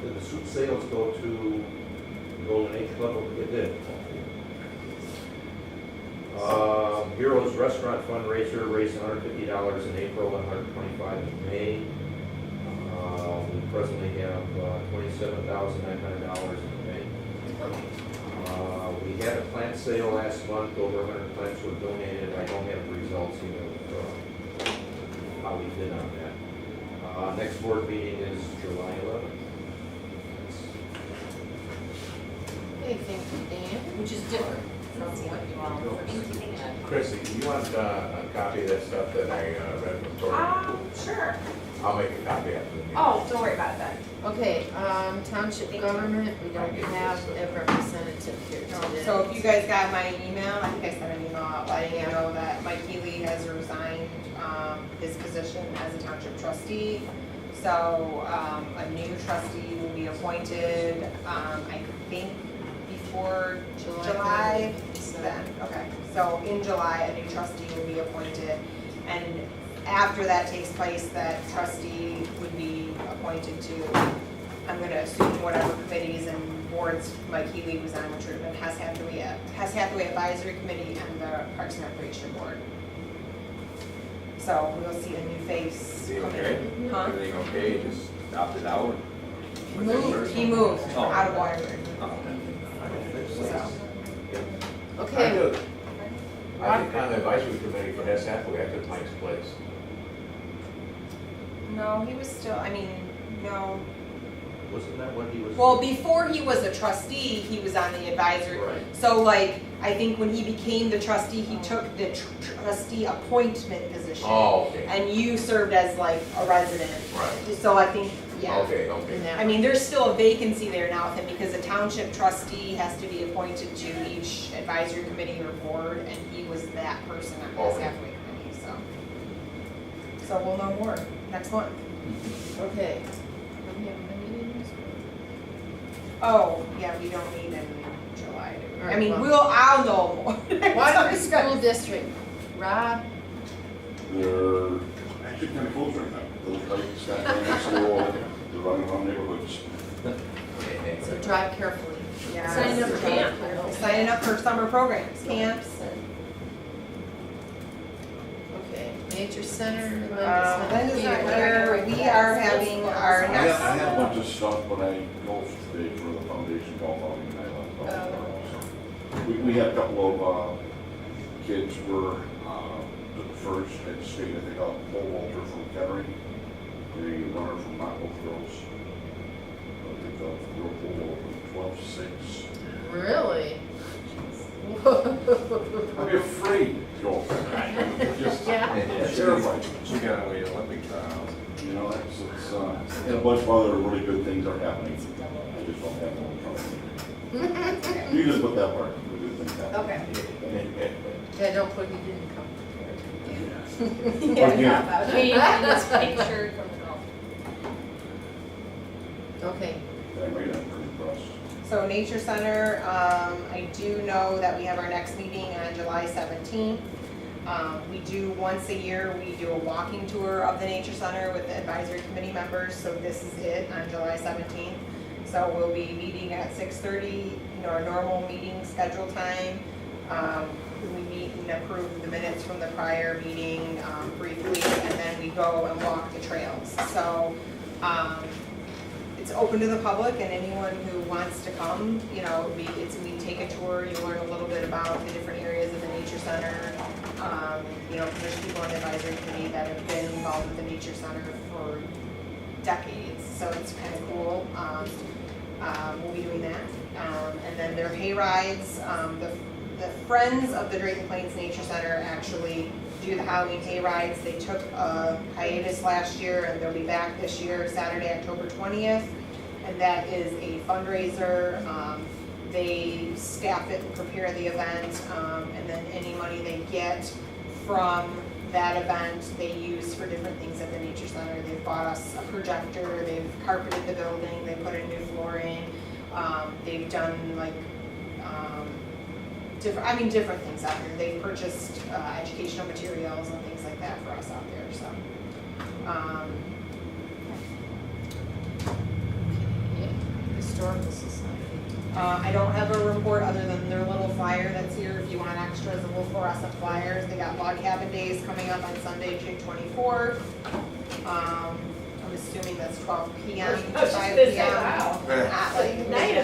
did the soup sales go to Golden Age Club? It did. Heroes Restaurant fundraiser raised $150 in April and $125 in May. We presently have $27,900 in May. We had a plant sale last month, over 100 plants were donated. I don't have the results yet of how we did on that. Next board meeting is July 11th. Hey, thank you, Dan. Which is different from what you all first had. Chrissy, do you want a copy of that stuff that I read from Tori? Sure. I'll make a copy after the meeting. Oh, don't worry about it then. Okay, township government, we don't have a representative here today. So if you guys got my email, I think I sent an email out letting you know that Mike Healy has resigned his position as a township trustee. So a new trustee will be appointed, I think before July. Then, okay. So in July, a new trustee will be appointed. And after that takes place, that trustee would be appointed to, I'm gonna assume whatever committees and boards Mike Healy was on, which would have been Hess Hathaway Advisory Committee and the Parks and Recreation Board. So we'll see a new face. Is he coming okay? in. Huh? Everything okay, just opted out? He moved Oh. out of Waterford. Oh. I Okay, do. I think on the advisory committee for Hess Hathaway, I took Mike's place. No, he was still, no. Wasn't that what he was? Well, before he was a trustee, he was on the advisory. Right. So like, I think when he became the trustee, he took the trustee appointment position. Oh, okay, And you served as like a resident. right, So I think, yeah. okay, in okay. that. I mean, there's still a vacancy there now with him because the township trustee has to be appointed to each advisory committee or board, and he was that person on this Okay. halfway committee, so. So we'll know more next month. Okay. Do we have any meetings? Oh, yeah, we don't meet in July, do we? I Alright, mean, well- I'll know more. Water School District, Rob, They're actually kind of close right now. Those lights got right next door, they're running around neighborhoods. so drive carefully. Yeah. Signing up for camp. Signing up for summer programs, camps. Okay, Nature Center, Linda's not here, we are having our I next. have a bunch of stuff, but I golfed today for the foundation golf outing and I left golf. So we had a couple of, kids were, the first at state, I think, Paul Walter from Kettering, the runner from Mount Girls. I think the girl pole opened 12-6. Really? I'd be afraid to go. Just Yeah. terrified. She got away Olympic trials. You know, it's, and a bunch of other really good things are happening. I just don't have no trouble. You just put that part, the good things happen. Okay. Yeah, don't put, you didn't come prepared. Yeah, Again. about it. Pink, and this pink shirt from the golf. Okay, I made that pretty impressed. So Nature Center, I do know that we have our next meeting on July 17th. We do, once a year, we do a walking tour of the Nature Center with the advisory committee members, so this is it on July 17th. So we'll be meeting at 6:30, our normal meeting schedule time. We meet and approve the minutes from the prior meeting briefly, and then we go and walk the trails. So, it's open to the public and anyone who wants to come, we take a tour, you learn a little bit about the different areas of the Nature Center. There's people on the advisory committee that have been involved with the Nature Center for decades, so it's kind of cool. We'll be doing that. And then their hay rides, the Friends of the Drayton Plains Nature Center actually do the Halloween hay rides. They took a hiatus last year and they'll be back this year, Saturday, October 20th. And that is a fundraiser. They staff it and prepare the event, and then any money they get from that event, they use for different things at the Nature Center. They've bought us a projector, they've carpeted the building, they put in new flooring, they've done different things out there. They've purchased educational materials and things like that for us out there, so. Historical Society. I don't have a report other than their little flyer that's here. If you want extras, the little fluorescent flyers. They got Log Cabin Days coming up on Sunday, June 24th. I'm assuming that's 12 p.m. to 5 p.m. Not like night,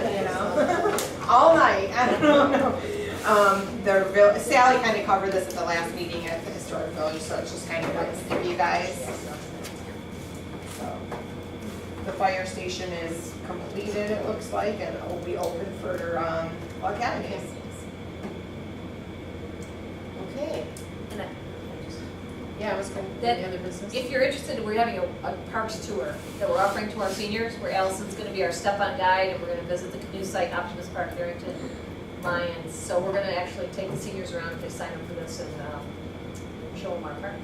all night. I don't know. Sally kind of covered this at the last meeting at the Historic Village, so it's just kind of like for you guys. So, the fire station is completed, it looks like, and it will be open for Log Cabin Days. Okay, And yeah, I was going to, That- any other business? if you're interested, we're having a parks tour that we're offering to our seniors, where Allison's gonna be our step-on guide, and we're gonna visit the canoe site, Optimist Park, Barrington, Lions. So we're gonna actually take the seniors around if they sign up for this and show them our parks.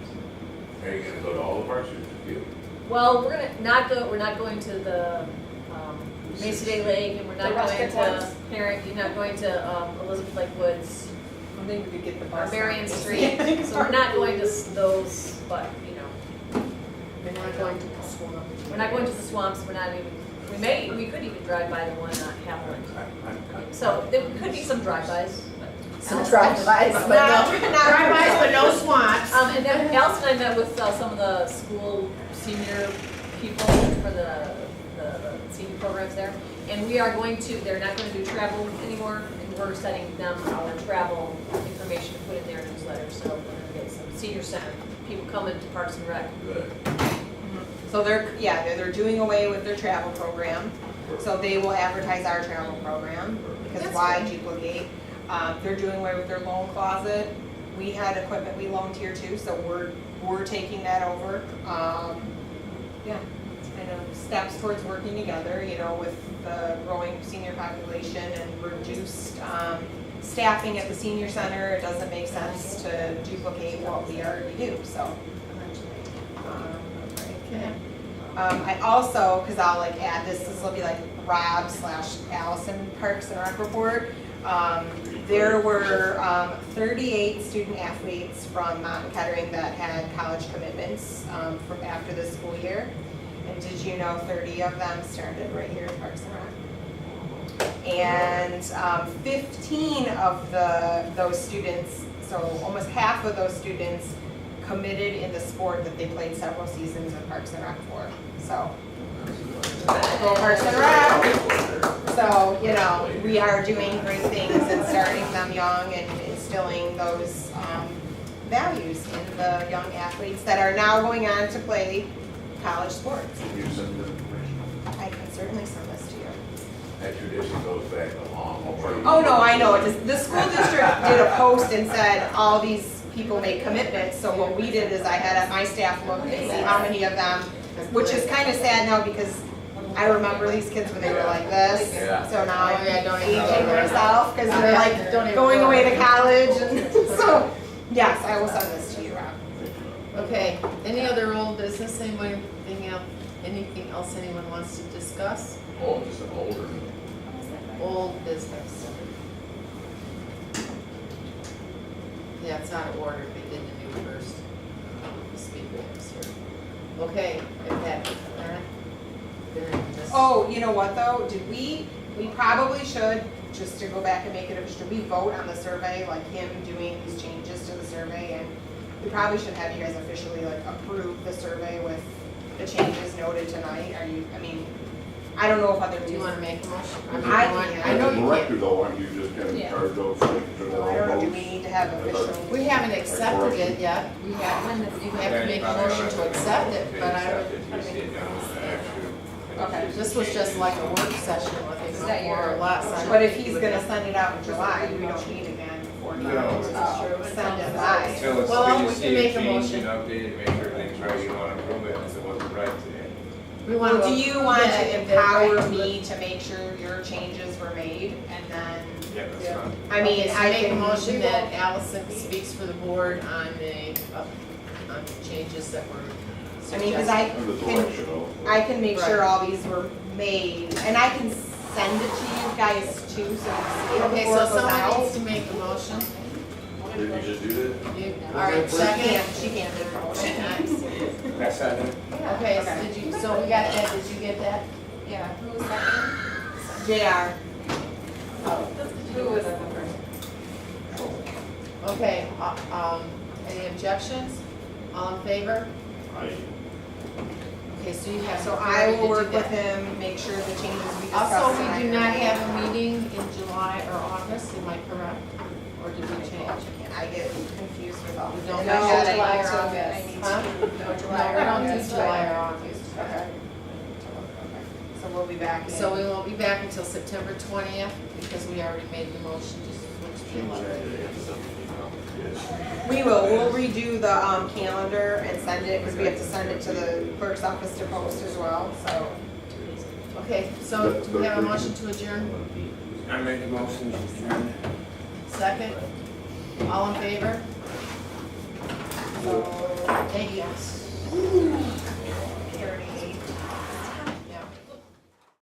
Are you gonna go to all the parks or just a few? Well, we're not going to the Mesa Day Lake, and we're not The going rustic to ones? You're not going to Elizabeth Lake Woods I think we could get the or bus. Marion Street. So we're not going to those, but, We're not going to the swamp. we're not going to the swamps, we're not even, we could even drive by the one on Haviland. So there could be some drive-bys, but. Some drive-bys, but Not no. drive-bys, but no swamps. And then Allison and I met with some of the school senior people for the senior programs there. And we are they're not going to do travel anymore, and we're sending them our travel information to put in their newsletter. So we're going to get some senior center people coming to Parks and Rec. Good. So they're doing away with their travel program. So they will advertise our travel program, because That's why good. duplicate? They're doing away with their loan closet. We had equipment we loaned here too, so we're taking that over. Yeah, it's kind of steps towards working together, you know, with the growing senior population and reduced staffing at the senior center. It doesn't make sense to duplicate what we already do, so. Okay. I also, because I'll like add this will be like Rob/Allison Parks and Rec report. There were 38 student athletes from Mountain Kettering that had college commitments from after the school year. And did you know 30 of them started right here at Parks and Rec? And 15 of those students, so almost half of those students, committed in the sport that they played several seasons of Parks and Rec for. So, go Parks and Rec. So, you know, we are doing great things and starting them young and instilling those values in the young athletes that are now going on to play college sports. Can you send the information? I can certainly send this to you. That tradition goes back a long way. Oh, no, I know. The school district did a post and said all these people make commitments. So what we did is I had my staff look and see how many of them, which is kind of sad now because I remember these kids when they were like this. Yeah. So now I'm Oh, yeah, don't even aging go there. myself because they're like Don't even going go away to there. college. And so, yes, I will send this to you, Rob. Okay, any other old business, anything else anyone wants to discuss? Oh, just an older. Old business. Yeah, it's out of order, we did the new first. Speed ramps here. Okay, and that, all right. Oh, you know what though? We probably should, just to go back and make it official, we vote on the survey, like him doing these changes to the survey, and we probably should have you guys officially like approve the survey with the changes noted tonight. I don't know if other. Do you wanna make a motion? I know As a you director can't. though, aren't you just kind of in Yeah. charge of making sure that I don't know, all do votes? we need to have official? We haven't accepted it yet, you have to make a motion to accept it, but Okay. this was just like a work session, I think, that more or your- less. I don't But if think he's we gonna would- send it out in July, we don't meet again before. No. Send it by. Until it's, Well, when you we see can a make a change motion. and update it, make sure everything's right, you wanna prove it, if it wasn't right today. We want Do you want that to if they're empower right to me to make sure your changes were made and then, Yeah, that's fine. I mean, Okay, so I make a can. motion that Allison speaks for the board on on the changes that were I mean, cause suggested. And the direction of. I can make sure Right. all these were made, and I can send it to you guys too, so you see it Okay, before so it goes someone out. needs to make a motion. Did you just do that? All right, She second. can't make a motion. That's that. Okay, so we got that, did you get that? Yeah, who was that? JR. Who was that? Okay, any objections? All in favor? Okay, so you have. So authority I to will do work with that. him, make sure the changes we discussed. Also, we tonight do are not made. have a meeting in July or August, am I correct? Or did we change? I get confused with all. We don't and I know had it July or here, so August. I need Huh? to- No, July No, or we don't do August. July or August. Okay. So we'll be back in. So we won't be back until September 20th, because we already made the motion to switch the 11th. We will, we'll redo the calendar and send it, because we have to send it to the clerk's office to post as well, so. Okay, so do we have a motion to adjourn? I make a motion to adjourn. Second? All in favor? So, thank you.